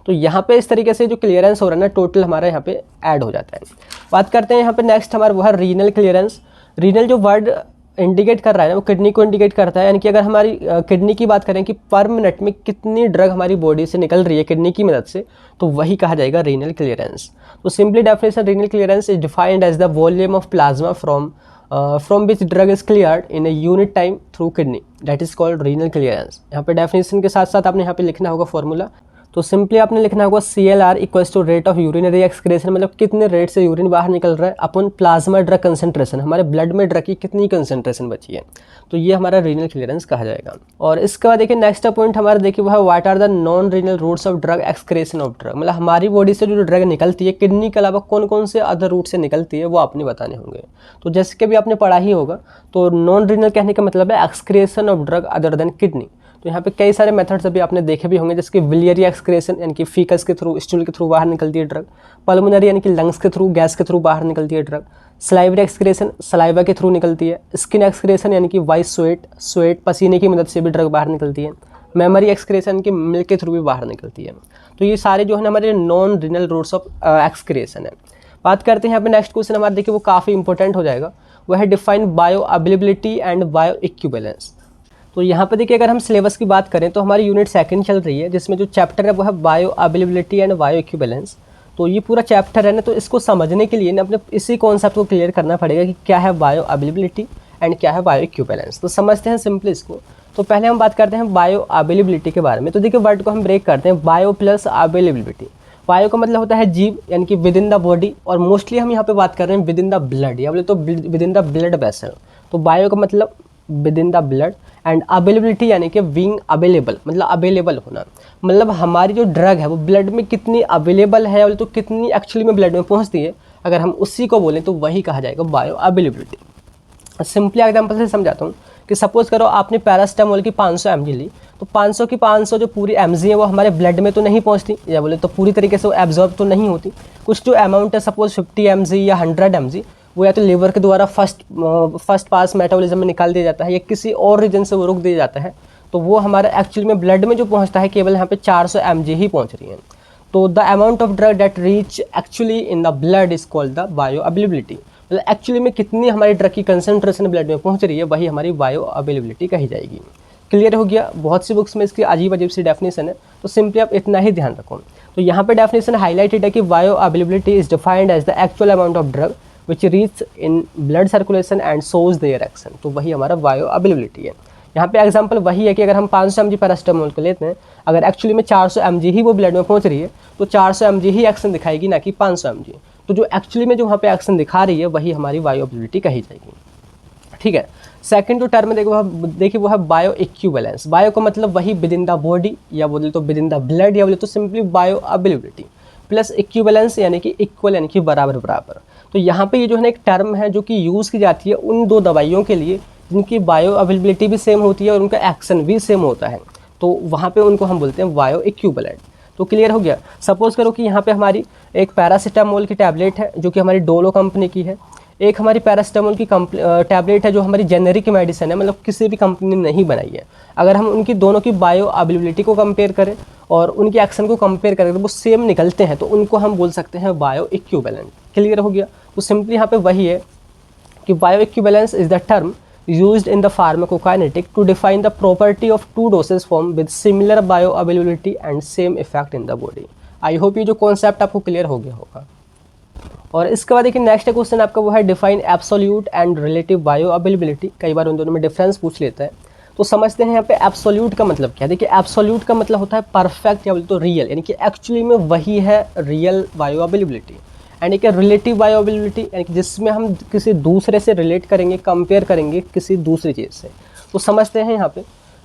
तो यहाँ पे इस तरीके से जो क्लियरेंस हो रहा है ना टोटल हमारा यहाँ पे ऐड हो जाता है। बात करते हैं यहाँ पे नेक्स्ट हमारा वो है रीनल क्लियरेंस। रीनल जो वर्ड इंडिकेट कर रहा है ना वो किडनी को इंडिकेट करता है, यानी कि अगर हमारी किडनी की बात करें कि पर मिनट में कितनी ड्रग हमारी बॉडी से निकल रही है किडनी की मदद से, तो वही कहा जाएगा रीनल क्लियरेंस। तो simply definition renal clearance is defined as the volume of plasma from which drug is cleared in a unit time through kidney, that is called renal clearance. यहाँ पे डेफिनेशन के साथ साथ आपने यहाँ पे लिखना होगा फॉर्मूला, तो सिंपली आपने लिखना होगा CLR equals to rate of urinary excretion, मतलब कितने रेट से यूरिन बाहर निकल रहा है, अपन प्लाज्मा ड्रग कंसंट्रेशन, हमारे ब्लड में ड्रग की कितनी कंसंट्रेशन बची है, तो ये हमारा रीनल क्लियरेंस कहा जाएगा। और इसके बाद देखिए नेक्स्ट पॉइंट हमारा देखिए वो है what are the non renal routes of drug excretion of drug, मतलब हमारी बॉडी से जो ड्रग निकलती है किडनी के अलावा कौन कौन से अदर रूट से निकलती है वो आपने बताने होंगे। तो जैसे कि भी आपने पढ़ा ही होगा, तो नॉन रीनल कहने का मतलब है excretion of drug other than kidney. तो यहाँ पे कई सारे मेथड्स अभी आपने देखे भी होंगे, जैसे कि विलियरी एक्सक्रेशन यानी कि फीकस के थ्रू, स्टूल के थ्रू बाहर निकलती है ड्रग, पल्मोनरी यानी कि लंग्स के थ्रू, गैस के थ्रू बाहर निकलती है ड्रग, सलाइवरी एक्सक्रेशन सलाइवा के थ्रू निकलती है, स्किन एक्सक्रेशन यानी कि वाइस स्वेट पसीने की मदद से भी ड्रग बाहर निकलती है, मेमोरी एक्सक्रेशन की मिल्क के थ्रू भी बाहर निकलती है। तो ये सारे जो है हमारे non renal routes of excretion है। बात करते हैं यहाँ पे नेक्स्ट क्वेश्चन हमारा देखिए वो काफ़ी इंपॉर्टेंट हो जाएगा, वो है define bio availability and bio equivalence. तो यहाँ पे देखिए अगर हम सिलेबस की बात करें तो हमारी यूनिट सेकंड चल रही है, जिसमें जो चैप्टर है वो है bio availability and bio equivalence. तो ये पूरा चैप्टर है ना, तो इसको समझने के लिए ना अपने इसी कॉन्सेप्ट को क्लियर करना पड़ेगा कि क्या है बायो अवेलेबिलिटी एंड क्या है बायो इक्विवेलेंस। तो समझते हैं सिंपली इसको। तो पहले हम बात करते हैं बायो अवेलेबिलिटी के बारे में। तो देखिए वर्ड को हम ब्रेक करते हैं, बायो प्लस अवेलेबिलिटी। बायो का मतलब होता है जीव यानी कि विद इन द बॉडी, और मोस्टली हम यहाँ पे बात कर रहे हैं विद इन द ब्लड, या बोले तो with in the blood vessel. तो बायो का मतलब with in the blood, and availability यानी कि बीइंग अवेलेबल, मतलब अवेलेबल होना, मतलब हमारी जो ड्रग है वो ब्लड में कितनी अवेलेबल है, तो कितनी एक्चुअली में ब्लड में पहुंचती है, अगर हम उसी को बोलें तो वही कहा जाएगा बायो अवेलेबिलिटी। सिंपली एग्जाम्पल से समझाता हूँ कि सपोज करो आपने पैरास्टामोल की 500 mg ली, तो 500 की 500 जो पूरी mg है वो हमारे ब्लड में तो नहीं पहुंचती, या बोले तो पूरी तरीके से वो एब्जॉर्ब तो नहीं होती। कुछ जो अमाउंट है सपोज 50 mg या 100 mg, वो या तो लिवर के द्वारा फर्स्ट पास मेटाबॉलिज्म में निकाल दिया जाता है, या किसी और रीजन से वो रोक दिया जाता है, तो वो हमारा एक्चुअली में ब्लड में जो पहुंचता है केवल यहाँ पे 400 mg ही पहुंच रही है। तो the amount of drug that reach actually in the blood is called the bioavailability. मतलब एक्चुअली में कितनी हमारी ड्रग की कंसंट्रेशन ब्लड में पहुंच रही है वही हमारी बायो अवेलेबिलिटी कही जाएगी। क्लियर हो गया? बहुत सी बुक्स में इसकी अजीब अजीब सी डेफिनेशन है, तो सिंपली आप इतना ही ध्यान रखो। तो यहाँ पे डेफिनेशन हाईलाइटेड है कि bioavailability is defined as the actual amount of drug which reach in blood circulation and shows their action. तो वही हमारा बायो अवेलेबिलिटी है। यहाँ पे एग्जांपल वही है कि अगर हम 500 mg पैरास्टामोल को लेते हैं, अगर एक्चुअली में 400 mg ही वो ब्लड में पहुंच रही है, तो 400 mg ही एक्शन दिखाएगी, ना कि 500 mg। तो जो एक्चुअली में जो वहाँ पे एक्शन दिखा रही है वही हमारी बायो अवेलेबिलिटी कही जाएगी। ठीक है। सेकंड जो टर्म देखिए वो है बायो इक्विवेलेंस। बायो का मतलब वही विद इन द बॉडी, या बोले तो विद इन द ब्लड, या बोले तो simply bio availability plus equivalence यानी कि इक्वल यानी कि बराबर बराबर। तो यहाँ पे ये जो है ना एक टर्म है जो कि यूज़ की जाती है उन दो दवाइयों के लिए जिनकी बायो अवेलेबिलिटी भी सेम होती है और उनका एक्शन भी सेम होता है, तो वहाँ पे उनको हम बोलते हैं बायो इक्विवेलेंट। तो क्लियर हो गया? सपोज करो कि यहाँ पे हमारी एक पैरासीटामोल की टैबलेट है जो कि हमारी डोलो कंपनी की है, एक हमारी पैरासीटामोल की टैबलेट है जो हमारी जेनेरिक मेडिसिन है, मतलब किसी भी कंपनी ने नहीं बनाई है। अगर हम उनकी दोनों की बायो अवेलेबिलिटी को कंपेयर करें और उनके एक्शन को कंपेयर करें तो वो सेम निकलते हैं, तो उनको हम बोल सकते हैं बायो इक्विवेलेंट। क्लियर हो गया? तो सिंपली यहाँ पे वही है कि bio equivalence is the term used in the pharmacokinetic to define the property of two doses form with similar bioavailability and same effect in the body। I hope ये जो कॉन्सेप्ट आपको क्लियर हो गया होगा। और इसके बाद देखिए नेक्स्ट क्वेश्चन आपका वो है define absolute and relative bio availability. कई बार उन दोनों में डिफरेंस पूछ लेता है, तो समझते हैं यहाँ पे एब्सोल्यूट का मतलब क्या है। देखिए एब्सोल्यूट का मतलब होता है परफेक्ट, या बोले तो रियल, यानी कि एक्चुअली में वही है रियल बायो अवेलेबिलिटी। यानी कि रिलेटिव बायो अवेलेबिलिटी यानी कि जिसमें हम किसी दूसरे से रिलेट करेंगे, कंपेयर करेंगे किसी दूसरी चीज़ से। तो समझते हैं यहाँ पे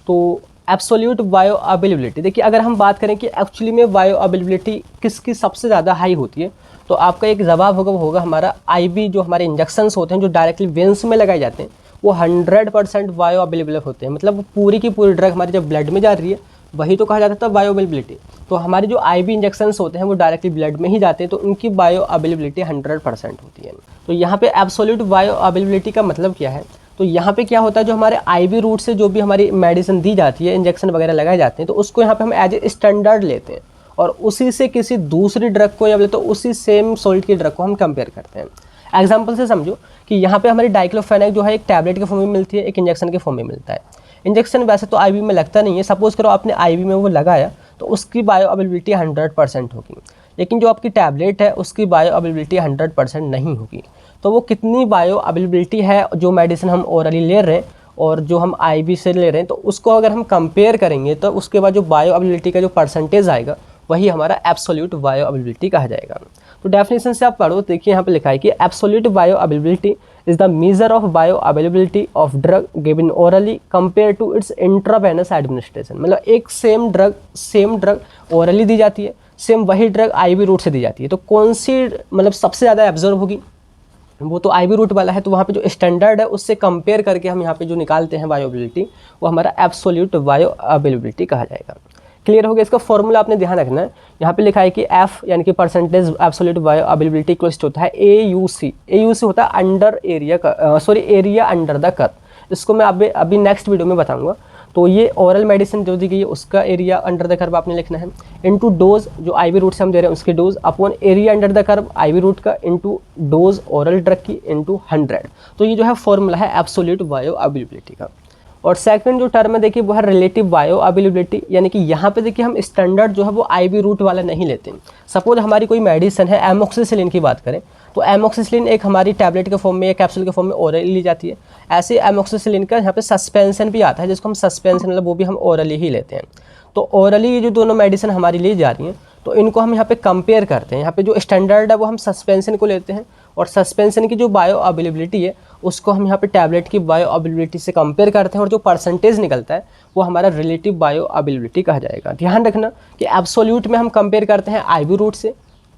तो एब्सोल्यूट बायो अवेलेबिलिटी। देखिए अगर हम बात करें कि एक्चुअली में बायो अवेलेबिलिटी किसकी सबसे ज़्यादा हाई होती है, तो आपका एक जवाब होगा, वो होगा हमारा आईवी, जो हमारे इंजेक्शंस होते हैं जो डायरेक्टली वेंस में लगाए जाते हैं, वो 100% बायो अवेलेबल होते हैं। मतलब पूरी की पूरी ड्रग हमारी जब ब्लड में जा रही है वही तो कहा जाता था बायो अवेलेबिलिटी। तो हमारे जो आईवी इंजेक्शंस होते हैं वो डायरेक्टली ब्लड में ही जाते हैं, तो उनकी बायो अवेलेबिलिटी 100% होती है। तो यहाँ पे एब्सोल्यूट बायो अवेलेबिलिटी का मतलब क्या है, तो यहाँ पे क्या होता है, जो हमारे आईवी रूट से जो भी हमारी मेडिसिन दी जाती है, इंजेक्शन वगैरह लगाए जाते हैं, तो उसको यहाँ पे हम एज ए स्टैंडर्ड लेते हैं और उसी से किसी दूसरी ड्रग को, या बोले तो उसी सेम सोल्ट की ड्रग को हम कंपेयर करते हैं। एग्जाम्पल से समझो कि यहाँ पे हमारी डाइक्लोफेनेक जो है एक टैबलेट के फॉर्म में मिलती है, एक इंजेक्शन के फॉर्म में मिलता है। इंजेक्शन वैसे तो आईवी में लगता नहीं है, सपोज करो आपने आईवी में वो लगाया तो उसकी बायो अवेलेबिलिटी 100% होगी, लेकिन जो आपकी टैबलेट है उसकी बायो अवेलेबिलिटी 100% नहीं होगी। तो वो कितनी बायो अवेलेबिलिटी है जो मेडिसिन हम ओरली ले रहे हैं और जो हम आईवी से ले रहे हैं, तो उसको अगर हम कंपेयर करेंगे तो उसके बाद जो बायो अवेलेबिलिटी का जो परसेंटेज आएगा वही हमारा एब्सोल्यूट बायो अवेलेबिलिटी कहा जाएगा। तो डेफिनेशन से आप पढ़ो, देखिए यहाँ पे लिखा है कि absolute bioavailability is the measure of bioavailability of drug given orally compare to its intravenous administration. मतलब एक सेम ड्रग ओरली दी जाती है, सेम वही ड्रग आईवी रूट से दी जाती है, तो कौन सी मतलब सबसे ज़्यादा एब्जॉर्ब होगी, वो तो आईवी रूट वाला है। तो वहाँ पे जो स्टैंडर्ड है उससे कंपेयर करके हम यहाँ पे जो निकालते हैं बायो अवेलेबिलिटी, वो हमारा एब्सोल्यूट बायो अवेलेबिलिटी कहा जाएगा। क्लियर हो गया? इसका फॉर्मूला आपने ध्यान रखना है, यहाँ पे लिखा है कि एफ यानी कि percentage absolute bio availability equals होता है AUC। AUC होता है अंडर एरिया का, एरिया अंडर द कर्व। इसको मैं अभी नेक्स्ट वीडियो में बताऊंगा। तो ये ओरल मेडिसिन जो दी गई है उसका एरिया अंडर द कर्व आपने लिखना है, इनटू डोज जो आईवी रूट से हम दे रहे हैं उसकी dose upon area under the curve IV route का इनटू डोज ओरल ड्रग की इनटू 100। तो ये जो है फॉर्मूला है एब्सोल्यूट बायो अवेलेबिलिटी का। और सेकंड जो टर्म है देखिए वो है रिलेटिव बायो अवेलेबिलिटी, यानी कि यहाँ पे देखिए हम स्टैंडर्ड जो है वो आईवी रूट वाला नहीं लेते। सपोज हमारी कोई मेडिसिन है, एमोक्सिसिलिन की बात करें तो एमोक्सिसिलिन एक हमारी टैबलेट के फॉर्म में या कैप्सूल के फॉर्म में ओरली ली जाती है। ऐसे एमोक्सिसिलिन का यहाँ पे सस्पेंशन भी आता है जिसको हम सस्पेंशन मतलब वो भी हम ओरली ही लेते हैं। तो ओरली जो दोनों मेडिसिन हमारी ली जा रही हैं तो इनको हम यहाँ पे कंपेयर करते हैं। यहाँ पे जो स्टैंडर्ड है वो हम सस्पेंशन को लेते हैं और सस्पेंशन की जो बायो अवेलेबिलिटी है उसको हम यहाँ पे टैबलेट की बायो अवेलेबिलिटी से कंपेयर करते हैं और जो परसेंटेज निकलता है वो हमारा रिलेटिव बायो अवेलेबिलिटी कहा जाएगा। ध्यान रखना कि एब्सोल्यूट में हम कंपेयर करते हैं आईवी रूट से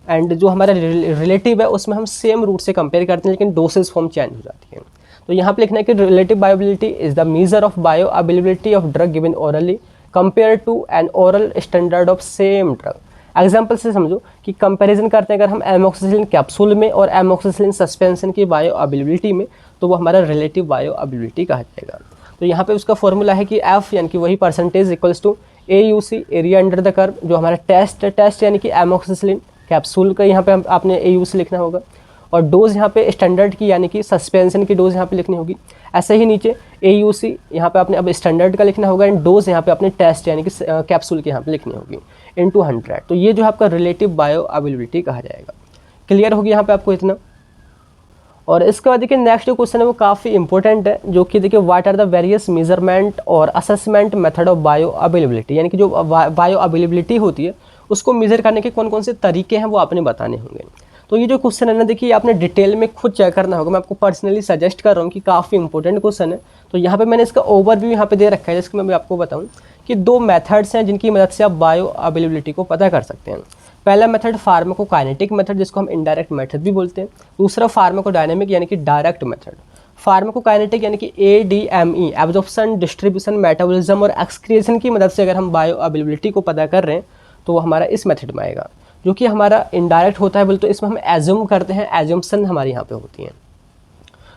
एंड जो हमारा रिलेटिव है उसमें हम सेम रूट से कंपेयर करते हैं लेकिन डोसेज फॉर्म चेंज हो जाती है। तो यहाँ पे लिखना है कि relative bioavailability is the measure of bioavailability of drug given orally compare to an oral standard of same drug. Example से समझो कि कंपैरिजन करते हैं अगर हम एमोक्सिसिलिन कैप्सूल में और एमोक्सिसिलिन सस्पेंशन की बायो अवेलेबिलिटी में, तो वो हमारा रिलेटिव बायो अवेलेबिलिटी कहा जाएगा। तो यहाँ पे उसका फॉर्मूला है कि एफ यानी कि वही percentage equals to AUC area under the curve, जो हमारा टेस्ट यानी कि एमोक्सिसिलिन कैप्सूल का यहाँ पे आपने AUC लिखना होगा, और डोज यहाँ पे स्टैंडर्ड की यानी कि सस्पेंशन की डोज यहाँ पे लिखनी होगी। ऐसे ही नीचे AUC यहाँ पे आपने अब स्टैंडर्ड का लिखना होगा एंड डोज यहाँ पे अपने टेस्ट यानी कि कैप्सूल की यहाँ पे लिखनी होगी इनटू 100। तो ये जो आपका रिलेटिव बायो अवेलेबिलिटी कहा जाएगा। क्लियर होगी यहाँ पे आपको इतना। और इसके बाद देखिए नेक्स्ट जो क्वेश्चन है वो काफ़ी इंपॉर्टेंट है, जो कि देखिए what are the various measurement और assessment method of bioavailability, यानी कि जो बायो अवेलेबिलिटी होती है उसको मेजर करने के कौन कौन से तरीके हैं वो आपने बताने होंगे। तो ये जो क्वेश्चन है ना, देखिए आपने डिटेल में खुद चेक करना होगा। मैं आपको पर्सनली सजेस्ट कर रहा हूँ कि काफ़ी इंपॉर्टेंट क्वेश्चन है। तो यहाँ पे मैंने इसका ओवरव्यू यहाँ पे दे रखा है, जिसको मैं आपको बताऊँ कि 2 मेथड्स हैं जिनकी मदद से आप बायो अवेलेबिलिटी को पता कर सकते हैं। पहला मेथड फार्माकोकाइनेटिक मेथड, जिसको हम इनडायरेक्ट मेथड भी बोलते हैं। दूसरा फार्माकोडायनेमिक यानी कि डायरेक्ट मेथड। फार्माकोकाइनेटिक यानी कि ADME एब्जॉर्प्शन, डिस्ट्रीब्यूशन, मेटाबॉलिज्म और एक्सक्रीशन की मदद से अगर हम बायो अवेलेबिलिटी को पता कर रहे हैं तो वो हमारा इस मेथड में आएगा। जो कि हमारा इनडायरेक्ट होता है बोले तो इसमें हम एज्यूम करते हैं, एज्यूम्सन हमारी यहाँ पे होती हैं।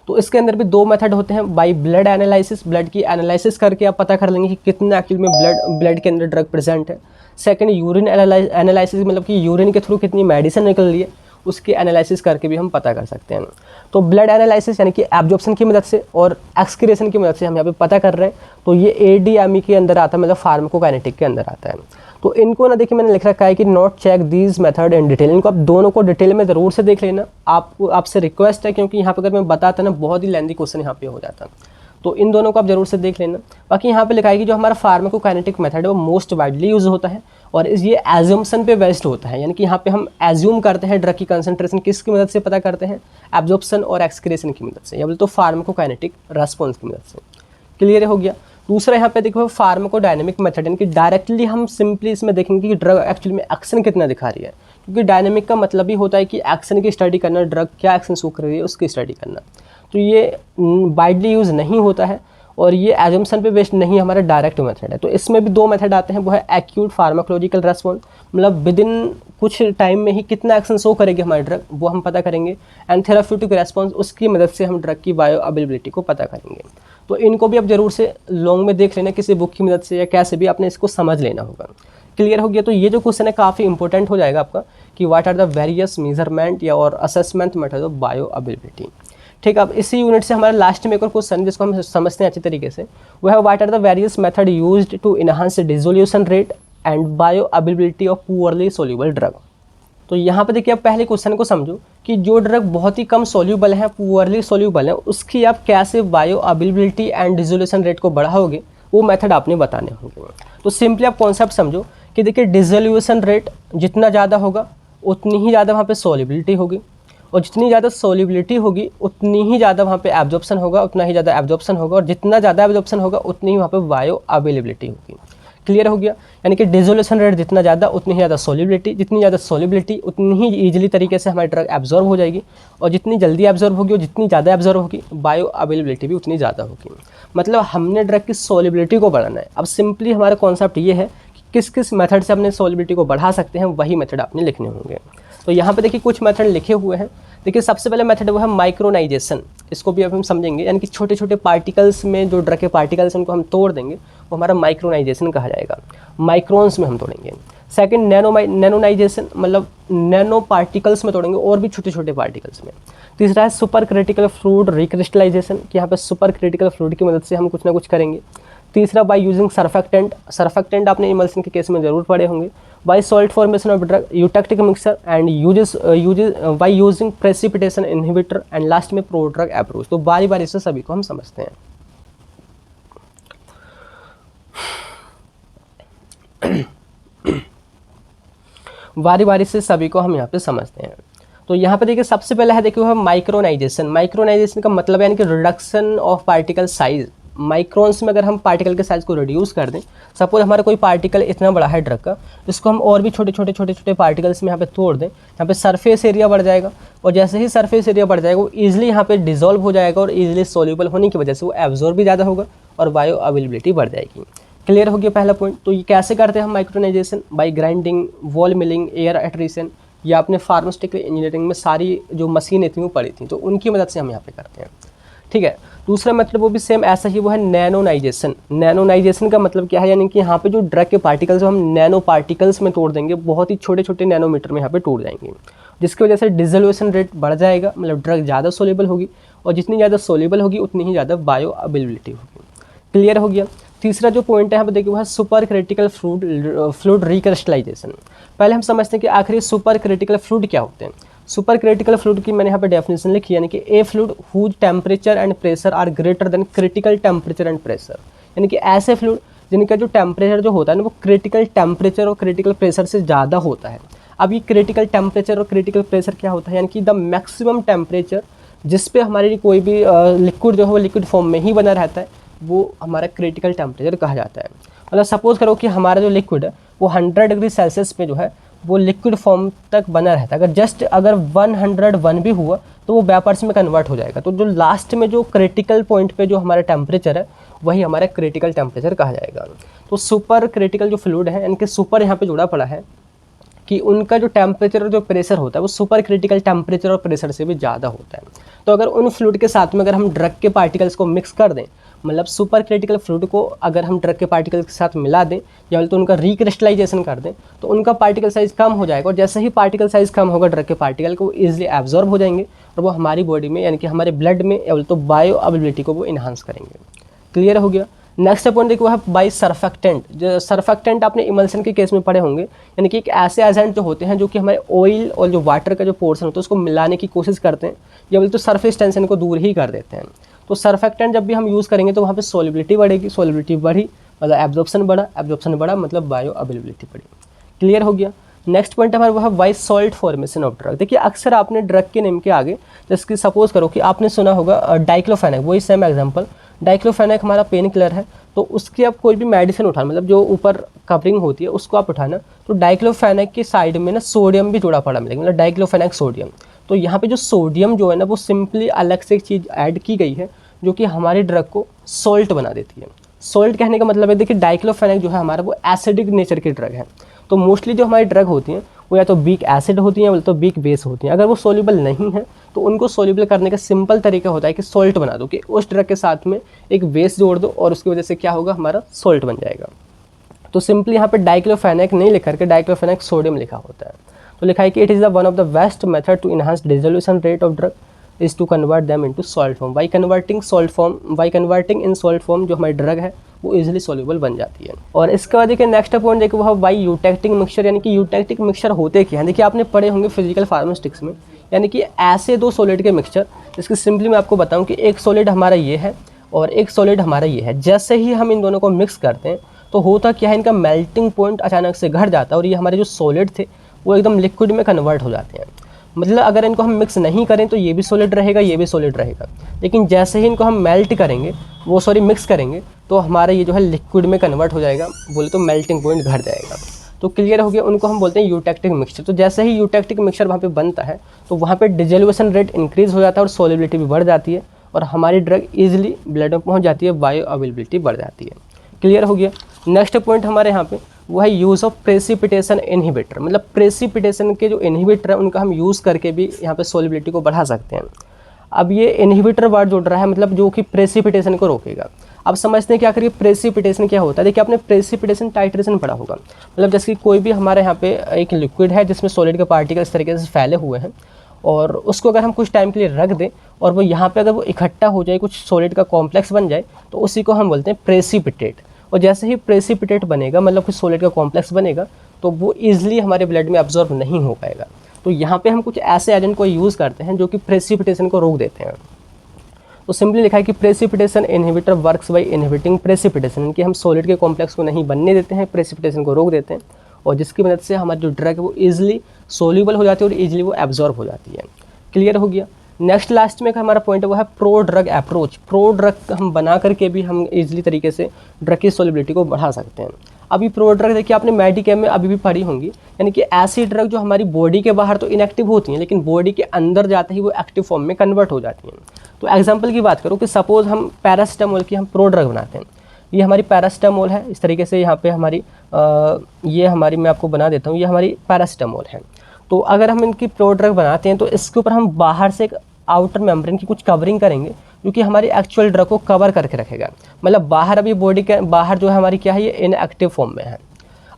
तो इसके अंदर भी 2 मेथड होते हैं, बाई ब्लड एनालिसिस, ब्लड की एनालिसिस करके आप पता कर लेंगे कि कितना एक्चुअली में ब्लड के अंदर ड्रग प्रेजेंट है। सेकंड यूरिन एनालिसिस, मतलब कि यूरिन के थ्रू कितनी मेडिसिन निकल रही है उसकी एनालिसिस करके भी हम पता कर सकते हैं। तो ब्लड एनालिसिस यानी कि एब्जॉर्प्शन की मदद से और एक्सक्रीशन की मदद से हम यहाँ पे पता कर रहे हैं, तो ये ADME के अंदर आता है, मतलब फार्माकोकाइनेटिक के अंदर आता है। तो इनको ना देखिए मैंने लिख रखा है कि not check these method in detail, इनको आप दोनों को डिटेल में ज़रूर से देख लेना। आपसे रिक्वेस्ट है, क्योंकि यहाँ पे अगर मैं बताता ना बहुत ही लेंथी क्वेश्चन यहाँ पे हो जाता, तो इन दोनों को आप जरूर से देख लेना। बाकी यहाँ पे लिखा है कि जो हमारा फार्माकोकाइनेटिक मेथड है वो मोस्ट वाइडली यूज होता है और ये एज्यूम्सन पे बेस्ड होता है, यानी कि यहाँ पे हम एज्यूम करते हैं ड्रग की कंसंट्रेशन किसकी मदद से पता करते हैं, एब्जॉर्प्शन और एक्सक्रीशन की मदद से, या बोले तो फार्माकोकाइनेटिक रेस्पॉन्स की मदद से। क्लियर हो गया। दूसरा यहाँ पे देखो फार्माकोडायनेमिक मेथड, यानी कि डायरेक्टली हम सिंपली इसमें देखेंगे कि ड्रग एक्चुअली में एक्शन कितना दिखा रही है, क्योंकि डायनेमिक का मतलब ही होता है कि एक्शन की स्टडी करना, ड्रग क्या एक्शन शो कर रही है उसकी स्टडी करना। तो ये वाइडली यूज़ नहीं होता है और ये एजम्पशन पे बेस्ड नहीं, हमारा डायरेक्ट मेथड है। तो इसमें भी 2 मेथड आते हैं, वो है एक्यूट फार्माकोलॉजिकल रेस्पॉन्स, मतलब विद इन कुछ टाइम में ही कितना एक्शन शो करेगी हमारी ड्रग वो हम पता करेंगे, एंड थेराप्यूटिक रेस्पॉन्स, उसकी मदद से हम ड्रग की बायो अवेलेबिलिटी को पता करेंगे। तो इनको भी आप जरूर से लॉन्ग में देख लेना, किसी बुक की मदद से या कैसे भी आपने इसको समझ लेना होगा। क्लियर हो गया। तो ये जो क्वेश्चन है काफ़ी इंपॉर्टेंट हो जाएगा आपका कि what are the various measurement या और assessment method of bioavailability. ठीक है, अब इसी यूनिट से हमारा लास्ट में एक और क्वेश्चन जिसको हम समझते हैं अच्छी तरीके से, वो है what are the various method used to enhance dissolution rate and bioavailability of poorly soluble drug. तो यहाँ पे देखिए आप पहले क्वेश्चन को समझो कि जो ड्रग बहुत ही कम सोल्यूबल है, पुअरली सोल्यूबल है, उसकी आप कैसे bio availability and dissolution rate को बढ़ाओगे, वो मेथड आपने बताने होंगे। तो सिंपली आप कॉन्सेप्ट समझो कि देखिए डिसोल्यूशन रेट जितना ज़्यादा होगा उतनी ही ज़्यादा वहाँ पे सोल्यूबिलिटी होगी, और जितनी ज़्यादा सोल्यूबिलिटी होगी उतनी ही ज़्यादा वहाँ पे एब्जॉर्प्शन होगा, उतना ही ज़्यादा एब्जॉर्प्शन होगा, और जितना ज़्यादा एब्जॉर्प्शन होगा उतनी ही वहाँ पे बायो अवेलेबिलिटी होगी। क्लियर हो गया। यानी कि डिसोल्यूशन रेट जितना ज़्यादा उतनी ही ज़्यादा सोल्यूबिलिटी, जितनी ज़्यादा सोल्यूबिलिटी उतनी ही ईजिली तरीके से हमारी ड्रग एब्जॉर्ब हो जाएगी, और जितनी जल्दी एब्जॉर्ब होगी और जितनी ज़्यादा एब्जॉर्ब होगी बायो अवेलेबिलिटी भी उतनी ज़्यादा होगी। मतलब हमने ड्रग की सोल्यूबिलिटी को बढ़ाना है। अब सिंपली हमारा कॉन्सेप्ट ये है कि किस किस मेथड से अपने सोल्यूबिलिटी को बढ़ा सकते हैं, वही मेथड आपने लिखने होंगे। तो यहाँ पे देखिए कुछ मेथड लिखे हुए हैं। देखिए सबसे पहले मेथड वो है माइक्रोनाइजेशन, इसको भी अब हम समझेंगे, यानी कि छोटे छोटे पार्टिकल्स में जो ड्रग के पार्टिकल्स हैं उनको हम तोड़ देंगे, वो हमारा माइक्रोनाइजेशन कहा जाएगा। माइक्रोन्स में हम तोड़ेंगे। सेकंड नैनोनाइजेशन, मतलब नैनो पार्टिकल्स में तोड़ेंगे, और भी छोटे छोटे पार्टिकल्स में। तीसरा है सुपर क्रिटिकल फ्लूइड रिक्रिस्टलाइजेशन, कि यहाँ पे सुपर क्रिटिकल फ्लूइड की मदद से हम कुछ ना कुछ करेंगे। तीसरा बाय यूजिंग सर्फेक्टेंट, सर्फेक्टेंट आपने इमल्सन के केस में जरूर पढ़े होंगे। By salt formation of drug eutectic mixture and uses by using precipitation inhibitor, and last में प्रो ड्रग अप्रोच। तो बारी बारी से सभी को हम समझते हैं। बारी बारी से सभी को हम यहाँ पे समझते हैं। तो यहाँ पे देखिए सबसे पहले है देखिए वो है माइक्रोनाइजेशन। माइक्रोनाइजेशन का मतलब है यानी कि reduction of particle size, microns में अगर हम पार्टिकल के साइज़ को रिड्यूस कर दें, सपोज हमारा कोई पार्टिकल इतना बड़ा है ड्रग का, इसको हम और भी छोटे छोटे पार्टिकल्स में यहाँ पे तोड़ दें, यहाँ पे सरफेस एरिया बढ़ जाएगा, और जैसे ही सरफेस एरिया बढ़ जाएगा वो ईजिली यहाँ पे डिजोल्व हो जाएगा, और ईजिली सोल्यूबल होने की वजह से वो एब्जॉर्ब भी ज़्यादा होगा और बायो अवेलेबिलिटी बढ़ जाएगी। क्लियर हो गया पहला पॉइंट। तो ये कैसे करते हैं हम micronization? By grinding, ball milling, air attrition, या अपने फार्मास्यूटिकल इंजीनियरिंग में सारी जो मशीनें थी वो पड़ी थी, तो उनकी मदद से हम यहाँ पे करते हैं। ठीक है, दूसरा मतलब वो भी सेम ऐसा ही, वो है नैनोनाइजेशन। नैनोनाइजेशन का मतलब क्या है, यानी कि यहाँ पे जो ड्रग के पार्टिकल्स हम नैनो पार्टिकल्स में तोड़ देंगे, बहुत ही छोटे छोटे नैनोमीटर में यहाँ पे टूट जाएंगे, जिसकी वजह से डिसोल्यूशन रेट बढ़ जाएगा, मतलब ड्रग ज़्यादा सोल्यूबल होगी, और जितनी ज़्यादा सोल्यूबल होगी उतनी ही ज़्यादा बायो अवेलेबिलिटी होगी। क्लियर हो गया। तीसरा जो पॉइंट है यहाँ पे देखिए वो है सुपर क्रिटिकल फ्लूइड रिक्रिस्टलाइजेशन। पहले हम समझते हैं कि आखिर सुपर क्रिटिकल फ्लूइड क्या होते हैं। सुपर क्रिटिकल फ्लूइड की मैंने यहाँ पे डेफिनेशन लिखी, यानी कि a fluid whose temperature and pressure are greater than critical temperature and pressure, यानी कि ऐसे फ्लूइड जिनका जो टेम्परेचर जो होता है ना वो क्रिटिकल टेम्परेचर और क्रिटिकल प्रेशर से ज़्यादा होता है। अब ये क्रिटिकल टेम्परेचर और क्रिटिकल प्रेशर क्या होता है, यानी कि द मैक्सिमम टेम्परेचर जिस पे हमारी कोई भी लिक्विड जो है वो लिक्विड फॉर्म में ही बना रहता है, वो हमारा क्रिटिकल टेम्परेचर कहा जाता है। मतलब सपोज करो कि हमारा जो लिक्विड है वो 100 डिग्री सेल्सियस पे जो है वो लिक्विड फॉर्म तक बना रहता है, अगर 101 भी हुआ तो वो वेपर्स में कन्वर्ट हो जाएगा। तो जो लास्ट में जो क्रिटिकल पॉइंट पे जो हमारा टेम्परेचर है वही हमारा क्रिटिकल टेम्परेचर कहा जाएगा। तो सुपर क्रिटिकल जो फ्लूइड है, इनके सुपर यहाँ पे जुड़ा पड़ा है कि उनका जो टेम्परेचर और जो प्रेशर होता है वो सुपर क्रिटिकल टेम्परेचर और प्रेशर से भी ज़्यादा होता है। तो अगर उन फ्लूइड के साथ में अगर हम ड्रग के पार्टिकल्स को मिक्स कर दें, मतलब सुपर क्रिटिकल फ्लूइड को अगर हम ड्रग के पार्टिकल्स के साथ मिला दें या तो उनका रिक्रिस्टलाइजेशन कर दें, तो उनका पार्टिकल साइज़ कम हो जाएगा, और जैसे ही पार्टिकल साइज़ कम होगा ड्रग के पार्टिकल को ईजिली एब्जॉर्ब हो जाएंगे और वो हमारी बॉडी में यानी कि हमारे ब्लड में या तो बायो अवेलेबिलिटी को वो इन्हांस करेंगे। क्लियर हो गया। नेक्स्ट पॉइंट देखो है बाई सरफेक्टेंट। जो सरफेक्टेंट आपने इमल्सन के केस में पढ़े होंगे, यानी कि एक ऐसे एजेंट जो होते हैं जो कि हमारे ऑयल और जो वाटर का जो पोर्शन होता है उसको मिलाने की कोशिश करते हैं या बोले तो सरफेस टेंशन को दूर ही कर देते हैं। तो सरफेक्टेंट जब भी हम यूज़ करेंगे तो वहाँ पे सोलिबिलिटी बढ़ेगी, सोलिबिलिटी बढ़ी मतलब एब्जॉर्प्शन बढ़ा मतलब बायो अवेलेबिलिटी बढ़ी। क्लियर हो गया। नेक्स्ट पॉइंट हमारा वो है by salt formation of drug. देखिए अक्सर आपने ड्रग के नेम के आगे जैसे कि सपोज करो कि आपने सुना होगा डाइक्लोफेनेक, वही सेम एग्जांपल, डाइक्लोफेनेक हमारा पेन किलर है, तो उसकी आप कोई भी मेडिसिन उठाना, मतलब जो ऊपर कवरिंग होती है उसको आप उठाना, तो डाइक्लोफेनेक के साइड में ना सोडियम भी जुड़ा पड़ा मिलेगा, मतलब डाइक्लोफेनेक सोडियम। तो यहाँ पे जो सोडियम जो है ना वो सिंपली अलग से एक चीज़ ऐड की गई है जो कि हमारी ड्रग को सॉल्ट बना देती है। सॉल्ट कहने का मतलब है देखिए डाइक्लोफेनेक जो है हमारा वो एसिडिक नेचर की ड्रग है। तो मोस्टली जो हमारी ड्रग होती हैं वो या तो वीक एसिड होती हैं या तो वीक बेस होती हैं। अगर वो सोल्यूबल नहीं है तो उनको सोल्यूबल करने का सिंपल तरीका होता है कि सॉल्ट बना दो, कि उस ड्रग के साथ में एक बेस जोड़ दो और उसकी वजह से क्या होगा, हमारा सॉल्ट बन जाएगा। तो सिंपली यहाँ पे डाइक्लोफेनेक नहीं लिख करके डाइक्लोफेनेक सोडियम लिखा होता है। तो लिखा है कि it is the one of the best method to enhance dissolution rate of drug is to convert them into salt form. By converting in salt form जो हमारी ड्रग है वो इजीली सॉल्युबल बन जाती है। और इसके बाद देखिए नेक्स्ट पॉइंट देखिए वो है बाई यूटेक्टिक मिक्सचर। यानी कि यूटेक्टिक मिक्सचर होते क्या हैं, देखिए आपने पढ़े होंगे फिजिकल फार्मास्यूटिक्स में, यानी कि ऐसे दो सॉलिड के मिक्सचर, इसकी सिंपली मैं आपको बताऊं कि एक सॉलिड हमारा ये है और एक सॉलिड हमारा ये है। जैसे ही हम इन दोनों को मिक्स करते हैं तो होता क्या है, इनका मेल्टिंग पॉइंट अचानक से घट जाता है और ये हमारे जो सॉलिड थे वो एकदम लिक्विड में कन्वर्ट हो जाते हैं। मतलब अगर इनको हम मिक्स नहीं करें तो ये भी सॉलिड रहेगा, ये भी सॉलिड रहेगा, लेकिन जैसे ही इनको हम मेल्ट करेंगे मिक्स करेंगे तो हमारा ये जो है लिक्विड में कन्वर्ट हो जाएगा, बोले तो मेल्टिंग पॉइंट घट जाएगा। तो क्लियर हो गया, उनको हम बोलते हैं यूटेक्टिक मिक्सचर। तो जैसे ही यूटेक्टिक मिक्सचर वहाँ पे बनता है तो वहाँ पे डिसोल्यूशन रेट इंक्रीज हो जाता है और सोलिबिलिटी भी बढ़ जाती है और हमारी ड्रग ईजिली ब्लड में पहुँच जाती है, बायो अवेलेबिलिटी बढ़ जाती है। क्लियर हो गया। नेक्स्ट पॉइंट हमारे यहाँ पे वो है यूज़ ऑफ प्रेसिपिटेशन इनहिबिटर। मतलब प्रेसिपिटेशन के जो इनहिबिटर है उनका हम यूज़ करके भी यहाँ पे सोलिबिलिटी को बढ़ा सकते हैं। अब ये इनहिबिटर वर्ड जुड़ रहा है, मतलब जो कि प्रेसिपिटेशन को रोकेगा। अब समझते हैं कि आखिर ये प्रेसिपिटेशन क्या होता है। देखिए आपने प्रेसिपिटेशन टाइट्रेशन पढ़ा होगा, मतलब जैसे कि कोई भी हमारे यहाँ पे एक लिक्विड है जिसमें सॉलिड के पार्टिकल इस तरीके से फैले हुए हैं और उसको अगर हम कुछ टाइम के लिए रख दें और वो यहाँ पे अगर वो इकट्ठा हो जाए, कुछ सॉलिड का कॉम्प्लेक्स बन जाए, तो उसी को हम बोलते हैं प्रेसिपिटेट। और जैसे ही प्रेसिपिटेट बनेगा, मतलब कुछ सॉलिड का कॉम्प्लेक्स बनेगा, तो वो ईजिली हमारे ब्लड में अब्जॉर्ब नहीं हो पाएगा। तो यहाँ पे हम कुछ ऐसे एजेंट को यूज़ करते हैं जो कि प्रेसिपिटेशन को रोक देते हैं। तो सिंपली लिखा है कि precipitation inhibitor works by inhibiting precipitation, कि हम सॉलिड के कॉम्प्लेक्स को नहीं बनने देते हैं, प्रेसिपिटेशन को रोक देते हैं और जिसकी मदद से हमारी जो ड्रग है वो ईजिली सोल्यूबल हो जाती है और ईजिली वो एब्जॉर्ब हो जाती है। क्लियर हो गया। नेक्स्ट लास्ट में हमारा पॉइंट है वो है pro drug approach. Pro drug हम बना करके भी हम इजीली तरीके से ड्रग की सोलिबिलिटी को बढ़ा सकते हैं। अभी प्रो ड्रग देखिए आपने मेडिकेम में अभी भी पढ़ी होंगी, यानी कि ऐसी ड्रग जो हमारी बॉडी के बाहर तो इनएक्टिव होती हैं लेकिन बॉडी के अंदर जाते ही वो एक्टिव फॉर्म में कन्वर्ट हो जाती हैं। तो एग्जांपल की बात करूँ कि सपोज़ हम पैरासिटामोल की हम प्रो ड्रग बनाते हैं। ये हमारी पैरासिटामोल है, इस तरीके से यहाँ पे हमारी ये हमारी मैं आपको बना देता हूँ, ये हमारी पैरासिटामोल है। तो अगर हम इनकी प्रो ड्रग बनाते हैं तो इसके ऊपर हम बाहर से एक आउटर मेम्ब्रेन की कुछ कवरिंग करेंगे जो कि हमारी एक्चुअल ड्रग को कवर करके रखेगा। मतलब बाहर अभी बॉडी के बाहर जो है हमारी क्या है, ये इनएक्टिव फॉर्म में है।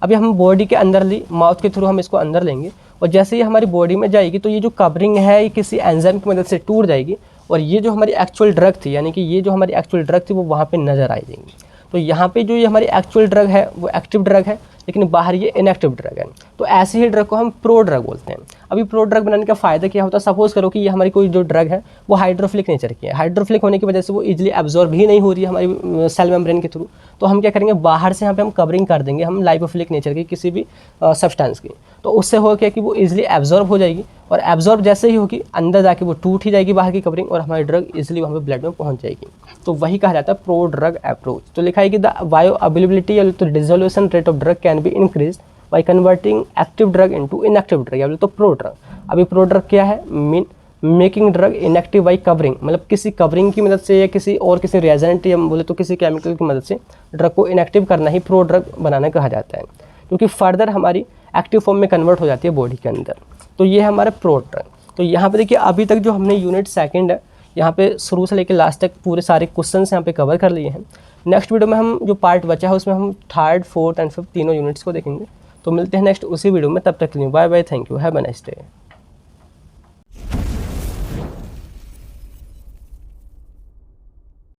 अभी हम बॉडी के अंदर ली, माउथ के थ्रू हम इसको अंदर लेंगे और जैसे ही हमारी बॉडी में जाएगी तो ये जो कवरिंग है ये किसी एंजाइम की मदद से टूट जाएगी और ये जो हमारी एक्चुअल ड्रग थी, यानी कि ये जो हमारी एक्चुअल ड्रग थी वो वहाँ पे नज़र आ जाएंगी। तो यहाँ पे जो ये हमारी एक्चुअल ड्रग है वो एक्टिव ड्रग है लेकिन बाहर ये इनएक्टिव ड्रग है। तो ऐसी ही ड्रग को हम प्रो ड्रग बोलते हैं। अभी प्रो ड्रग बनाने का फ़ायदा क्या होता है, सपोज़ करो कि ये हमारी कोई जो ड्रग है वो हाइड्रोफिलिक नेचर की है। हाइड्रोफिलिक होने की वजह से वो इजीली एब्जॉर्ब ही नहीं हो रही है हमारी सेल मेम्ब्रेन के थ्रू। तो हम क्या करेंगे, बाहर से यहाँ पे हम कवरिंग कर देंगे हम लाइपोफिलिक नेचर की किसी भी सब्सटेंस की। तो उससे हो क्या कि वो इजीली एब्जॉर्ब हो जाएगी और एब्जॉर्ब जैसे ही होगी अंदर जाके वो टूट ही जाएगी बाहर की कवरिंग और हमारी ड्रग इजीली वहाँ पे ब्लड में पहुँच जाएगी। तो वही कहा जाता है प्रो ड्रग अप्रोच। तो लिखा है कि द बायो अवेलेबिलिटी या तो dissolution rate of drug can be increase by converting active drug into inactive drug, या तो प्रो ड्रग। अभी प्रो ड्रग क्या है, mean making drug inactive by covering, मतलब किसी कवरिंग की मदद से या किसी रिएजेंट या बोले तो किसी केमिकल की मदद से ड्रग को इनएक्टिव करना ही प्रो ड्रग बनाना कहा जाता है, क्योंकि फर्दर हमारी एक्टिव फॉर्म में कन्वर्ट हो जाती है बॉडी के अंदर। तो ये है हमारा प्रो ड्रग। तो यहाँ पे देखिए अभी तक जो हमने यूनिट सेकंड है यहाँ पे शुरू से लेकर लास्ट तक पूरे सारे क्वेश्चन यहाँ पे कवर कर लिए हैं। नेक्स्ट वीडियो में हम जो पार्ट बचा है उसमें हम थर्ड, फोर्थ एंड फिफ्थ तीनों यूनिट्स को देखेंगे। तो मिलते हैं नेक्स्ट उसी वीडियो में, तब तक के लिए bye bye, thank you, have a nice day.